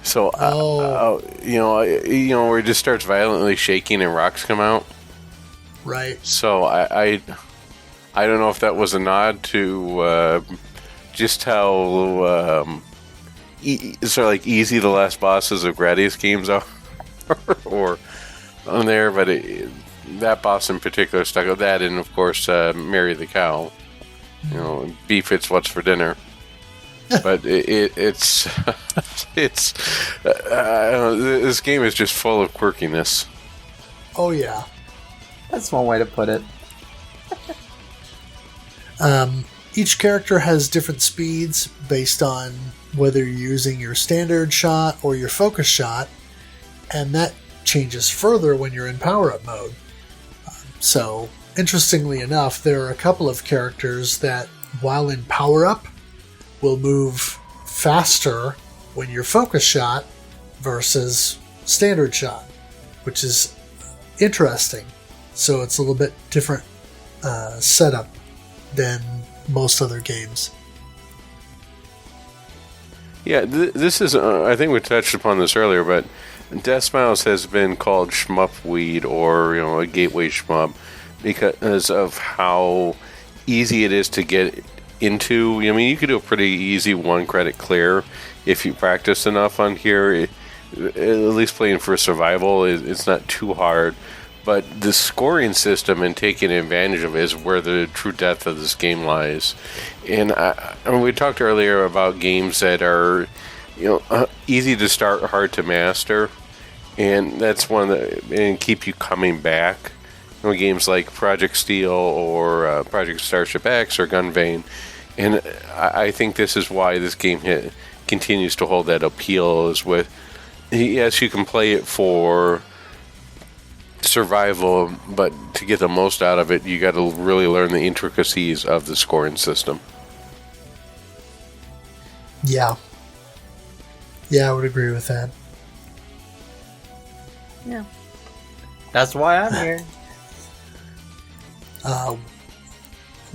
So, where it just starts violently shaking and rocks come out. Right. So I don't know if that was a nod to just how easy the last bosses of Gradius games are, or on there. But that boss in particular stuck with that, and of course Mary the cow. Beef it's what's for dinner. But it's this game is just full of quirkiness. Oh yeah. That's one way to put it. Each character has different speeds based on whether you're using your standard shot or your focus shot, and that changes further when you're in power-up mode. So, interestingly enough, there are a couple of characters that, while in power-up, will move faster when you're focus shot versus standard shot, which is interesting. So it's a little bit different setup than most other games. Yeah, this is, I think we touched upon this earlier, but Deathsmiles has been called shmup weed, or, a gateway shmup, because of how easy it is to get into. You could do a pretty easy 1-credit clear if you practice enough on here. At least playing for survival, it's not too hard. But the scoring system and taking advantage of it is where the true depth of this game lies. And we talked earlier about games that are, easy to start, hard to master, and that's one that and keep you coming back. Games like Project Steel or Project Starship X or Gunvein, and I think this is why this game continues to hold that appeal. Is with, yes, you can play it for survival, but to get the most out of it, you got to really learn the intricacies of the scoring system. Yeah, I would agree with that. Yeah, that's why I'm here.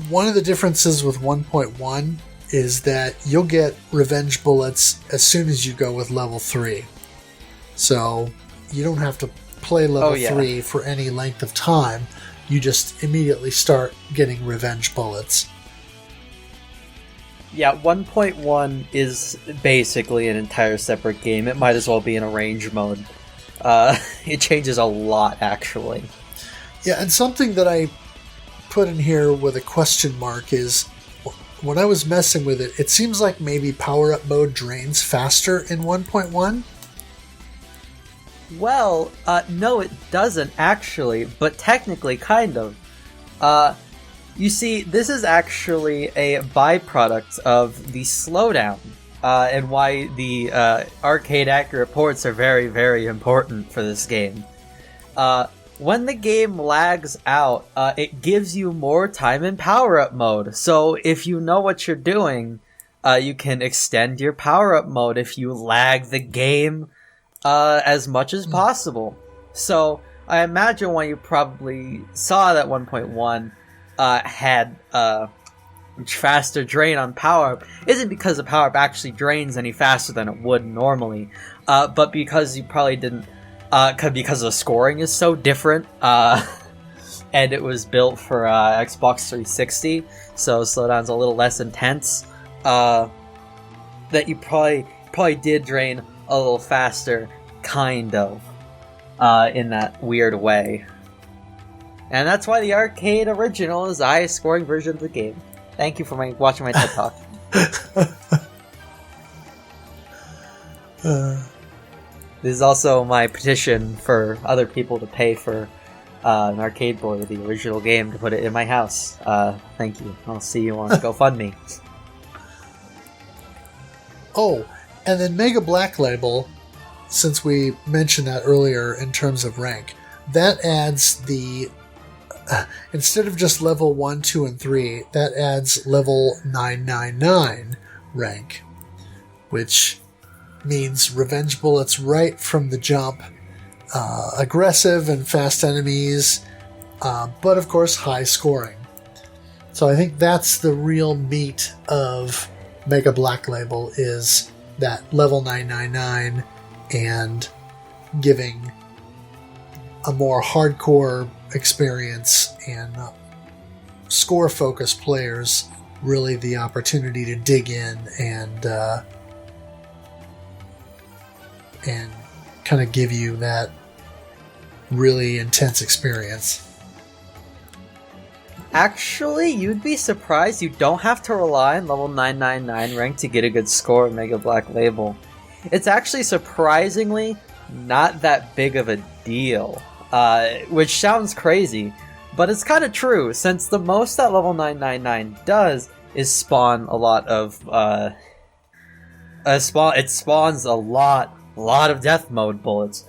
One of the differences with 1.1 is that you'll get revenge bullets as soon as you go with level 3. So you don't have to play level Oh, yeah. 3 for any length of time, you just immediately start getting revenge bullets. Yeah, 1.1 is basically an entire separate game. It might as well be in a range mode. It changes a lot, actually. Yeah, and something that I put in here with a question mark is, when I was messing with it, it seems like maybe power-up mode drains faster in 1.1. Well, no it doesn't, actually, but technically, kind of. You see, this is actually a byproduct of the slowdown, and why the arcade-accurate ports are very, very important for this game. When the game lags out, it gives you more time in power-up mode, so if you know what you're doing, you can extend your power-up mode if you lag the game as much as possible. So, I imagine why you probably saw that 1.1 had much faster drain on power-up isn't because the power-up actually drains any faster than it would normally, but because you probably didn't, because the scoring is so different, and it was built for Xbox 360, so slowdown's a little less intense, that you probably did drain a little faster, kind of, in that weird way. And that's why the arcade original is the highest scoring version of the game. Thank you for watching my TED Talk. This is also my petition for other people to pay for an arcade board of the original game to put it in my house. Thank you. I'll see you on GoFundMe. Oh, and then Mega Black Label, since we mentioned that earlier in terms of rank, that adds the... instead of just level 1, 2, and 3, that adds level 999 rank, which means revenge bullets right from the jump, aggressive and fast enemies, but of course high scoring. So I think that's the real meat of Mega Black Label, is that level 999 and giving a more hardcore experience and score-focused players really the opportunity to dig in and kind of give you that really intense experience. Actually, you'd be surprised you don't have to rely on level 999 rank to get a good score in Mega Black Label. It's actually surprisingly not that big of a deal. Which sounds crazy, but it's kind of true, since the most that level 999 does is spawn a lot of, it spawns a lot of death mode bullets.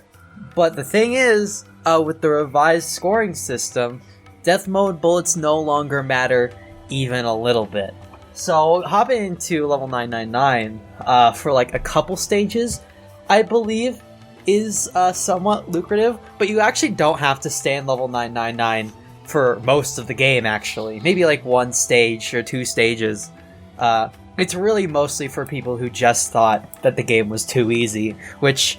But the thing is, with the revised scoring system, death mode bullets no longer matter even a little bit. So, hopping into level 999, for like a couple stages, I believe, is somewhat lucrative, but you actually don't have to stay in level 999 for most of the game, actually. Maybe like one stage or two stages. It's really mostly for people who just thought that the game was too easy, which...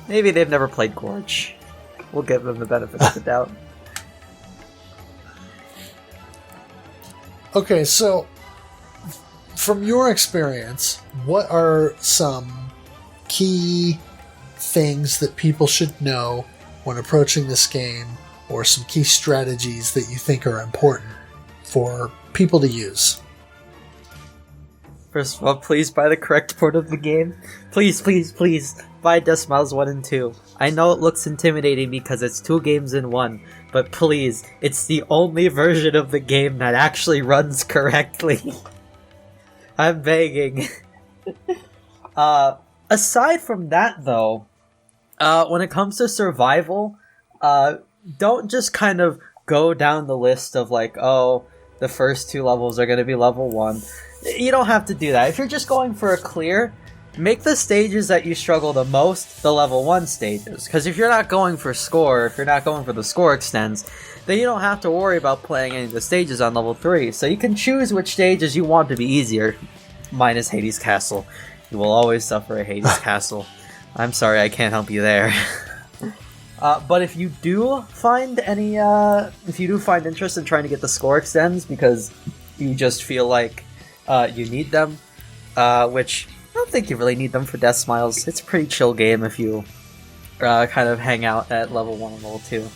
maybe they've never played Gorge. We'll give them the benefit of the doubt. Okay, so from your experience, what are some key things that people should know when approaching this game, or some key strategies that you think are important for people to use? First of all, please buy the correct port of the game. Please, please, please, buy Deathsmiles 1 and 2. I know it looks intimidating because it's 2 games in 1, but please, it's the only version of the game that actually runs correctly. I'm begging. Aside from that, though, when it comes to survival, don't just kind of go down the list of like, oh, the first 2 levels are going to be level 1. You don't have to do that. If you're just going for a clear, make the stages that you struggle the most the level 1 stages. Because if you're not going for score, if you're not going for the score extends, then you don't have to worry about playing any of the stages on level 3. So you can choose which stages you want to be easier. Minus Hades Castle. You will always suffer at Hades Castle. I'm sorry, I can't help you there. But if you do find interest in trying to get the score extends because you just feel like you need them, which I don't think you really need them for Deathsmiles. It's a pretty chill game if you kind of hang out at level 1 and level 2.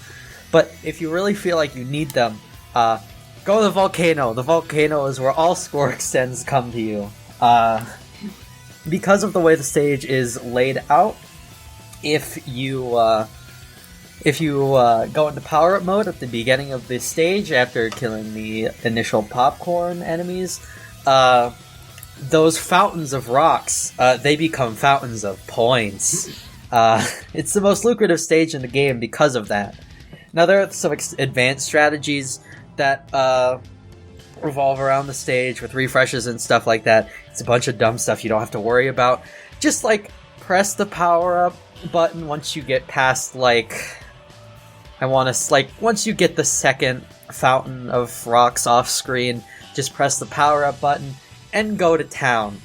But if you really feel like you need them, go to the Volcano. The Volcano is where all score extends come to you. Because of the way the stage is laid out, if you go into power-up mode at the beginning of the stage after killing the initial popcorn enemies, those fountains of rocks, they become fountains of points. It's the most lucrative stage in the game because of that. Now, there are some advanced strategies that revolve around the stage with refreshes and stuff like that. It's a bunch of dumb stuff you don't have to worry about. Just, like, press the power-up button once you get past, once you get the second fountain of rocks off screen, just press the power-up button and go to town.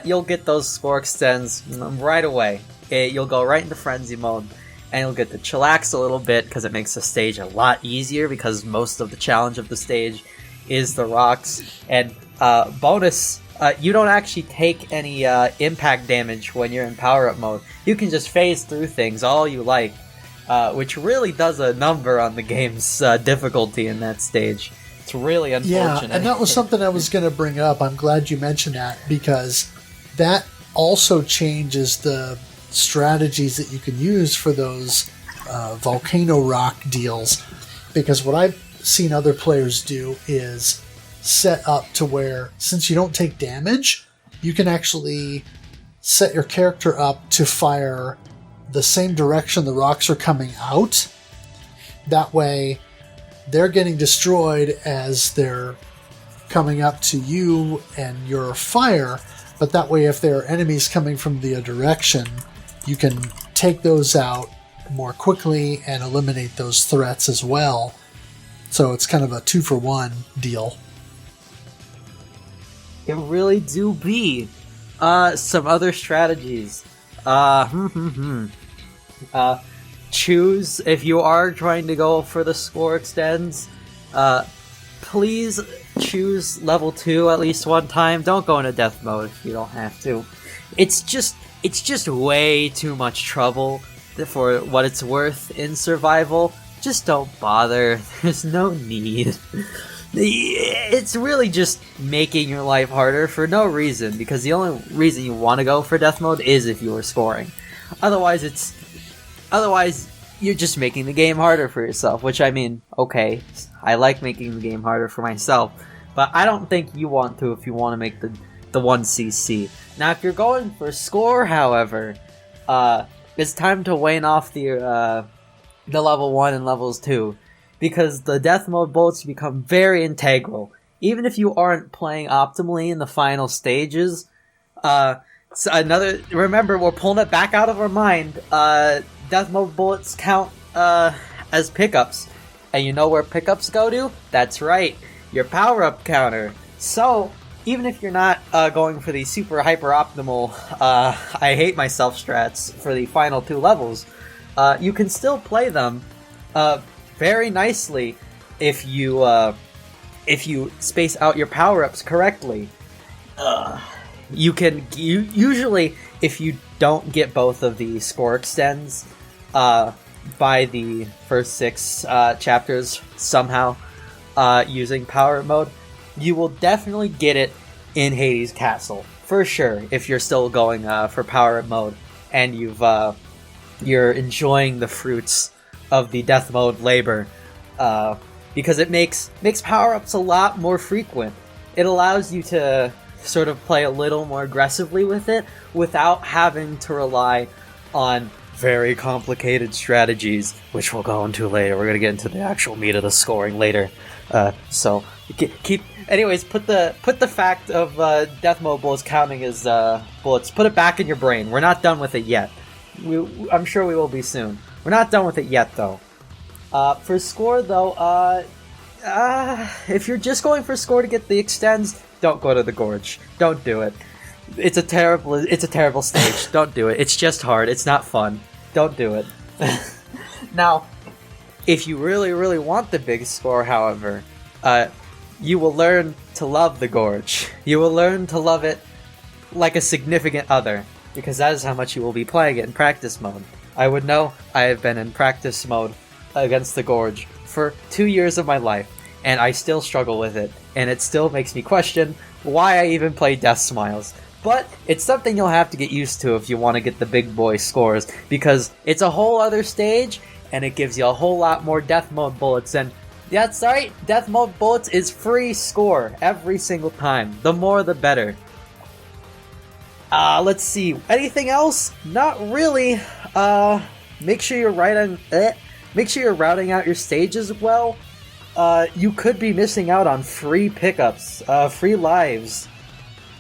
You'll get those score extends right away. You'll go right into frenzy mode, and you'll get to chillax a little bit because it makes the stage a lot easier because most of the challenge of the stage is the rocks. And bonus, you don't actually take any impact damage when you're in power-up mode. You can just phase through things all you like. Which really does a number on the game's difficulty in that stage. It's really unfortunate. Yeah, and that was something I was going to bring up. I'm glad you mentioned that, because that also changes the strategies that you can use for those volcano rock deals. Because what I've seen other players do is set up to where, since you don't take damage, you can actually set your character up to fire the same direction the rocks are coming out. That way, they're getting destroyed as they're coming up to you and your fire, but that way, if there are enemies coming from the other direction, you can take those out more quickly and eliminate those threats as well. So it's kind of a 2-for-1 deal. It really do be. Some other strategies. Choose, if you are trying to go for the score extends, please choose level 2 at least one time. Don't go into death mode if you don't have to. It's just way too much trouble for what it's worth in survival. Just don't bother. There's no need. It's really just making your life harder for no reason, because the only reason you want to go for death mode is if you are scoring. Otherwise, you're just making the game harder for yourself, which, I mean, okay, I like making the game harder for myself, but I don't think you want to if you want to make the 1cc. Now, if you're going for score, however, it's time to wane off the level 1 and levels 2, because the death mode bullets become very integral. Even if you aren't playing optimally in the final stages, remember, we're pulling it back out of our mind. Death mode bullets count as pickups. And you know where pickups go to? That's right, your power-up counter. So, even if you're not going for the super hyper optimal I hate myself strats for the final 2 levels, you can still play them very nicely if you space out your power-ups correctly. Usually, if you don't get both of the score extends by the first 6 chapters somehow using power mode, you will definitely get it in Hades Castle for sure. If you're still going for power mode and you're enjoying the fruits of the death mode labor, because it makes power-ups a lot more frequent. It allows you to sort of play a little more aggressively with it without having to rely on very complicated strategies, which we'll go into later. We're going to get into the actual meat of the scoring later. So anyways, put the fact of death mode bullets counting as bullets, put it back in your brain. We're not done with it yet. I'm sure we will be soon. We're not done with it yet, though. For score, though, if you're just going for score to get the extends, don't go to the Gorge. Don't do it. It's a terrible stage. Don't do it. It's just hard. It's not fun. Don't do it. Now, if you really, really want the big score, however, you will learn to love the Gorge. You will learn to love it like a significant other, because that is how much you will be playing it in practice mode. I would know. I have been in practice mode against the Gorge for 2 years of my life, and I still struggle with it, and it still makes me question why I even play Deathsmiles. But it's something you'll have to get used to if you want to get the big boy scores, because it's a whole other stage, and it gives you a whole lot more death mode bullets, and that's right, death mode bullets is free score every single time. The more the better. Let's see. Anything else? Not really. Make sure you're make sure you're routing out your stages well. You could be missing out on free pickups, free lives,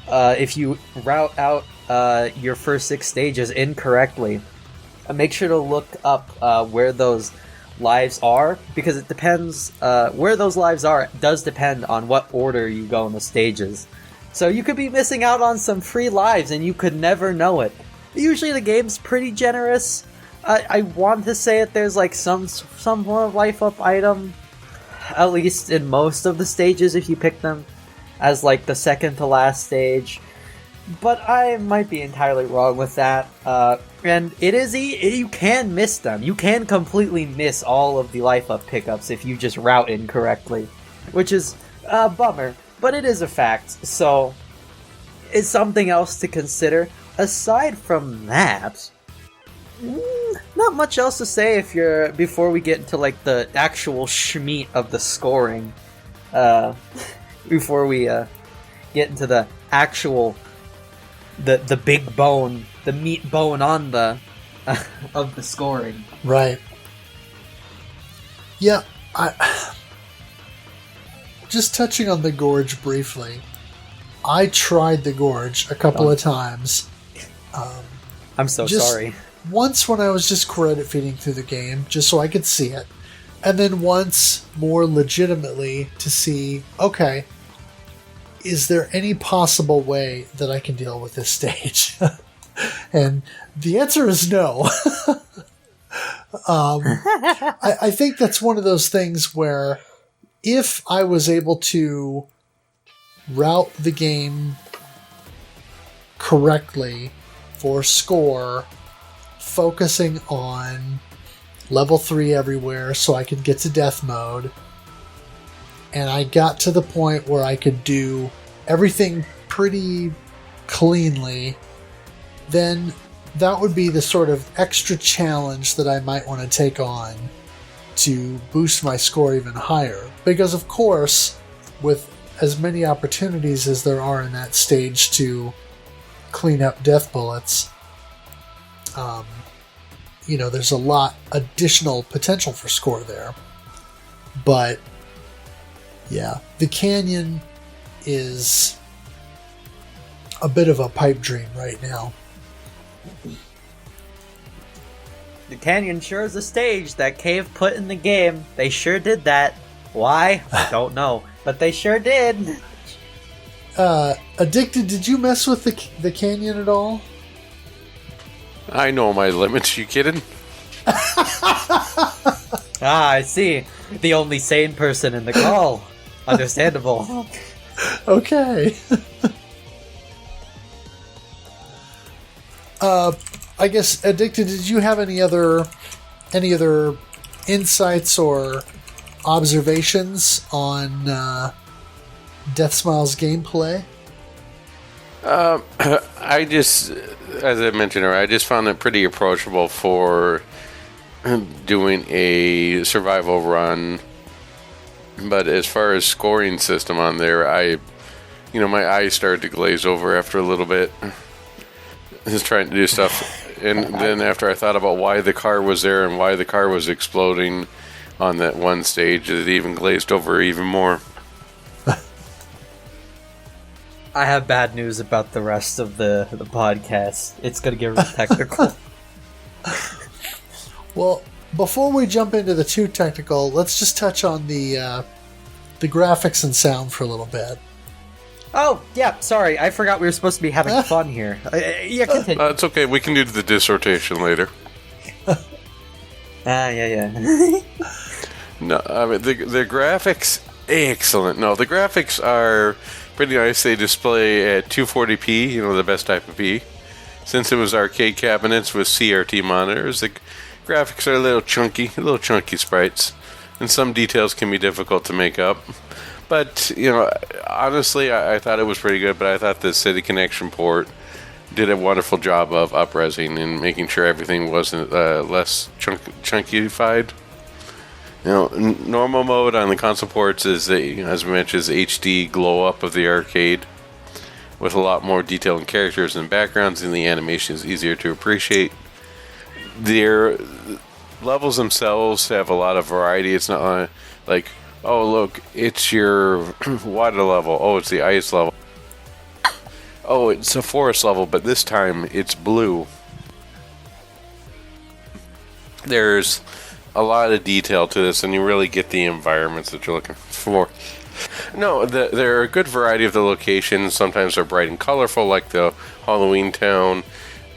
if you route out your first 6 stages incorrectly. Make sure to look up where those lives are, because it depends. Where those lives are does depend on what order you go in the stages. So you could be missing out on some free lives, and you could never know it. Usually the game's pretty generous. I want to say that there's like some form of life up item, at least in most of the stages if you pick them as like the second to last stage. But I might be entirely wrong with that. And it is you can miss them. You can completely miss all of the life up pickups if you just route incorrectly, which is a bummer. But it is a fact, so it's something else to consider. Aside from that, not much else to say before we get into like the actual schmeat of the scoring. Before we get into the actual the big bone, the meat bone on the of the scoring. Right. Yeah, just touching on the Gorge briefly. I tried the Gorge a couple of times. I'm so sorry. Once when I was just credit feeding through the game, just so I could see it. And then once more legitimately to see, okay, is there any possible way that I can deal with this stage? And the answer is no. I think that's one of those things where if I was able to route the game correctly for score, focusing on level 3 everywhere so I could get to death mode, and I got to the point where I could do everything pretty cleanly, then that would be the sort of extra challenge that I might want to take on to boost my score even higher. Because of course, with as many opportunities as there are in that stage to clean up death bullets, there's a lot additional potential for score there. But yeah, the canyon is a bit of a pipe dream right now. The canyon sure is a stage that Cave put in the game. They sure did that. Why? I don't know. But they sure did. Addicted, did you mess with the canyon at all? I know my limits. You kidding? I see. The only sane person in the call. Understandable. Okay. I guess, Addicted, did you have any other insights or observations on Deathsmiles gameplay? I just, as I mentioned earlier, I just found it pretty approachable for doing a survival run. But as far as scoring system on there, my eyes started to glaze over after a little bit. Just trying to do stuff. And then after I thought about why the car was there and why the car was exploding on that one stage, it even glazed over even more. I have bad news about the rest of the podcast. It's going to get really technical. Well, before we jump into the too technical, let's just touch on the graphics and sound for a little bit. Oh, yeah, sorry. I forgot we were supposed to be having fun here. Yeah, continue. It's okay. We can do the dissertation later. Yeah. No, I mean the graphics excellent. No, the graphics are pretty nice. They display at 240p, the best type of P. Since it was arcade cabinets with CRT monitors, the graphics are a little chunky sprites, and some details can be difficult to make up. But honestly, I thought it was pretty good. But I thought the City Connection port did a wonderful job of up-resing and making sure everything wasn't less chunkified. Normal mode on the console ports is, as we mentioned, is the HD glow-up of the arcade with a lot more detail in characters and backgrounds, and the animation is easier to appreciate. Their levels themselves have a lot of variety. It's not like, oh, look, it's your water level. Oh, it's the ice level. Oh, it's a forest level, but this time it's blue. There's a lot of detail to this, and you really get the environments that you're looking for. No, there are a good variety of the locations. Sometimes they're bright and colorful, like the Halloween town,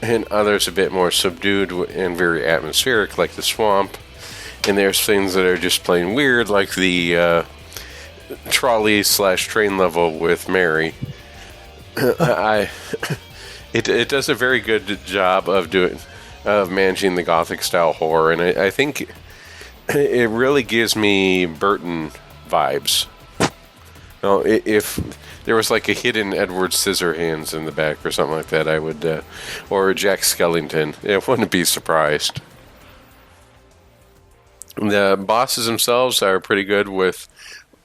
and others a bit more subdued and very atmospheric, like the swamp. And there's things that are just plain weird, like the trolley/train level with Mary. It does a very good job of managing the Gothic style horror, and I think it really gives me Burton vibes. If there was like a hidden Edward Scissorhands in the back or something like that, I would, or Jack Skellington, I wouldn't be surprised. The bosses themselves are pretty good with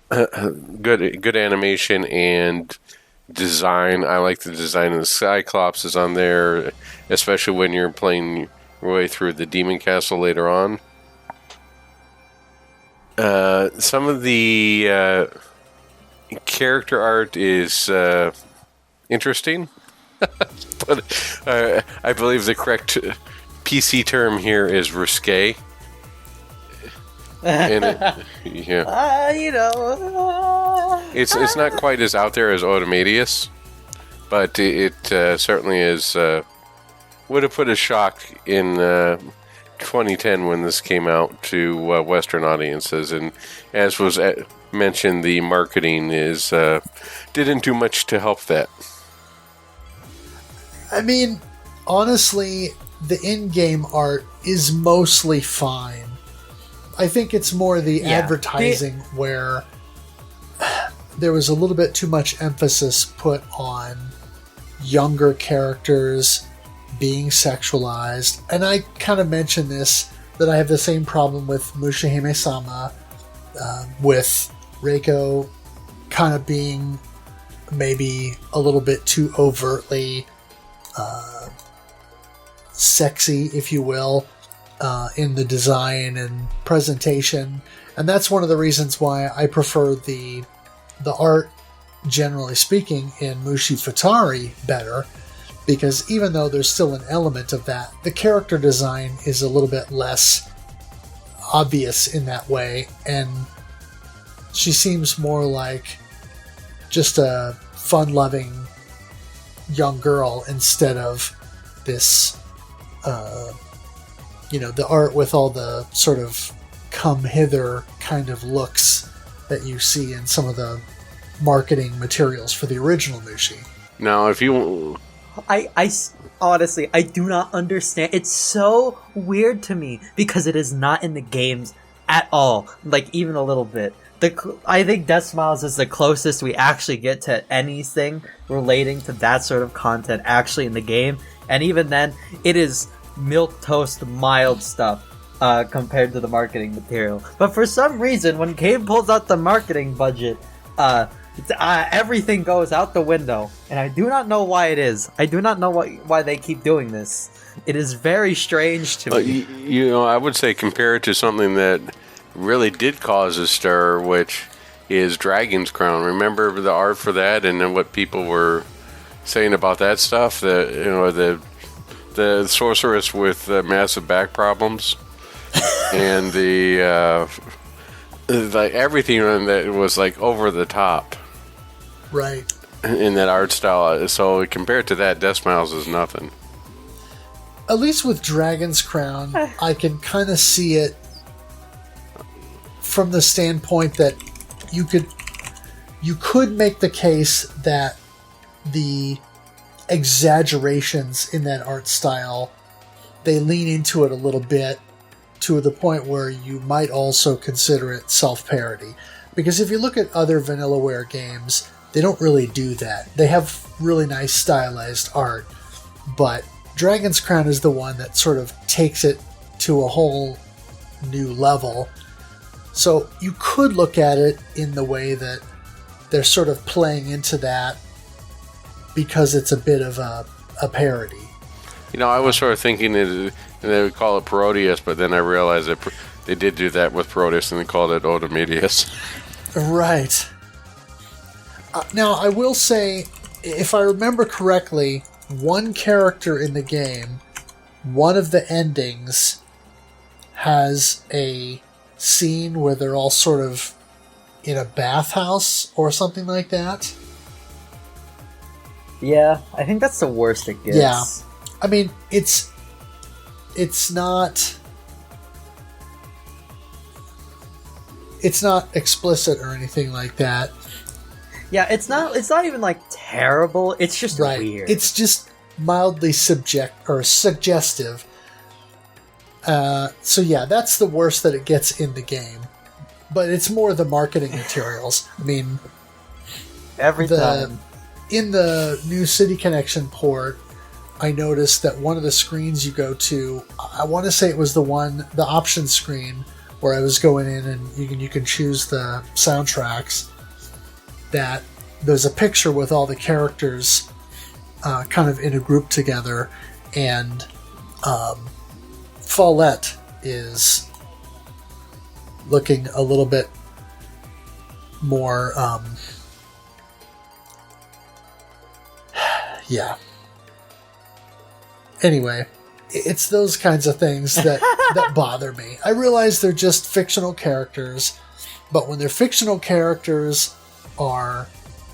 good animation and design. I like the design of the Cyclops is on there, especially when you're playing your way through the Demon Castle later on. Some of the character art is interesting, but I believe the correct PC term here is risque. And it's not quite as out there as Automatus, but it certainly is. Would have put a shock in 2010 when this came out to Western audiences, and as was mentioned, the marketing didn't do much to help that. I mean, honestly, the in-game art is mostly fine. I think it's more the advertising where there was a little bit too much emphasis put on younger characters being sexualized. And I kind of mentioned this, that I have the same problem with Mushihime-sama, with Reiko kind of being maybe a little bit too overtly sexy, if you will, in the design and presentation. And that's one of the reasons why I prefer the art, generally speaking, in Mushi Futari better, because even though there's still an element of that, the character design is a little bit less obvious in that way, and she seems more like just a fun-loving young girl instead of this the art with all the sort of come hither kind of looks that you see in some of the marketing materials for the original Mushi. Now, if you... I honestly, I do not understand. It's so weird to me because it is not in the games at all, like even a little bit. I think Deathsmiles is the closest we actually get to anything relating to that sort of content actually in the game, and even then, it is milquetoast mild stuff compared to the marketing material. But for some reason, when Gabe pulls out the marketing budget, everything goes out the window, and I do not know why it is. I do not know why they keep doing this. It is very strange to me. I would say compare it to something that really did cause a stir, which is Dragon's Crown. Remember the art for that, and then what people were saying about that stuff? The sorceress with massive back problems, and the everything on that was like over the top. Right. in that art style. So compared to that, Deathsmiles is nothing. At least with Dragon's Crown, I can kind of see it from the standpoint that you could make the case that the exaggerations in that art style, they lean into it a little bit to the point where you might also consider it self-parody. Because if you look at other Vanillaware games, they don't really do that. They have really nice stylized art, but Dragon's Crown is the one that sort of takes it to a whole new level. So you could look at it in the way that they're sort of playing into that because it's a bit of a parody. You know, I was sort of thinking they would call it Parodius, but then I realized that they did do that with Parodius and they called it Odomedius. Right. Now, I will say, if I remember correctly, one character in the game, one of the endings, has a scene where they're all sort of in a bathhouse or something like that. Yeah, I think that's the worst it gets. Yeah. I mean, it's not explicit or anything like that. Yeah, it's not even like terrible. It's just Right. weird. It's just mildly suggestive. So yeah, that's the worst that it gets in the game. But it's more the marketing materials. I mean, every time. In the new City Connection port, I noticed that one of the screens you go to, I want to say it was the option screen where I was going in and you can choose the soundtracks, that there's a picture with all the characters kind of in a group together, and Follette is looking a little bit more yeah. Anyway, it's those kinds of things that bother me. I realize they're just fictional characters, but when their fictional characters are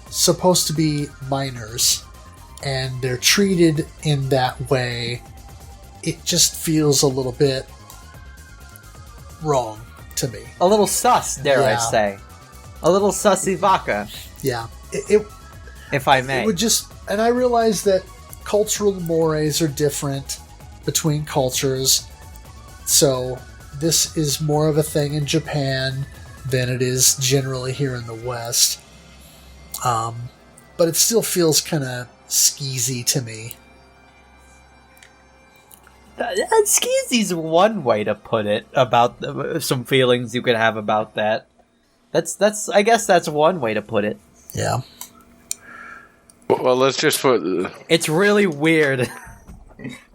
supposed to be minors and they're treated in that way, it just feels a little bit wrong to me. A little sus, dare I Yeah. say. A little sussy vodka, Yeah. if I may. It would just, and I realize that cultural mores are different between cultures, so this is more of a thing in Japan than it is generally here in the West. But it still feels kind of skeezy to me. Skeezy's one way to put it about some feelings you could have about that. That's I guess that's one way to put it. Yeah. Well, let's just put... It's really weird.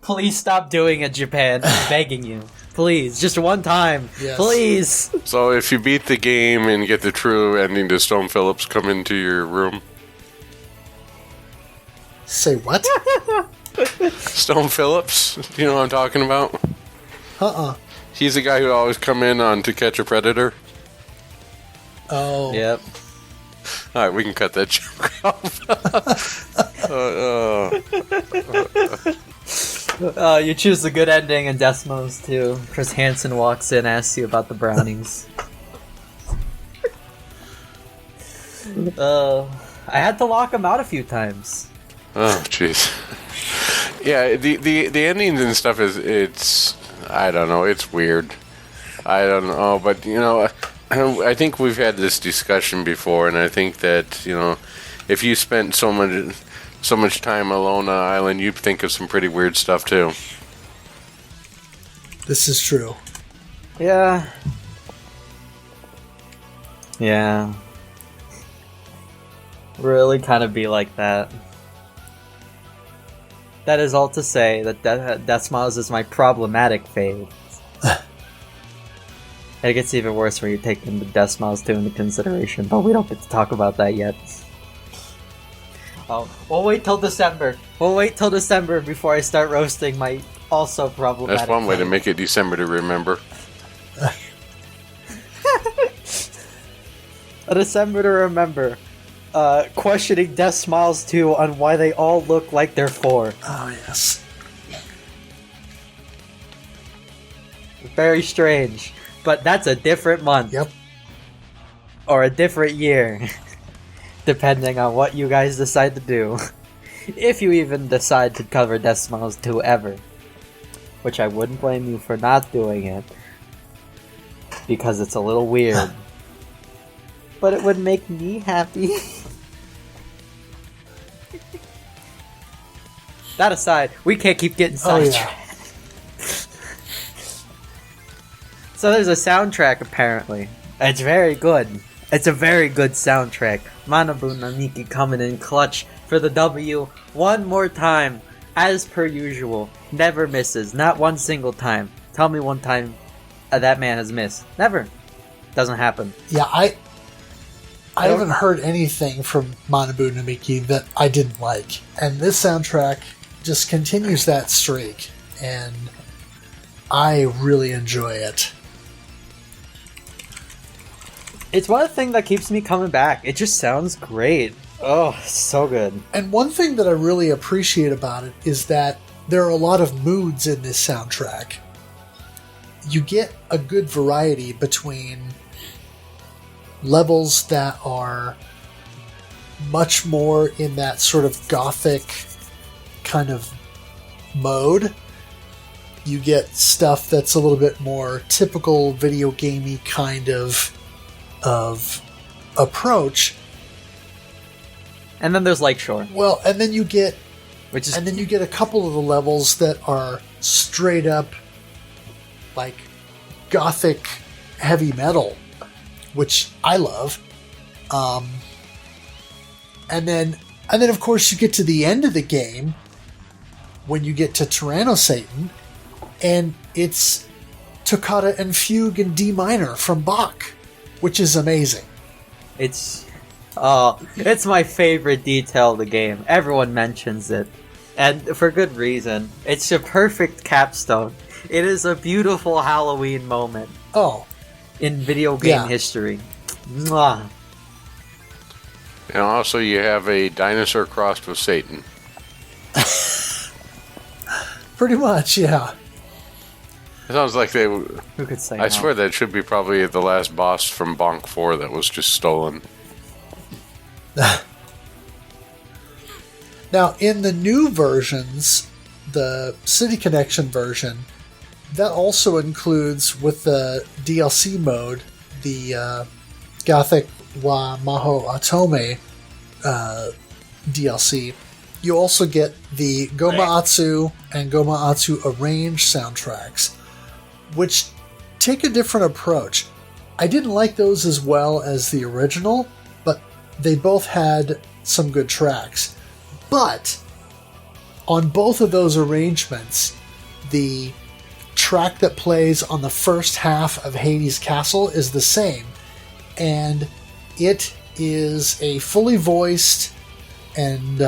Please stop doing it, Japan. I'm begging you. Please, just one time. Yes. Please. So if you beat the game and get the true ending, does Stone Phillips come into your room? Say what? Stone Phillips? Do you know what I'm talking about? Uh-uh. He's the guy who always come in on To Catch a Predator. Oh. Yep. All right, we can cut that joke off. You choose the good ending in Deathsmiles too. Chris Hansen walks in, asks you about the brownies. I had to lock him out a few times. Oh, jeez. Yeah, the endings and stuff it's I don't know, it's weird. I don't know, but you know, I think we've had this discussion before, and I think that, you know, if you spent so much time alone on an island, you'd think of some pretty weird stuff too. This is true. Yeah. Yeah. Really kind of be like that. That is all to say that Deathsmiles is my problematic fave. It gets even worse when you take the Deathsmiles 2 into consideration, but we don't get to talk about that yet. Oh, we'll wait till December. We'll wait till December before I start roasting my also problematic That's one way to fave. make it December to remember. A December to remember. questioning Deathsmiles 2 on why they all look like they're 4. Oh, yes. Very strange. But that's a different month. Yep. Or a different year. Depending on what you guys decide to do. If you even decide to cover Deathsmiles 2 ever. Which I wouldn't blame you for not doing it. Because it's a little weird. But it would make me happy. That aside, we can't keep getting sidetracked. So there's a soundtrack apparently. It's very good. It's a very good soundtrack. Manabu Namiki coming in clutch for the W one more time. As per usual. Never misses. Not one single time. Tell me one time that man has missed. Never. Doesn't happen. Yeah, I haven't heard anything from Manabu Namiki that I didn't like. And this soundtrack just continues that streak. And I really enjoy it. It's one thing that keeps me coming back. It just sounds great. Oh, so good. And one thing that I really appreciate about it is that there are a lot of moods in this soundtrack. You get a good variety between levels that are much more in that sort of gothic kind of mode. You get stuff that's a little bit more typical video gamey kind of approach. And then there's Lakeshore. Well, and then you get And then you get a couple of the levels that are straight up like gothic heavy metal, which I love. And then of course you get to the end of the game when you get to Tyranno Satan, and it's Toccata and Fugue in D minor from Bach, which is amazing. It's my favorite detail of the game. Everyone mentions it. And for good reason. It's a perfect capstone. It is a beautiful Halloween moment Oh, in video game history. Mwah. And also, you have a dinosaur crossed with Satan. pretty much, yeah. It sounds like they. Who could say I no? swear that should be probably the last boss from Bonk 4 that was just stolen. Now, in the new versions, the City Connection version, that also includes, with the DLC mode, the Gothic wa Maho Atome DLC. You also get the Goma Atsu and Goma Atsu Arrange soundtracks, which take a different approach. I didn't like those as well as the original, but they both had some good tracks. But on both of those arrangements, the track that plays on the first half of Hades Castle is the same, and it is a fully voiced and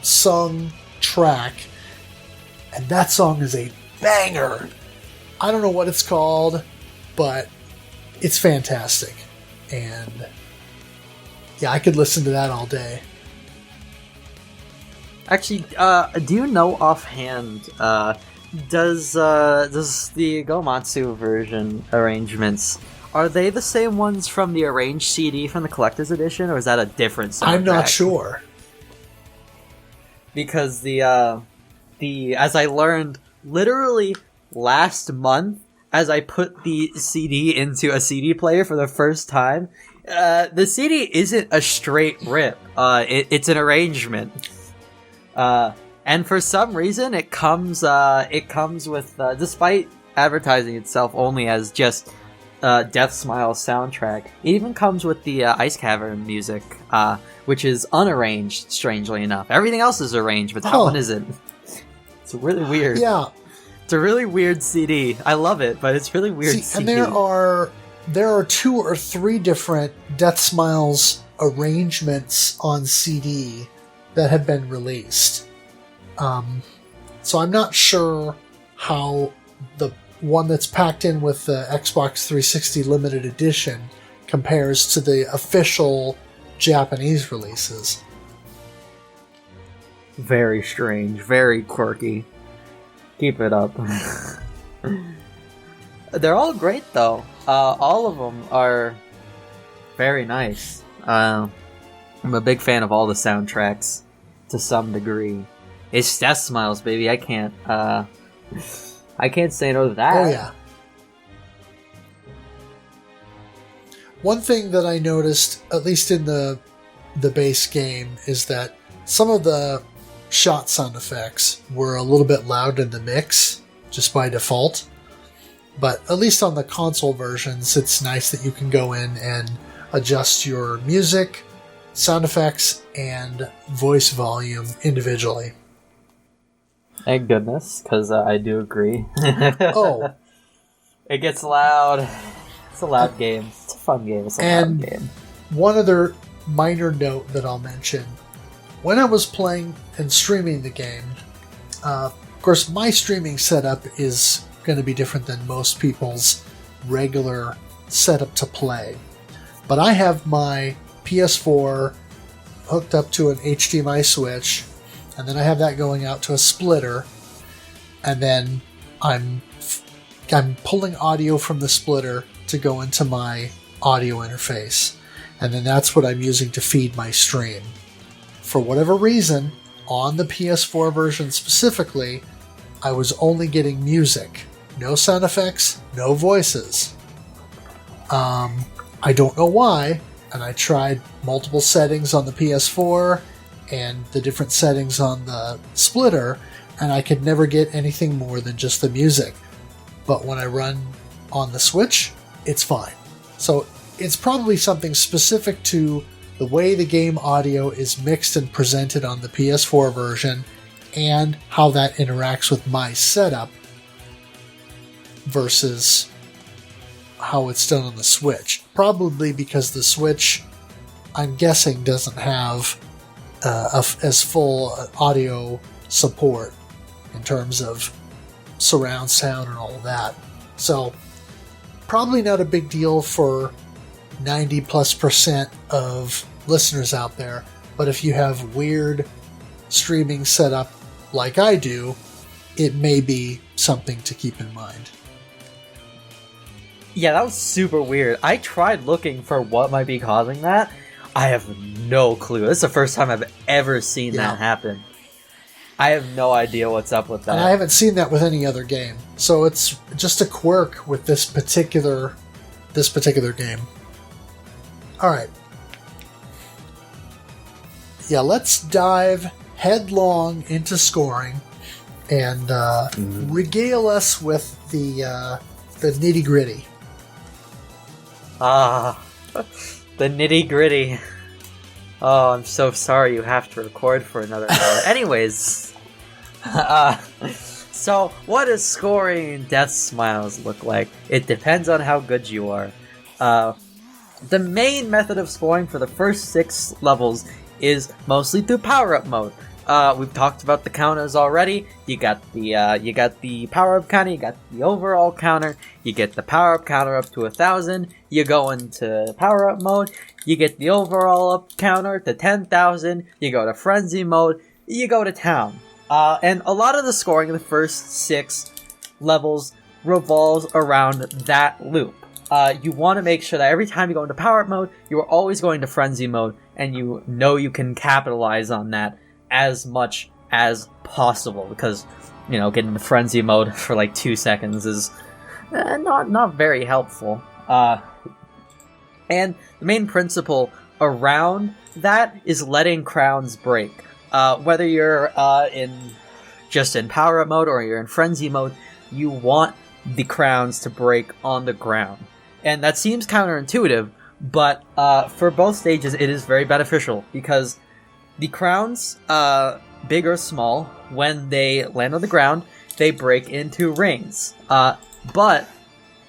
sung track, and that song is a banger. I don't know what it's called, but it's fantastic, and yeah, I could listen to that all day. Actually, do you know offhand, does the Gomatsu version arrangements, are they the same ones from the arranged CD from the collector's edition, or is that a different soundtrack? I'm not sure. Because the as I learned literally last month, as I put the CD into a CD player for the first time, the CD isn't a straight rip. It's an arrangement. And for some reason, it comes with, despite advertising itself only as just Deathsmiles soundtrack, it even comes with the Ice Cavern music, which is unarranged, strangely enough. Everything else is arranged, but that one isn't. It's really weird. Yeah. It's a really weird CD. I love it, but it's really weird CD. And there are 2 or 3 different Deathsmiles arrangements on CD that have been released. So I'm not sure how the one that's packed in with the Xbox 360 limited edition compares to the official Japanese releases. Very strange, very quirky. Keep it up. They're all great though. All of them are very nice. I'm a big fan of all the soundtracks to some degree. It's Deathsmiles, baby. I can't say no to that. Oh yeah. One thing that I noticed, at least in the base game, is that some of the shot sound effects were a little bit loud in the mix, just by default. But at least on the console versions, it's nice that you can go in and adjust your music, sound effects, and voice volume individually. Thank goodness, because I do agree. Oh. It gets loud. It's a loud game. It's a fun game. It's a loud game. One other minor note that I'll mention. When I was playing and streaming the game, of course, my streaming setup is going to be different than most people's regular setup to play. But I have my PS4 hooked up to an HDMI switch, and then I have that going out to a splitter, and then I'm pulling audio from the splitter to go into my audio interface, and then that's what I'm using to feed my stream. For whatever reason, on the PS4 version specifically, I was only getting music. No sound effects, no voices. I don't know why, and I tried multiple settings on the PS4 and the different settings on the splitter, and I could never get anything more than just the music. But when I run on the Switch, it's fine. So it's probably something specific to the way the game audio is mixed and presented on the PS4 version and how that interacts with my setup versus how it's done on the Switch. Probably because the Switch, I'm guessing, doesn't have as full audio support in terms of surround sound and all of that. So probably not a big deal for 90+% of listeners out there, but if you have weird streaming setup like I do, it may be something to keep in mind. Yeah, that was super weird. I tried looking for what might be causing that. I have no clue. This is the first time I've ever seen that happen. I have no idea what's up with that. And I haven't seen that with any other game. So it's just a quirk with this particular game. Alright. Yeah, let's dive headlong into scoring and regale us with the nitty-gritty. The nitty-gritty. Oh, I'm so sorry you have to record for another hour. Anyways, so what does scoring in Deathsmiles look like? It depends on how good you are. The main method of scoring for the first 6 levels is mostly through power-up mode. We've talked about the counters already. You got the power-up counter, you got the overall counter, you get the power-up counter up to 1,000, you go into power-up mode, you get the overall up counter to 10,000, you go to frenzy mode, you go to town. And a lot of the scoring in the first 6 levels revolves around that loop. You want to make sure that every time you go into power-up mode, you are always going to frenzy mode, and you know you can capitalize on that as much as possible, because, you know, getting into frenzy mode for like 2 seconds is not very helpful. And the main principle around that is letting crowns break. Whether you're in power-up mode or you're in frenzy mode, you want the crowns to break on the ground. And that seems counterintuitive, but for both stages it is very beneficial, because the crowns, big or small, when they land on the ground, they break into rings. But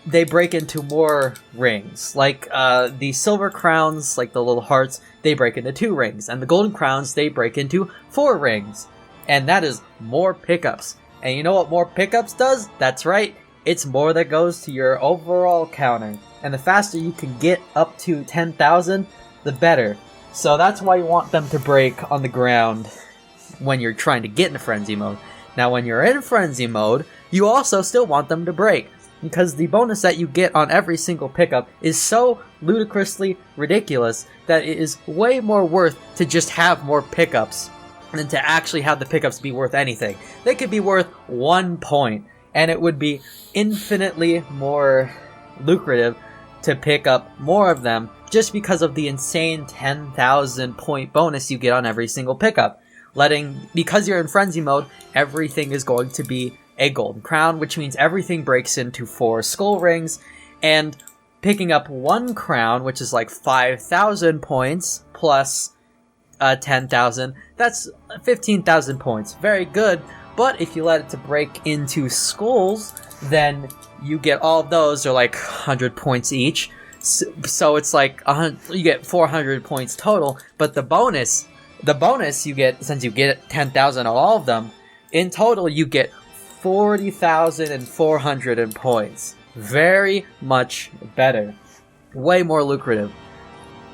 they break into more rings. Like, the silver crowns, like the little hearts, they break into 2 rings. And the golden crowns, they break into 4 rings. And that is more pickups. And you know what more pickups does? That's right, it's more that goes to your overall counter. And the faster you can get up to 10,000, the better. So that's why you want them to break on the ground when you're trying to get into frenzy mode. Now, when you're in frenzy mode, you also still want them to break, because the bonus that you get on every single pickup is so ludicrously ridiculous that it is way more worth to just have more pickups than to actually have the pickups be worth anything. They could be worth 1 point, and it would be infinitely more lucrative to pick up more of them just because of the insane 10,000 point bonus you get on every single pickup. Because you're in frenzy mode, everything is going to be a golden crown, which means everything breaks into 4 skull rings, and picking up 1 crown, which is like 5,000 points plus 10,000, that's 15,000 points. Very good, but if you let it to break into skulls, then you get all of those, are like 100 points each, so it's like you get 400 points total, but the bonus you get, since you get 10,000 on all of them, in total you get 40,400 in points. Very much better. Way more lucrative.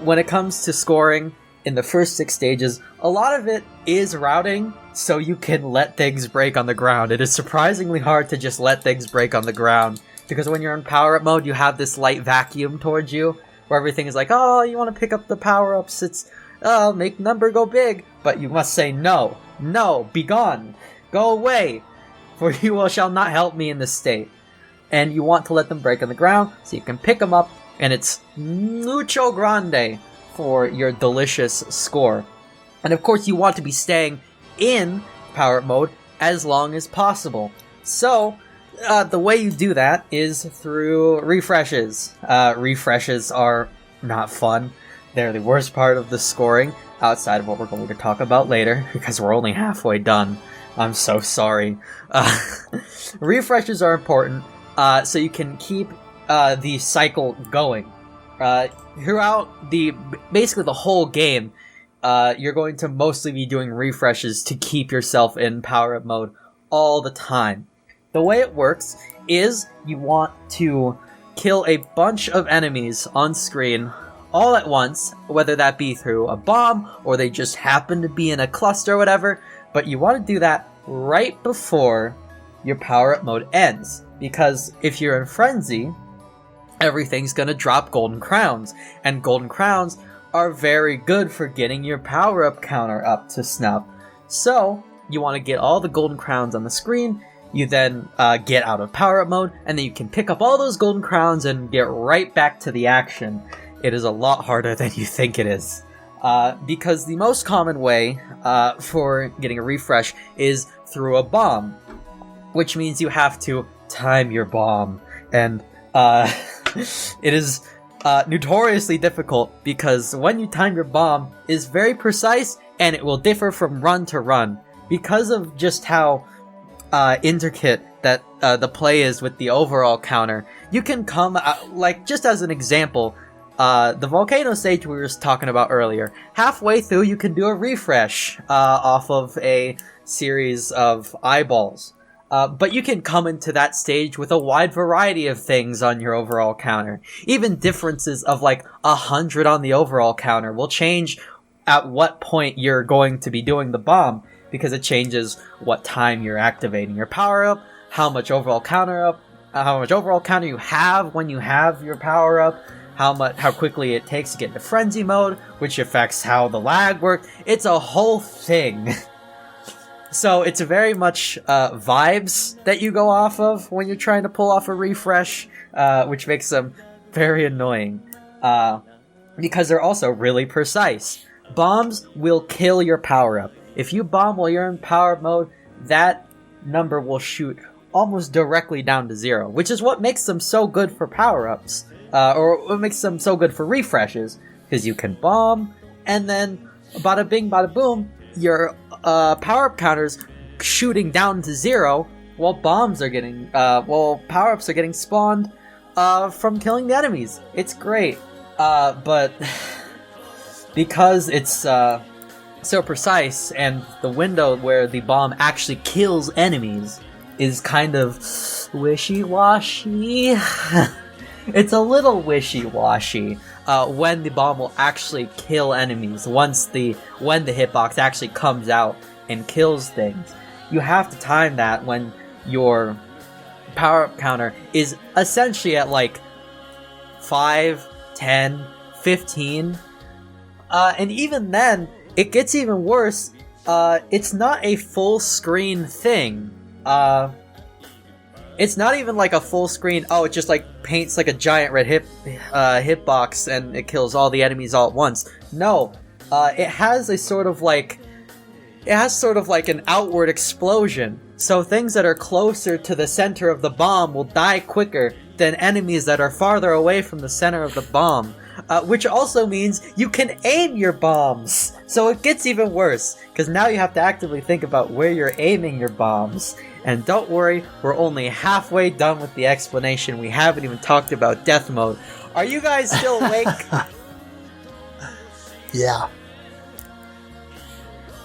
When it comes to scoring in the first 6 stages, a lot of it is routing, so you can let things break on the ground. It is surprisingly hard to just let things break on the ground, because when you're in power-up mode, you have this light vacuum towards you, where everything is like, oh, you want to pick up the power-ups, it's, make number go big, but you must say no, be gone, go away, for you shall not help me in this state. And you want to let them break on the ground, so you can pick them up, and it's mucho grande for your delicious score. And of course, you want to be staying in power-up mode as long as possible. So, the way you do that is through refreshes. Refreshes are not fun. They're the worst part of the scoring, outside of what we're going to talk about later, because we're only halfway done. I'm so sorry. Refreshes are important, so you can keep the cycle going. Throughout basically the whole game, you're going to mostly be doing refreshes to keep yourself in power-up mode all the time. The way it works is you want to kill a bunch of enemies on screen all at once, whether that be through a bomb or they just happen to be in a cluster or whatever, but you want to do that right before your power-up mode ends, because if you're in frenzy, everything's gonna drop golden crowns, and golden crowns are very good for getting your power-up counter up to snuff. So, you want to get all the golden crowns on the screen, you then get out of power-up mode, and then you can pick up all those golden crowns and get right back to the action. It is a lot harder than you think it is. Because the most common way for getting a refresh is through a bomb, which means you have to time your bomb, and it is notoriously difficult, because when you time your bomb, is very precise, and it will differ from run to run, because of just how intricate that the play is with the overall counter. You can come, like, just as an example, the volcano stage we were talking about earlier, halfway through you can do a refresh off of a series of eyeballs. But you can come into that stage with a wide variety of things on your overall counter. Even differences of like 100 on the overall counter will change at what point you're going to be doing the bomb, because it changes what time you're activating your power up, how much overall counter you have when you have your power up, how quickly it takes to get into frenzy mode, which affects how the lag works. It's a whole thing. So it's very much vibes that you go off of when you're trying to pull off a refresh, which makes them very annoying, because they're also really precise. Bombs will kill your power-up. If you bomb while you're in power mode, that number will shoot almost directly down to 0, which is what makes them so good for power-ups, or what makes them so good for refreshes, because you can bomb, and then bada bing bada boom, your power-up counters shooting down to 0, while power-ups are getting spawned from killing the enemies. It's great, but because it's so precise, and the window where the bomb actually kills enemies is kind of wishy-washy, it's a little wishy-washy when the bomb will actually kill enemies. When the hitbox actually comes out and kills things, you have to time that when your power-up counter is essentially at like 5, 10, 15, and even then, it gets even worse. It's not a full screen thing. It's not even like a full screen, it just like paints like a giant red hitbox and it kills all the enemies all at once. No, it has sort of like an outward explosion. So things that are closer to the center of the bomb will die quicker than enemies that are farther away from the center of the bomb. Which also means you can aim your bombs. So it gets even worse, because now you have to actively think about where you're aiming your bombs. And don't worry, we're only halfway done with the explanation. We haven't even talked about death mode. Are you guys still awake? Yeah.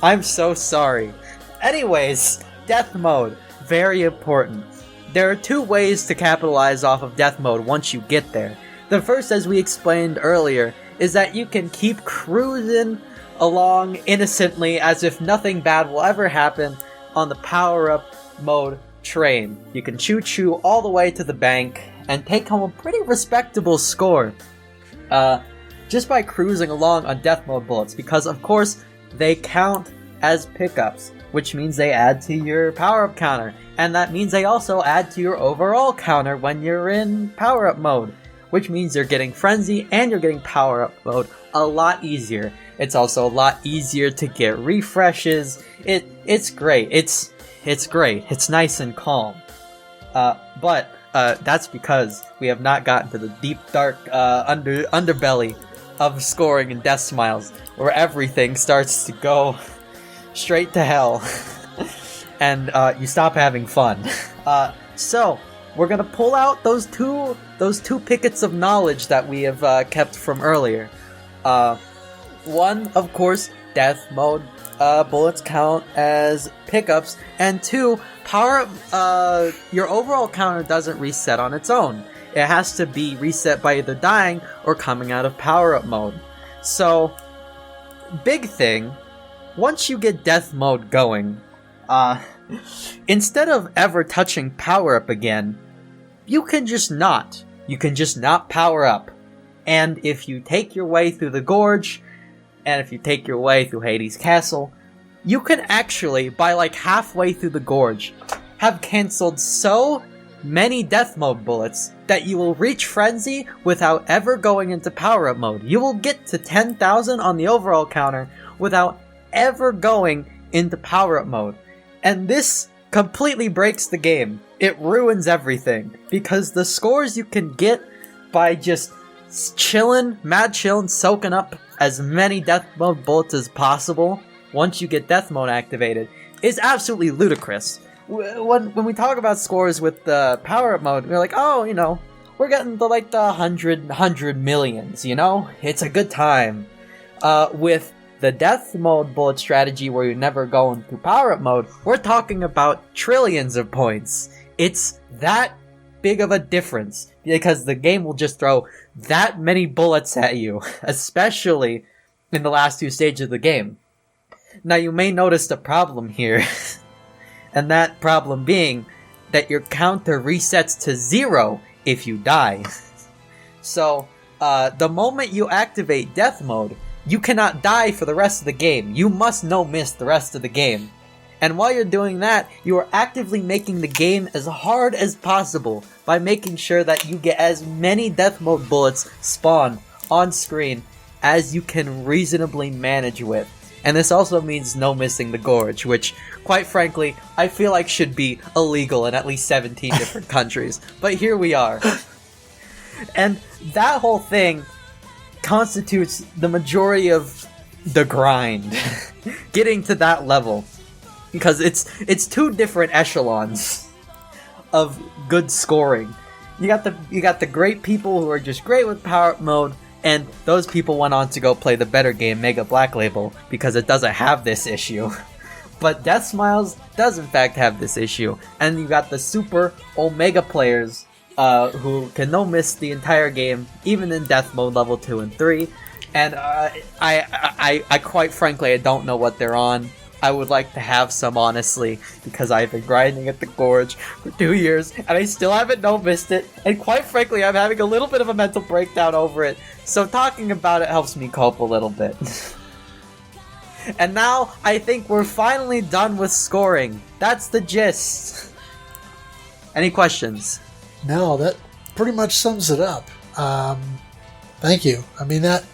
I'm so sorry. Anyways, death mode. Very important. There are two ways to capitalize off of death mode once you get there. The first, as we explained earlier, is that you can keep cruising along innocently as if nothing bad will ever happen on the power-up mode train. You can choo-choo all the way to the bank and take home a pretty respectable score just by cruising along on death mode bullets, because of course they count as pickups, which means they add to your power-up counter, and that means they also add to your overall counter when you're in power-up mode, which means you're getting frenzy and you're getting power-up mode a lot easier. It's also a lot easier to get refreshes. It's great. It's great. It's nice and calm. But that's because we have not gotten to the deep, dark underbelly of scoring in Deathsmiles, where everything starts to go straight to hell, and you stop having fun. So we're gonna pull out those two pickets of knowledge that we have kept from earlier. One, of course, death mode bullets count as pickups, and two, your overall counter doesn't reset on its own. It has to be reset by either dying or coming out of power-up mode. So, big thing, once you get death mode going, instead of ever touching power-up again, you can just not. You can just not power up. And if you take your way through the gorge, and if you take your way through Hades Castle, you can actually, by like halfway through the gorge, have cancelled so many death mode bullets that you will reach frenzy without ever going into power-up mode. You will get to 10,000 on the overall counter without ever going into power-up mode. And this completely breaks the game. It ruins everything, because the scores you can get by just mad chillin', soaking up as many death mode bullets as possible once you get death mode activated is absolutely ludicrous. When we talk about scores with the power-up mode, we're like, we're getting the 100 millions, It's a good time. With the death mode bullet strategy where you never go into power-up mode, we're talking about trillions of points. It's that big of a difference, because the game will just throw that many bullets at you, especially in the last two stages of the game. Now, you may notice the problem here, and that problem being that your counter resets to 0 if you die. So, the moment you activate death mode, you cannot die for the rest of the game. You must no-miss the rest of the game. And while you're doing that, you are actively making the game as hard as possible by making sure that you get as many death mode bullets spawn on screen as you can reasonably manage with. And this also means no missing the gorge, which, quite frankly, I feel like should be illegal in at least 17 different countries. But here we are. And that whole thing constitutes the majority of the grind. Getting to that level. Because it's two different echelons of good scoring. You got the great people who are just great with power-up mode, and those people went on to go play the better game, Mega Black Label, because it doesn't have this issue. But Deathsmiles does in fact have this issue, and you got the super Omega players who can no miss the entire game, even in death mode level 2 and 3. And I quite frankly, I don't know what they're on. I would like to have some, honestly, because I've been grinding at the Gorge for 2 years, and I still haven't no missed it. And quite frankly, I'm having a little bit of a mental breakdown over it. So talking about it helps me cope a little bit. And now, I think we're finally done with scoring. That's the gist. Any questions? No, that pretty much sums it up. Thank you. I mean, that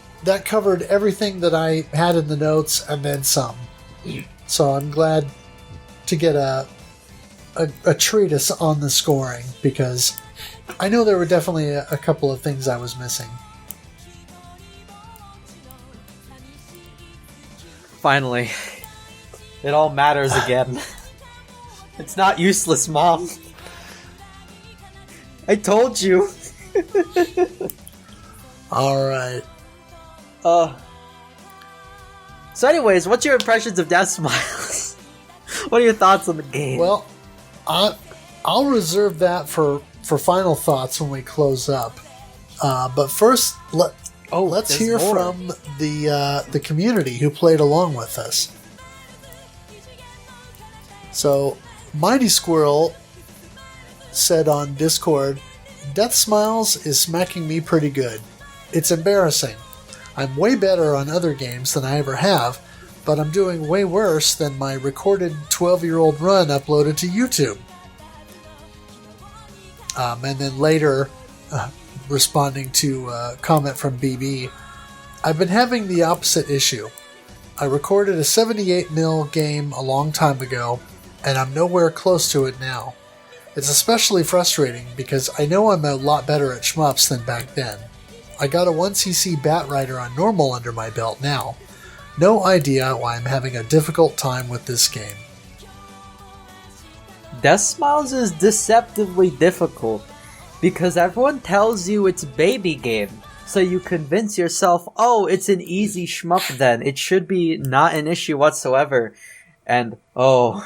covered everything that I had in the notes and then some. So I'm glad to get a treatise on the scoring, because I know there were definitely a couple of things I was missing. Finally, it all matters again. It's not useless, Mom. I told you. All right. So anyways, what's your impressions of Deathsmiles? What are your thoughts on the game? Well, I'll reserve that for final thoughts when we close up. But first, let's hear more from the community who played along with us. So, Mighty Squirrel said on Discord, Deathsmiles is smacking me pretty good. It's embarrassing. I'm way better on other games than I ever have, but I'm doing way worse than my recorded 12-year-old run uploaded to YouTube. And then later, responding to a comment from BB, I've been having the opposite issue. I recorded a 78mm game a long time ago, and I'm nowhere close to it now. It's especially frustrating because I know I'm a lot better at shmups than back then. I got a 1cc Batrider on normal under my belt now. No idea why I'm having a difficult time with this game. Deathsmiles is deceptively difficult because everyone tells you it's a baby game, so you convince yourself, oh, it's an easy shmup then, it should be not an issue whatsoever, and oh,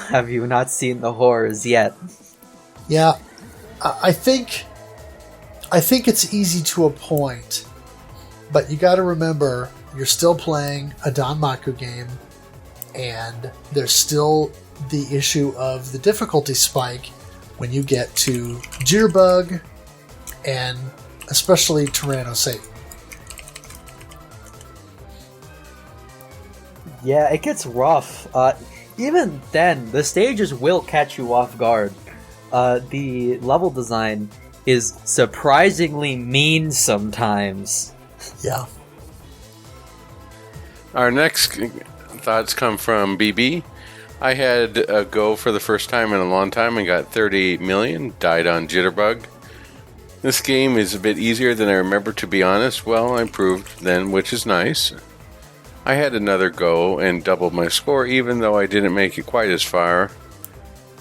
have you not seen the horrors yet? Yeah, I think it's easy to a point, but you gotta remember, you're still playing a Danmaku game, and there's still the issue of the difficulty spike when you get to Jitterbug, and especially Tyranno Satan. Yeah, it gets rough. Even then, the stages will catch you off guard. The level design is surprisingly mean sometimes. Yeah. Our next thoughts come from BB. I had a go for the first time in a long time and got 38 million, died on Jitterbug. This game is a bit easier than I remember, to be honest. Well, I improved then, which is nice. I had another go and doubled my score, even though I didn't make it quite as far.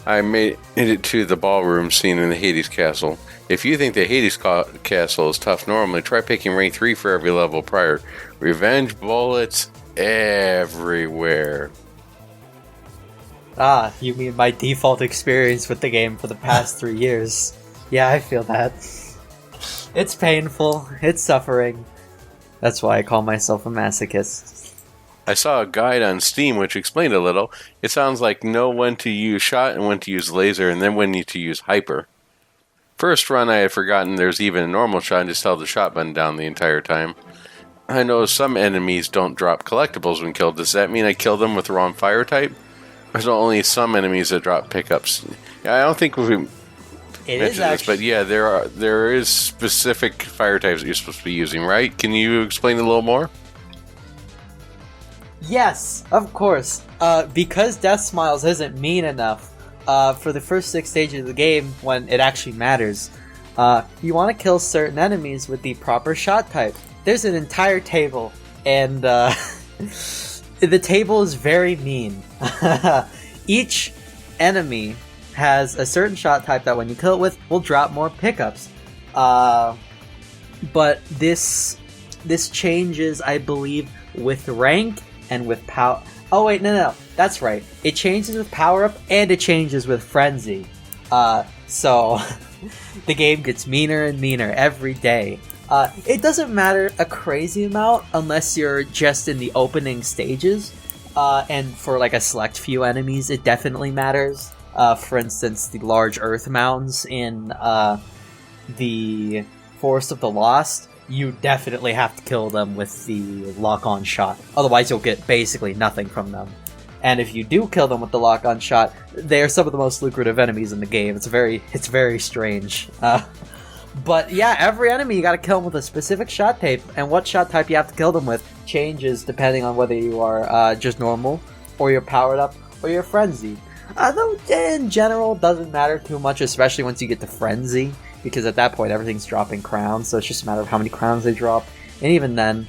I made it to the ballroom scene in the Hades Castle. If you think the Hades Castle is tough normally, try picking rank 3 for every level prior. Revenge bullets everywhere. Ah, you mean my default experience with the game for the past 3 years. Yeah, I feel that. It's painful. It's suffering. That's why I call myself a masochist. I saw a guide on Steam which explained a little. It sounds like know when to use shot and when to use laser and then when to use hyper. First run I had forgotten there's even a normal shot and just held the shot button down the entire time. I know some enemies don't drop collectibles when killed. Does that mean I killed them with the wrong fire type? There's only some enemies that drop pickups. I don't think we mentioned this, but yeah, there is specific fire types that you're supposed to be using, right? Can you explain a little more? Yes, of course. Because Deathsmiles isn't mean enough, for the first 6 stages of the game, when it actually matters, you want to kill certain enemies with the proper shot type. There's an entire table, and the table is very mean. Each enemy has a certain shot type that when you kill it with, will drop more pickups. But this changes, I believe, with rank and with power. Oh wait, no, that's right. It changes with power up and it changes with frenzy. So the game gets meaner and meaner every day. It doesn't matter a crazy amount unless you're just in the opening stages. And for like a select few enemies, it definitely matters. For instance, the large earth mounds in the Forest of the Lost, you definitely have to kill them with the lock-on shot. Otherwise, you'll get basically nothing from them. And if you do kill them with the lock-on shot, they are some of the most lucrative enemies in the game. It's very strange. But yeah, every enemy you gotta kill them with a specific shot type, and what shot type you have to kill them with changes depending on whether you are just normal, or you're powered up, or you're frenzied. Though in general, doesn't matter too much, especially once you get to frenzy, because at that point everything's dropping crowns, so it's just a matter of how many crowns they drop. And even then,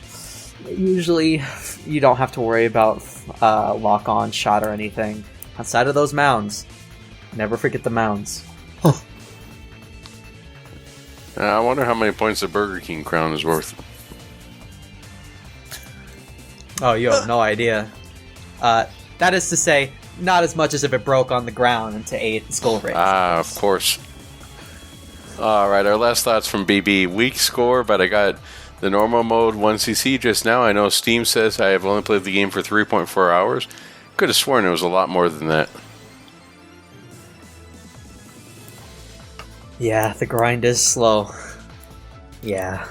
usually you don't have to worry about lock-on shot or anything. Outside of those mounds, never forget the mounds. I wonder how many points the Burger King crown is worth. Oh, you have no idea. That is to say, not as much as if it broke on the ground into 8 skull rays. Ah, of course. Alright, our last thoughts from BB. Weak score, but I got the normal mode 1cc just now. I know Steam says I have only played the game for 3.4 hours. Could have sworn it was a lot more than that. Yeah, the grind is slow. Yeah.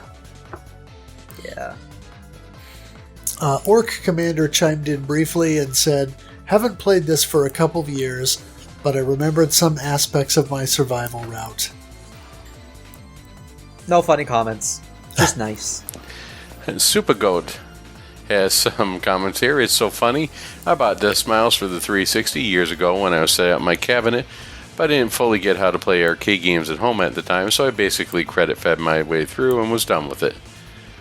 Orc Commander chimed in briefly and said, "Haven't played this for a couple of years, but I remembered some aspects of my survival route." No funny comments. Just nice. And Supergoat has some comments here. It's so funny. I bought Deathsmiles for the 360 years ago when I was setting up my cabinet, but I didn't fully get how to play arcade games at home at the time, so I basically credit fed my way through and was done with it.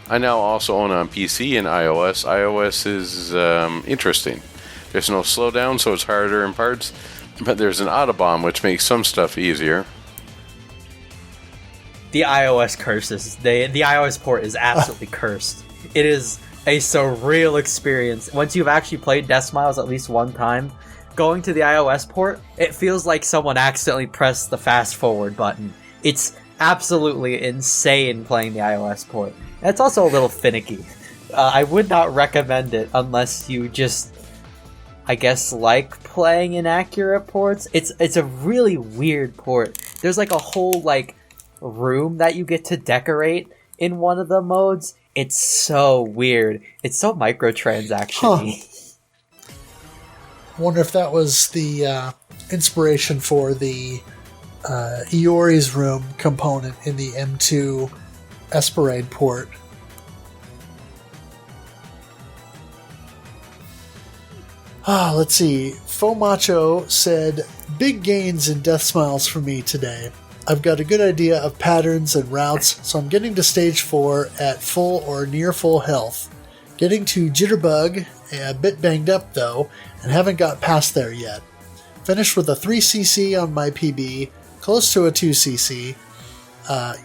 I now also own on PC and iOS. iOS is interesting. There's no slowdown, so it's harder in parts, but there's an Autobomb, which makes some stuff easier. The iOS curses. The iOS port is absolutely cursed. It is a surreal experience. Once you've actually played Deathsmiles at least one time, going to the iOS port, it feels like someone accidentally pressed the fast forward button. It's absolutely insane playing the iOS port. And it's also a little finicky. I would not recommend it unless you just, I guess, like playing inaccurate ports. It's a really weird port. There's like a whole room that you get to decorate in one of the modes. It's so weird. It's so microtransaction-y. Wonder if that was the inspiration for the Iori's room component in the M2 Esperade port. Let's see. Fomacho said, "Big gains in Deathsmiles for me today. I've got a good idea of patterns and routes, so I'm getting to stage 4 at full or near full health. Getting to Jitterbug, a bit banged up though, and haven't got past there yet. Finished with a 3cc on my PB, close to a 2cc.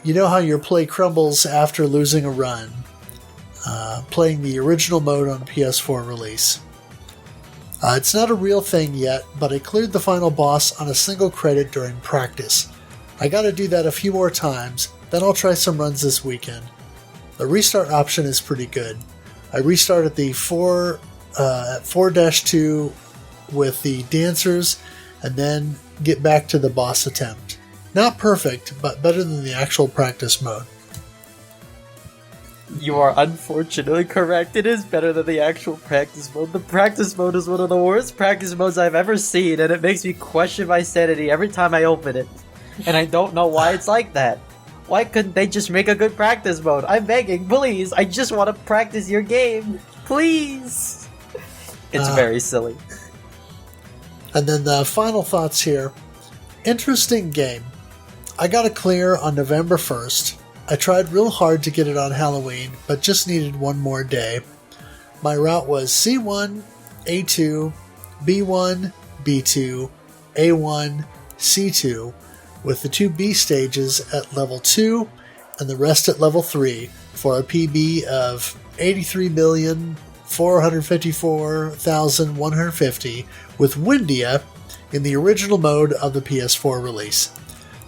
You know how your play crumbles after losing a run. Playing the original mode on PS4 release. It's not a real thing yet, but I cleared the final boss on a single credit during practice. I gotta do that a few more times, then I'll try some runs this weekend. The restart option is pretty good. I restart at the 4-2 with the dancers, and then get back to the boss attempt. Not perfect, but better than the actual practice mode." You are unfortunately correct. It is better than the actual practice mode. The practice mode is one of the worst practice modes I've ever seen, and it makes me question my sanity every time I open it. And I don't know why it's like that. Why couldn't they just make a good practice mode? I'm begging, please. I just want to practice your game. Please. It's very silly. And then the final thoughts here. Interesting game. I got it clear on November 1st. I tried real hard to get it on Halloween, but just needed one more day. My route was C1, A2, B1, B2, A1, C2, with the 2 B stages at level 2 and the rest at level 3 for a PB of 454,150 with Windia in the original mode of the PS4 release.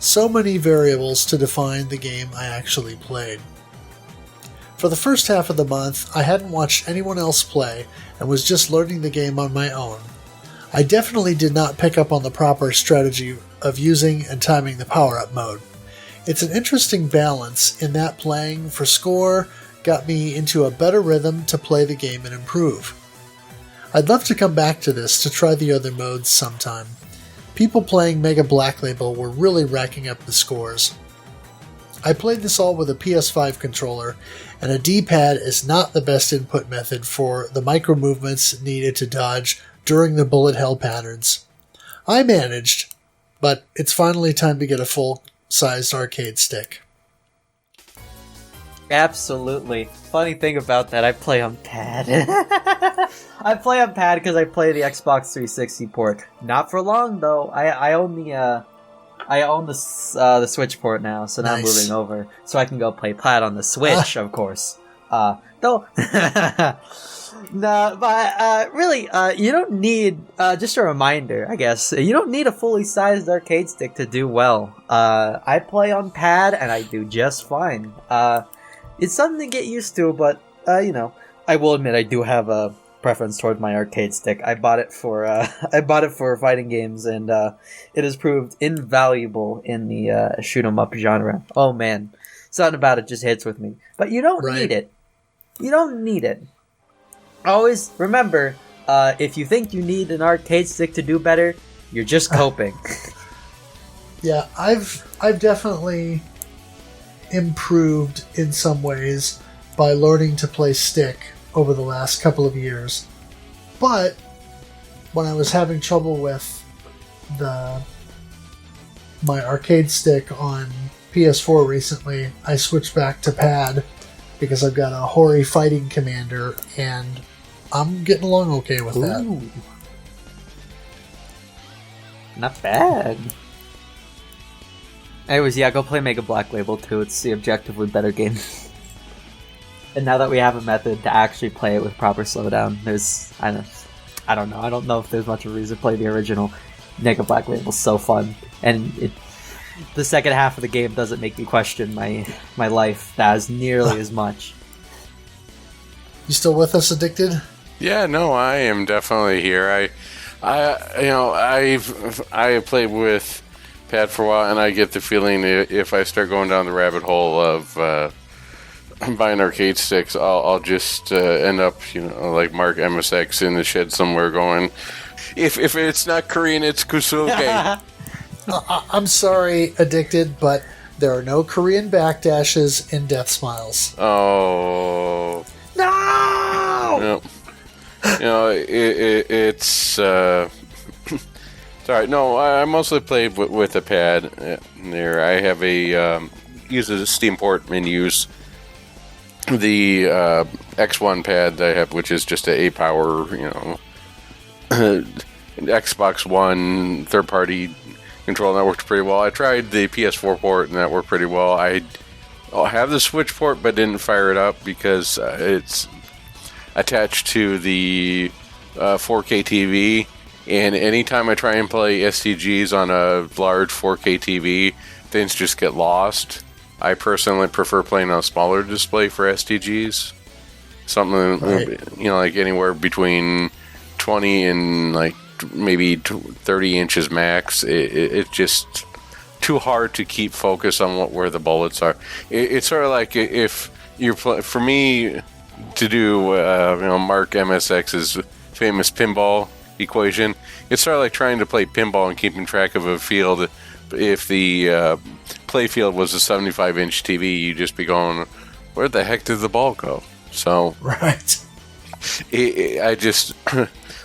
So many variables to define the game I actually played. For the first half of the month, I hadn't watched anyone else play and was just learning the game on my own. I definitely did not pick up on the proper strategy of using and timing the power-up mode. It's an interesting balance in that playing for score got me into a better rhythm to play the game and improve. I'd love to come back to this to try the other modes sometime. People playing Mega Black Label were really racking up the scores. I played this all with a PS5 controller, and a D-pad is not the best input method for the micro movements needed to dodge during the bullet hell patterns. I managed, but it's finally time to get a full-sized arcade stick. Absolutely. Funny thing about that, I play on pad. I play on pad because I play the Xbox 360 port. Not for long though. I own the Switch port now, so now I'm Nice. moving over so I can go play pad on the Switch, of course. Though. No, but really, you don't need, just a reminder, I guess, you don't need a fully sized arcade stick to do well. I play on pad and I do just fine. It's something to get used to, but, I will admit I do have a preference toward my arcade stick. I bought it for fighting games, and it has proved invaluable in the shoot 'em up genre. Oh man, something about it just hits with me. But you don't need it. You don't need it. Always remember, if you think you need an arcade stick to do better, you're just coping. Yeah, I've definitely improved in some ways by learning to play stick over the last couple of years. But when I was having trouble with my arcade stick on PS4 recently, I switched back to pad because I've got a Hori Fighting Commander, and I'm getting along okay with that. Ooh. Not bad. Anyways, yeah, go play Mega Black Label 2. It's the objectively better game. And now that we have a method to actually play it with proper slowdown, I don't know. I don't know if there's much of a reason to play the original. Mega Black Label's so fun, and the second half of the game doesn't make me question my life as nearly as much. You still with us, Addicted? Yeah, no, I am definitely here. I've played with pad for a while, and I get the feeling if I start going down the rabbit hole of buying arcade sticks, I'll just end up, like Mark MSX in the shed somewhere going, if it's not Korean, it's Kusuke. I'm sorry, Addicted, but there are no Korean backdashes in Deathsmiles. Oh. No! It's sorry. No, I mostly played with a pad there. I have use a Steam port and use the X1 pad that I have, which is just a power, Xbox One third-party control, and that worked pretty well. I tried the PS4 port, and that worked pretty well. I have the Switch port, but didn't fire it up because it's attached to the 4K TV, and anytime I try and play STGs on a large 4K TV, things just get lost. I personally prefer playing on a smaller display for STGs. Something, like anywhere between 20 and like maybe 30 inches max. It's just too hard to keep focus on where the bullets are. It's sort of like if you're for me to do Mark MSX's famous pinball equation. It's sort of like trying to play pinball and keeping track of a field. If the play field was a 75-inch TV, you'd just be going, where the heck did the ball go? So Right.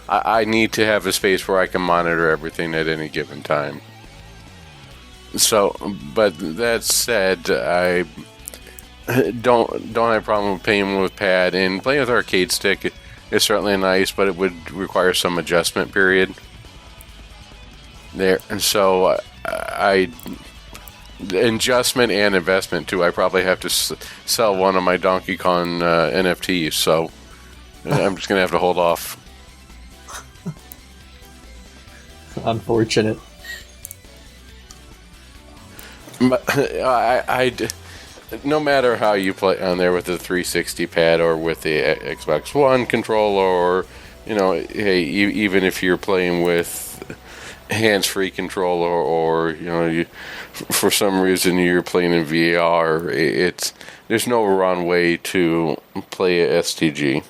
I need to have a space where I can monitor everything at any given time. So, but that said, I don't have a problem with playing with pad, and playing with arcade stick is certainly nice, but it would require some adjustment period there. And so adjustment and investment too. I probably have to sell one of my Donkey Kong NFTs. So I'm just gonna have to hold off. Unfortunate. But no matter how you play on there with the 360 pad or with the Xbox One controller, or hey, even if you're playing with hands-free controller, or for some reason you're playing in VR, there's no wrong way to play a STG.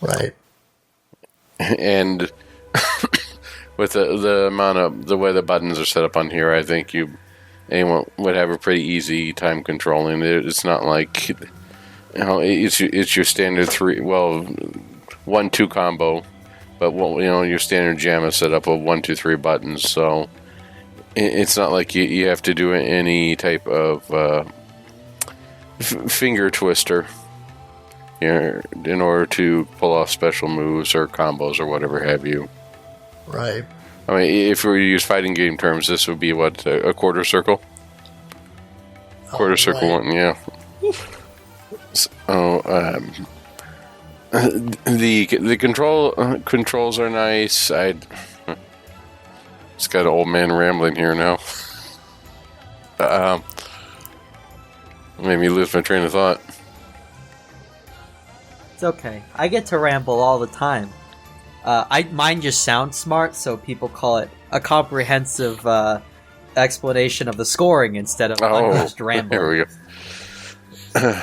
Right. And with the way the buttons are set up on here, I think anyone would have a pretty easy time controlling it. It's not like it's your standard 1-2 combo, but your standard jam is set up with 1, 2, 3 buttons. So it's not like you have to do any type of finger twister in order to pull off special moves or combos or whatever have you. Right. I mean, if we use fighting game terms, this would be what, a quarter circle? Quarter circle right. one, yeah. So, the controls are nice. Just got an old man rambling here now. Made me lose my train of thought. It's okay. I get to ramble all the time. Mine just sounds smart, so people call it a comprehensive explanation of the scoring instead of unhinged ramble. Here we go.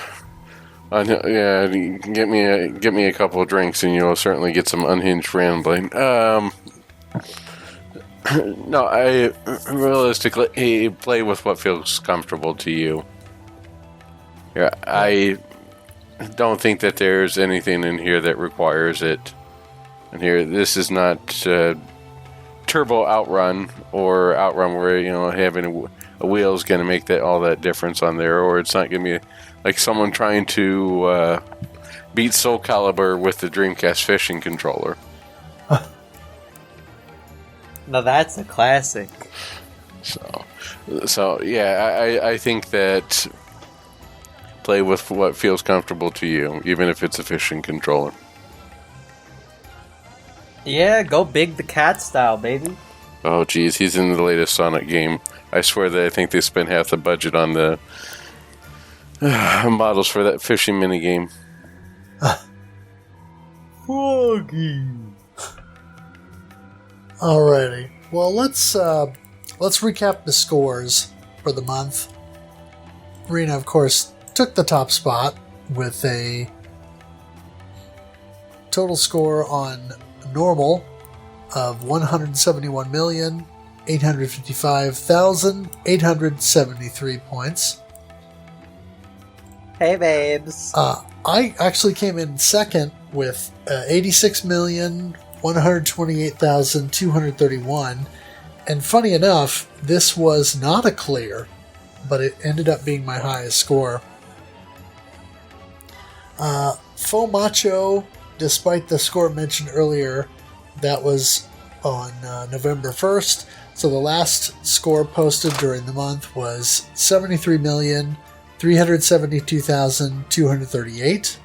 Yeah, get me a couple of drinks, and you'll certainly get some unhinged rambling. No, I realistically play with what feels comfortable to you. Yeah, I don't think that there's anything in here that requires it. And here, this is not Turbo Outrun or Outrun where having a wheel is going to make all that difference on there, or it's not going to be like someone trying to beat Soul Calibur with the Dreamcast fishing controller. Now that's a classic. So yeah, I think that play with what feels comfortable to you, even if it's a fishing controller. Yeah, go big the cat style, baby. Oh, geez, he's in the latest Sonic game. I swear that I think they spent half the budget on the models for that fishing minigame. Froggy. Alrighty. Well, let's recap the scores for the month. Rena, of course, took the top spot with a total score on normal of 171,855,873 points. Hey, babes. I actually came in second with 86,128,231. And funny enough, this was not a clear, but it ended up being my highest score. Faux Macho, despite the score mentioned earlier, that was on November 1st. So the last score posted during the month was 73,372,238.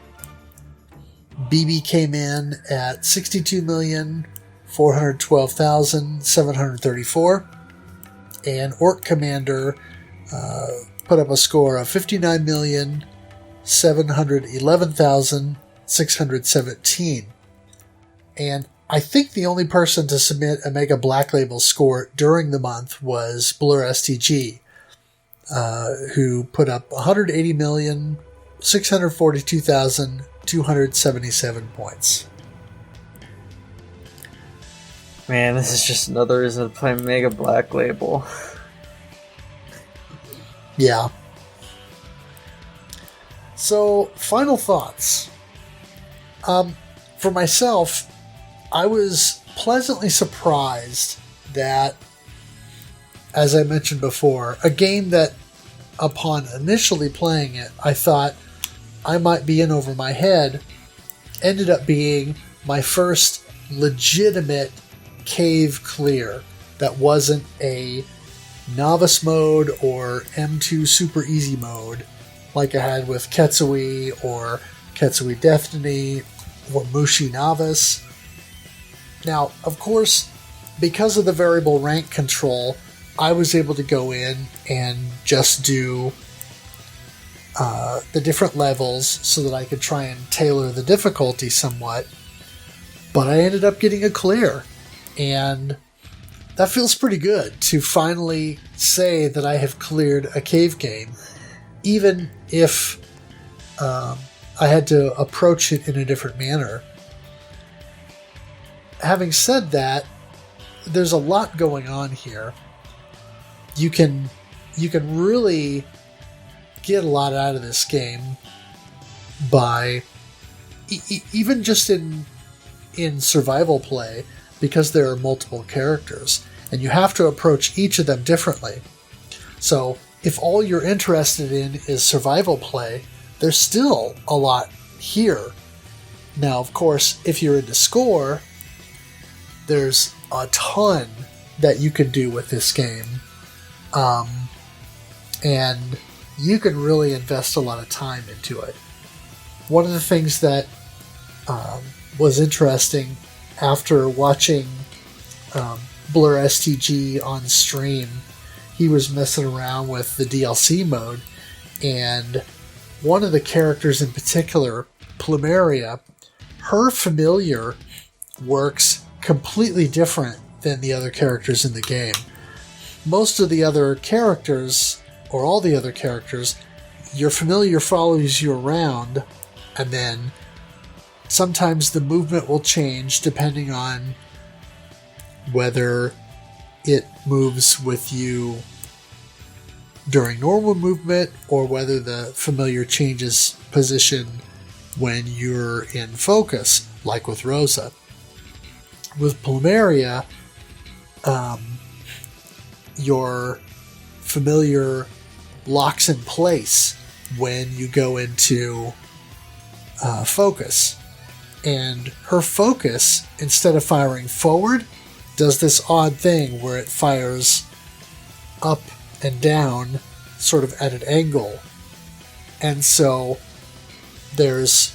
BB came in at 62,412,734. And Orc Commander put up a score of 59,711,617. And I think the only person to submit a Mega Black Label score during the month was Blur STG, who put up 180,642,277 points. Man, this is just another reason to play Mega Black Label. Yeah. So, final thoughts. For myself, I was pleasantly surprised that, as I mentioned before, a game that, upon initially playing it, I thought I might be in over my head, ended up being my first legitimate cave clear that wasn't a novice mode or M2 super easy mode like I had with Ketsui or Ketsui Destiny, or Mushi Novice. Now, of course, because of the variable rank control, I was able to go in and just do the different levels so that I could try and tailor the difficulty somewhat. But I ended up getting a clear, and that feels pretty good to finally say that I have cleared a cave game, even if I had to approach it in a different manner. Having said that, there's a lot going on here. You can really get a lot out of this game by even just in survival play, because there are multiple characters and you have to approach each of them differently. So if all you're interested in is survival play, there's still a lot here. Now, of course, if you're into score, there's a ton that you can do with this game. And you can really invest a lot of time into it. One of the things that was interesting after watching Blur STG on stream, he was messing around with the DLC mode, and one of the characters in particular, Plumeria, her familiar works completely different than the other characters in the game. Most of the other characters, or all the other characters, your familiar follows you around, and then sometimes the movement will change depending on whether it moves with you during normal movement or whether the familiar changes position when you're in focus, like with Rosa. With Plumeria, your familiar locks in place when you go into focus. And her focus, instead of firing forward, does this odd thing where it fires up and down, sort of at an angle. And so there's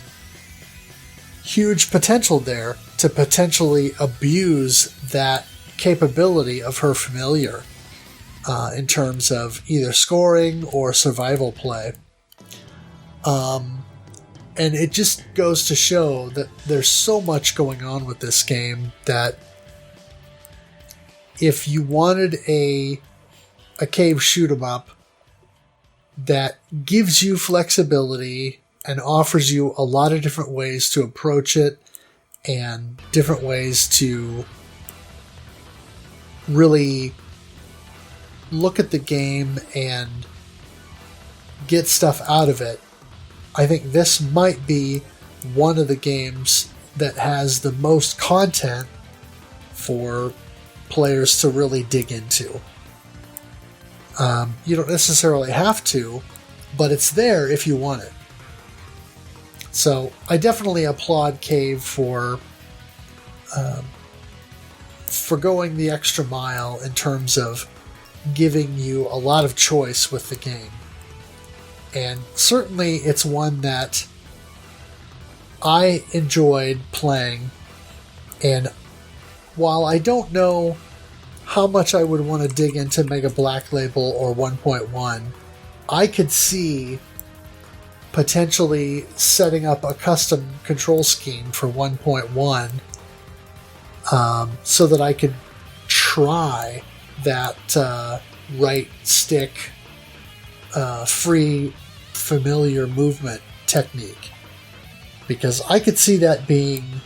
huge potential there to potentially abuse that capability of her familiar in terms of either scoring or survival play. And it just goes to show that there's so much going on with this game that if you wanted a cave shoot 'em up that gives you flexibility and offers you a lot of different ways to approach it and different ways to really look at the game and get stuff out of it, I think this might be one of the games that has the most content for players to really dig into. You don't necessarily have to, but it's there if you want it. So I definitely applaud Cave for going the extra mile in terms of giving you a lot of choice with the game. And certainly it's one that I enjoyed playing, and while I don't know how much I would want to dig into Mega Black Label or 1.1, I could see potentially setting up a custom control scheme for 1.1 so that I could try that right stick free familiar movement technique, because I could see that being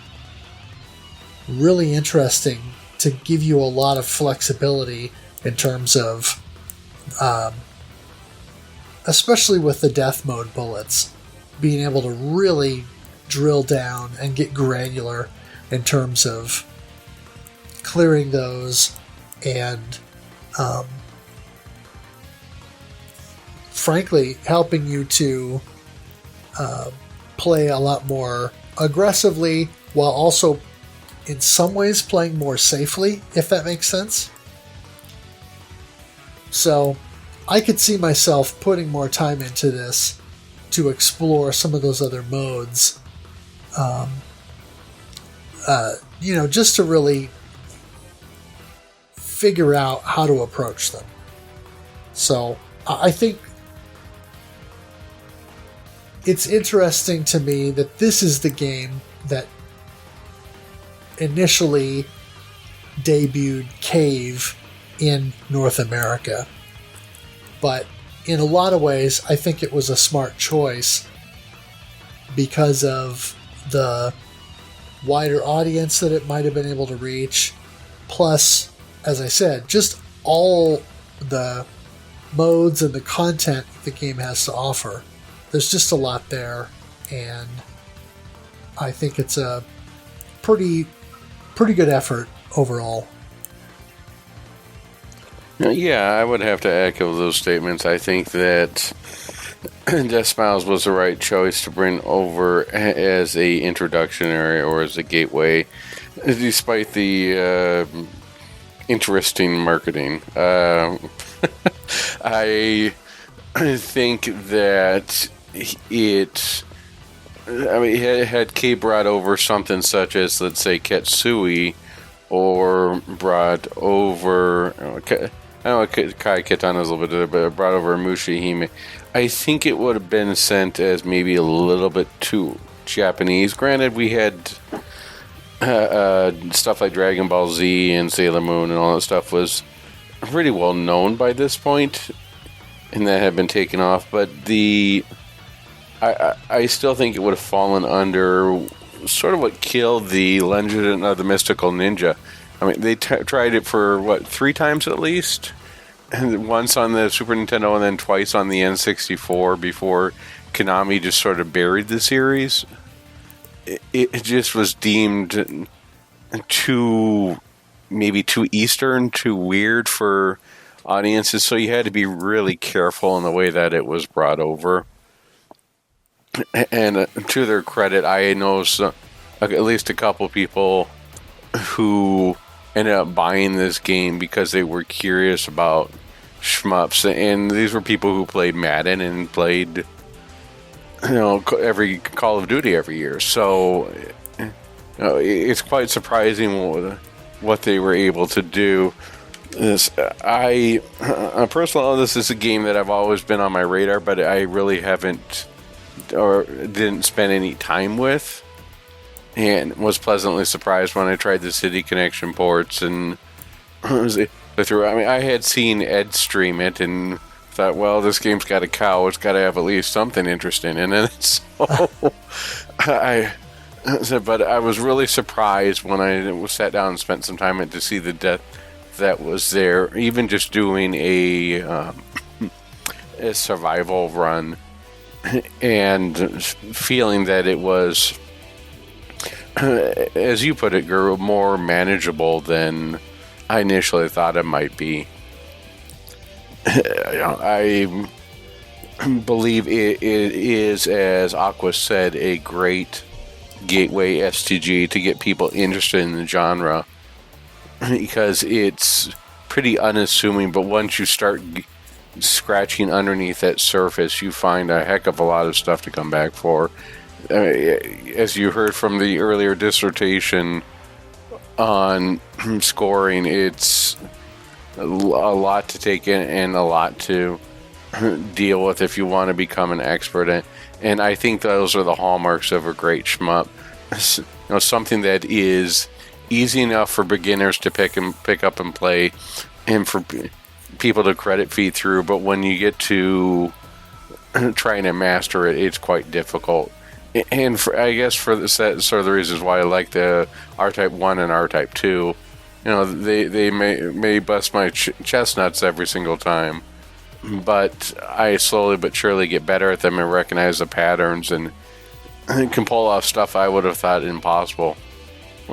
really interesting to give you a lot of flexibility in terms of especially with the death mode bullets, being able to really drill down and get granular in terms of clearing those and frankly helping you to play a lot more aggressively while also in some ways playing more safely, if that makes sense. So I could see myself putting more time into this to explore some of those other modes. Just to really figure out how to approach them. So I think it's interesting to me that this is the game that initially debuted Cave in North America. But in a lot of ways, I think it was a smart choice because of the wider audience that it might have been able to reach. Plus, as I said, just all the modes and the content the game has to offer. There's just a lot there, and I think it's a pretty good effort overall. Yeah, I would have to echo those statements. I think that Deathsmiles was the right choice to bring over as a introductionary or as a gateway, despite the interesting marketing. I think that had Kay brought over something such as, let's say, Ketsui, or brought over, I know Kai Kitana is a little bit, but brought over Mushihime, I think it would have been sent as maybe a little bit too Japanese. Granted, we had stuff like Dragon Ball Z and Sailor Moon and all that stuff was pretty well known by this point, and that had been taken off. But I still think it would have fallen under sort of what killed the Legend of the Mystical Ninja. I mean, they tried it for, 3 times at least? And once on the Super Nintendo and then twice on the N64 before Konami just sort of buried the series. It just was deemed too Eastern, too weird for audiences, so you had to be really careful in the way that it was brought over. And to their credit, I know at least a couple people who ended up buying this game because they were curious about shmups, and these were people who played Madden and played every Call of Duty every year. So it's quite surprising what they were able to do. Personally, this is a game that I've always been on my radar, but I really haven't or didn't spend any time with, and was pleasantly surprised when I tried the City Connection ports and through. I mean, I had seen Ed stream it and thought, well, this game's got a cow, it's got to have at least something interesting in it. So but I was really surprised when I sat down and spent some time to see the depth that was there. Even just doing a survival run and feeling that it was, as you put it, Guru, more manageable than I initially thought it might be. I believe it is, as Aqua said, a great gateway STG to get people interested in the genre, because it's pretty unassuming, but once you start scratching underneath that surface, you find a heck of a lot of stuff to come back for. As you heard from the earlier dissertation on scoring, it's a lot to take in and a lot to deal with if you want to become an expert. And I think those are the hallmarks of a great shmup. Something that is easy enough for beginners to pick up and play, and for people to credit feed through. But when you get to trying to master it, it's quite difficult. And I guess for the sort of the reasons why I like the R-Type 1 and R-Type 2, they may bust my chestnuts every single time, but I slowly but surely get better at them and recognize the patterns and can pull off stuff I would have thought impossible.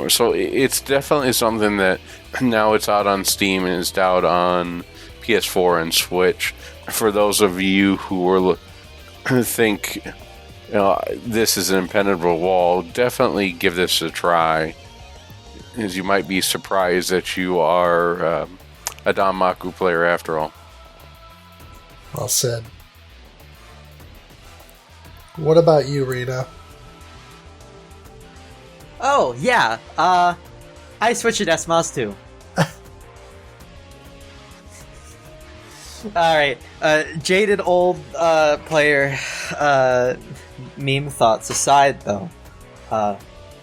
So it's definitely something that now it's out on Steam and it's out on PS4 and Switch. For those of you who think this is an impenetrable wall, definitely give this a try, as you might be surprised that you are a Danmaku player after all. Well said. What about you, Rena? Oh, yeah. I switched to Deathsmiles too. Alright, jaded old player meme thoughts aside, though,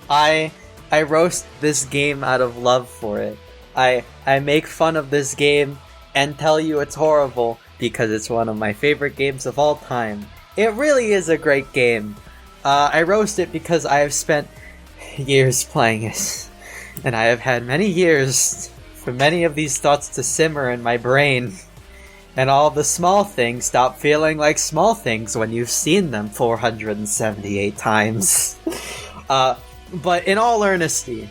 I roast this game out of love for it. I make fun of this game and tell you it's horrible because it's one of my favorite games of all time. It really is a great game. I roast it because I have spent years playing it, and I have had many years for many of these thoughts to simmer in my brain. And all the small things stop feeling like small things when you've seen them 478 times. But in all earnesty,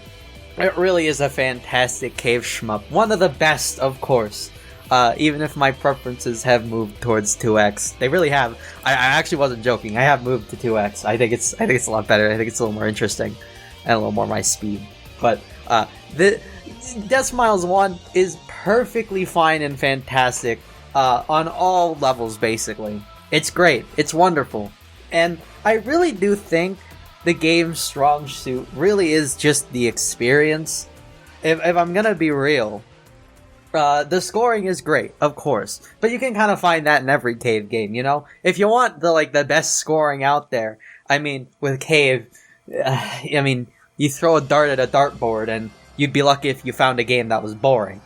it really is a fantastic cave shmup. One of the best, of course. Even if my preferences have moved towards 2X. They really have. I actually wasn't joking. I have moved to 2X. I think it's a lot better. I think it's a little more interesting. And a little more my speed. But the Deathsmiles 1 is perfectly fine and fantastic. On all levels, basically. It's great. It's wonderful. And I really do think the game's strong suit really is just the experience. If I'm gonna be real, the scoring is great, of course. But you can kind of find that in every Cave game, you know? If you want the best scoring out there, I mean, with Cave, you throw a dart at a dartboard and you'd be lucky if you found a game that was boring.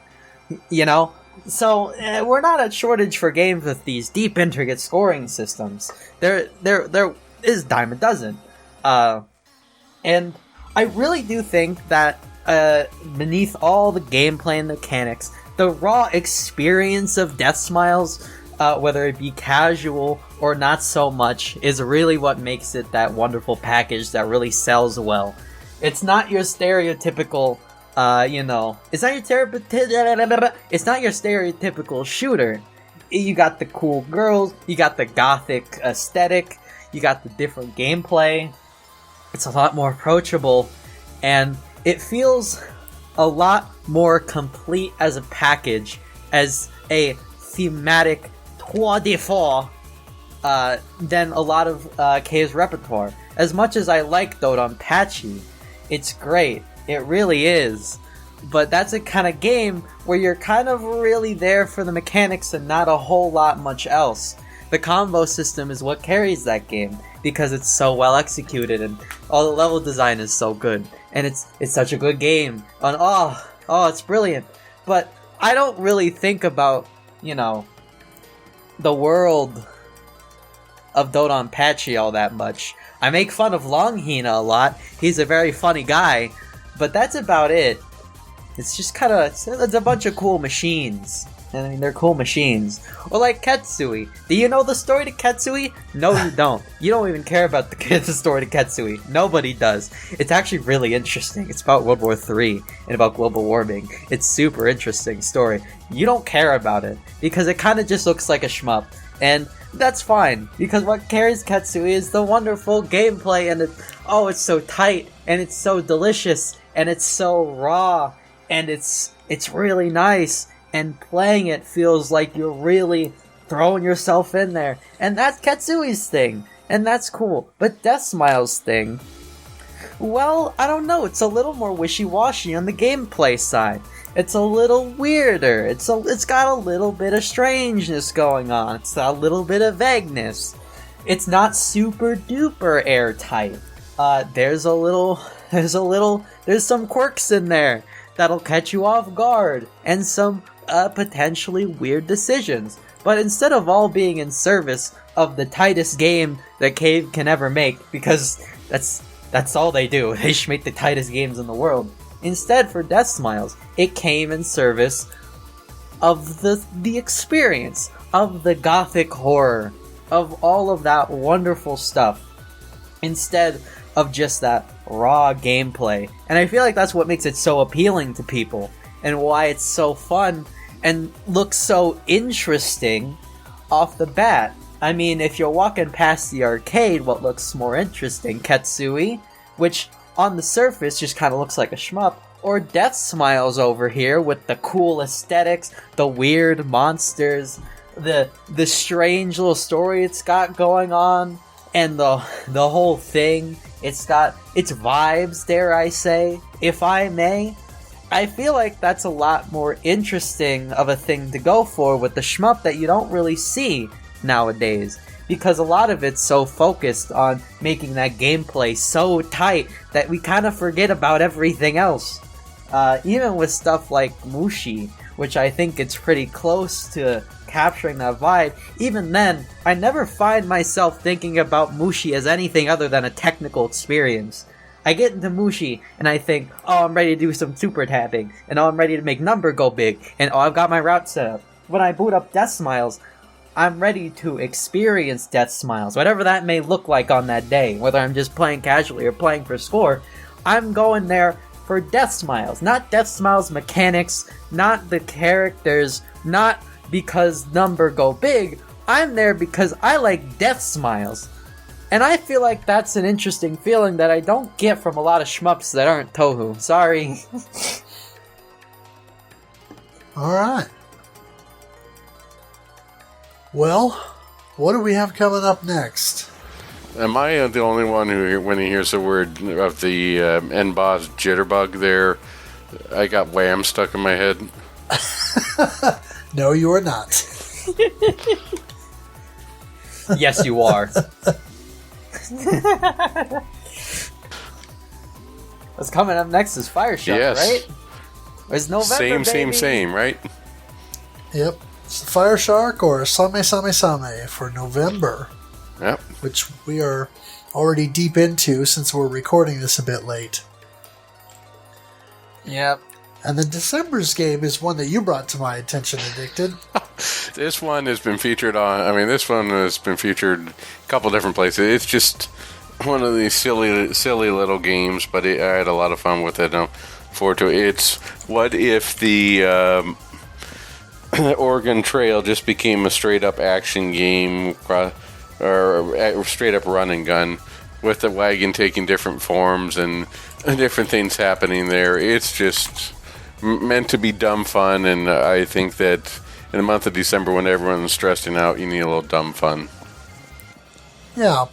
You know? So, we're not at shortage for games with these deep, intricate scoring systems. There is dime a dozen. And I really do think that, beneath all the gameplay and mechanics, the raw experience of Deathsmiles, whether it be casual or not so much, is really what makes it that wonderful package that really sells well. It's not your stereotypical... it's not your stereotypical shooter. You got the cool girls, you got the gothic aesthetic, you got the different gameplay. It's a lot more approachable, and it feels a lot more complete as a package, as a thematic tour de force, than a lot of Cave's repertoire. As much as I like Dodonpachi, it's great. It really is. But that's a kind of game where you're kind of really there for the mechanics and not a whole lot much else. The combo system is what carries that game because it's so well executed and all the level design is so good. And it's such a good game. And it's brilliant. But I don't really think about, the world of Dodonpachi all that much. I make fun of Longhina a lot. He's a very funny guy. But that's about it. It's just it's a bunch of cool machines. I mean, they're cool machines. Or like Ketsui. Do you know the story to Ketsui? No, you don't. You don't even care about the story to Ketsui. Nobody does. It's actually really interesting. It's about World War III and about global warming. It's super interesting story. You don't care about it because it kind of just looks like a shmup. And that's fine, because what carries Ketsui is the wonderful gameplay, and it's so tight, and it's so delicious, and it's so raw, and it's really nice, and playing it feels like you're really throwing yourself in there, and that's Ketsui's thing, and that's cool. But Deathsmiles' thing, well, I don't know, it's a little more wishy-washy on the gameplay side. It's a little weirder. It's got a little bit of strangeness going on. It's got a little bit of vagueness. It's not super duper airtight. There's some quirks in there that'll catch you off guard, and some potentially weird decisions. But instead of all being in service of the tightest game that Cave can ever make, because that's all they do. They just make the tightest games in the world. Instead, for Deathsmiles, it came in service of the experience, of the gothic horror, of all of that wonderful stuff, instead of just that raw gameplay. And I feel like that's what makes it so appealing to people, and why it's so fun, and looks so interesting off the bat. I mean, if you're walking past the arcade, what looks more interesting? Ketsui, which on the surface just kind of looks like a shmup, or Deathsmiles over here with the cool aesthetics, the weird monsters, the strange little story it's got going on, and the whole thing, it's got its vibes, dare I say, if I may. I feel like that's a lot more interesting of a thing to go for with the shmup that you don't really see nowadays. Because a lot of it's so focused on making that gameplay so tight that we kind of forget about everything else. Even with stuff like Mushi, which I think it's pretty close to capturing that vibe, even then, I never find myself thinking about Mushi as anything other than a technical experience. I get into Mushi, and I think, oh, I'm ready to do some super tapping, and oh, I'm ready to make number go big, and oh, I've got my route set up. When I boot up Deathsmiles, I'm ready to experience Deathsmiles, whatever that may look like on that day, whether I'm just playing casually or playing for score. I'm going there for Deathsmiles, not Deathsmiles mechanics, not the characters, not because number go big. I'm there because I like Deathsmiles. And I feel like that's an interesting feeling that I don't get from a lot of shmups that aren't Touhou. Sorry. Alright. Well, what do we have coming up next? Am I the only one who, when he hears the word of the end boss jitterbug there, I got wham stuck in my head? No, you are not. Yes, you are. What's coming up next is Fire Shock, Yes. right? It's November, Same, right? Yep. It's the Fire Shark or Same Same Same for November, Yep. which we are already deep into since we're recording this a bit late. Yep. And the December's game is one that you brought to my attention, Addicted. This one has been featured this one has been featured a couple different places. It's just one of these silly little games, but I had a lot of fun with it. I'm forward to it. It's what if the Oregon Trail just became a straight-up action game, or a straight-up run and gun, with the wagon taking different forms and different things happening there. It's just meant to be dumb fun, and I think that in the month of December, when everyone's stressing out, you need a little dumb fun. Yeah.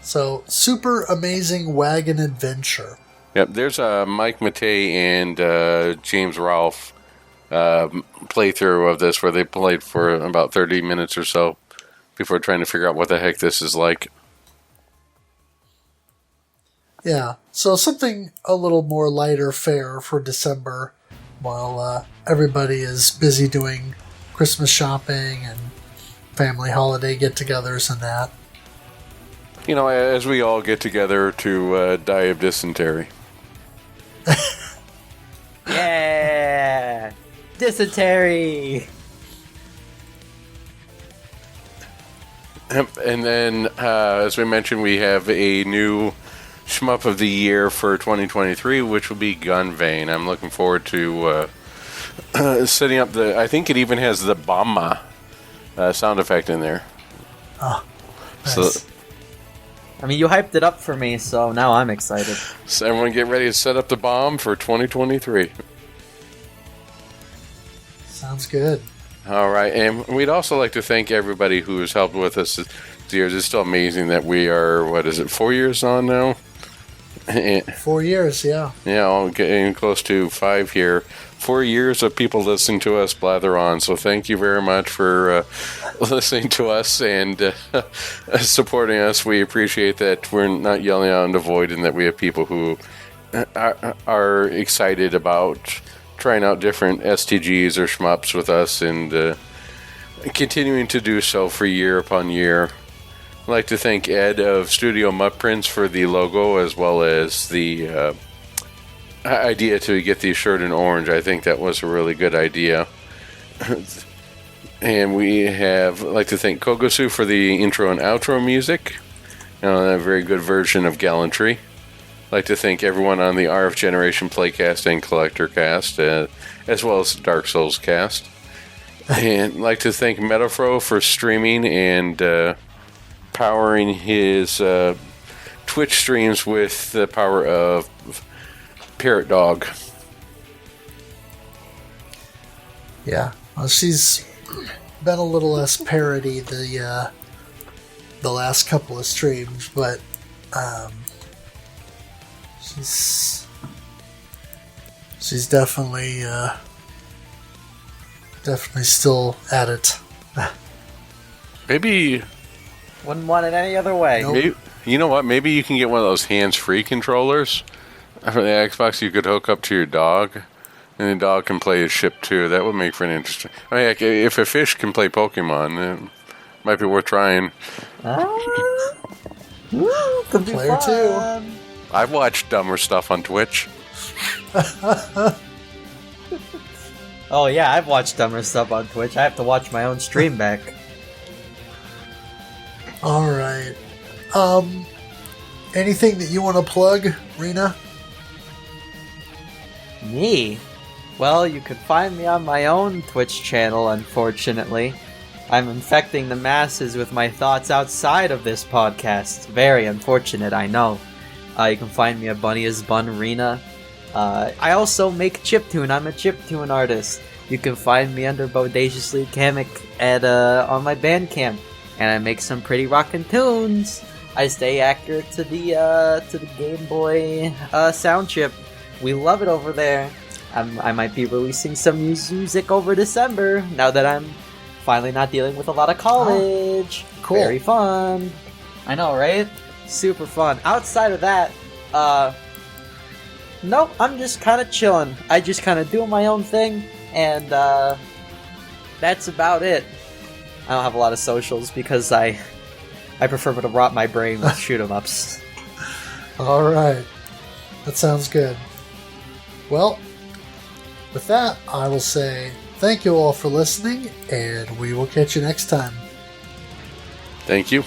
So, Super Amazing Wagon Adventure. Yep, there's Mike Matei and James Rolfe playthrough of this where they played for about 30 minutes or so before trying to figure out what the heck this is like. Yeah. So, something a little more lighter fare for December while everybody is busy doing Christmas shopping and family holiday get-togethers and that. You know, as we all get together to die of dysentery. Yeah! Dysentery! And then, as we mentioned, we have a new shmup of the year for 2023, which will be Gun Vein. I'm looking forward to setting up I think it even has the Bama sound effect in there. Oh, nice. So, I mean, you hyped it up for me, so now I'm excited. so everyone get ready to set up the bomb for 2023. Sounds good. All right, and we'd also like to thank everybody who has helped with us this year. It's still amazing that we are, 4 years on now? 4 years, yeah. Yeah, getting close to 5 here. 4 years of people listening to us blather on. So thank you very much for listening to us and supporting us. We appreciate that we're not yelling out in the void and that we have people who are excited about trying out different STGs or shmups with us and continuing to do so for year upon year. I'd like to thank Ed of Studio Mutt Prints for the logo as well as the idea to get the shirt in orange. I think that was a really good idea. And I'd like to thank Kogosu for the intro and outro music. A very good version of Gallantry. I'd like to thank everyone on the RF Generation Playcast and Collector Cast, as well as Dark Souls Cast. And I'd like to thank MetalFRO for streaming and powering his Twitch streams with the power of Parrot Dog. Yeah. Well, she's been a little less parody the the last couple of streams, but she's definitely still at it. Maybe, Wouldn't want it any other way. Nope. maybe, you know what? Maybe you can get one of those hands-free controllers for the Xbox you could hook up to your dog, and the dog can play his ship too. That would make for an interesting... I mean, if a fish can play Pokemon, it might be worth trying. Could be Player fun. I've watched dumber stuff on Twitch. Oh yeah, I've watched dumber stuff on Twitch. I have to watch my own stream back. All right. Anything that you want to plug, Rena? Me? Well, you could find me on my own Twitch channel, unfortunately. I'm infecting the masses with my thoughts outside of this podcast. Very unfortunate, I know. You can find me at Bunny is Bun Rena. I also make chiptune. I'm a chiptune artist. You can find me under Bodaciously Kamek on my Bandcamp, and I make some pretty rockin' tunes. I stay accurate to the Game Boy sound chip. We love it over there. I might be releasing some music over December now that I'm finally not dealing with a lot of college. Oh, cool. Very fun. I know, right? Super fun. Outside of that, nope, I'm just kind of chilling. I just kind of do my own thing, and that's about it. I don't have a lot of socials because I prefer to rot my brain with shoot 'em ups. All right. That sounds good. Well, with that, I will say thank you all for listening, and we will catch you next time. Thank you.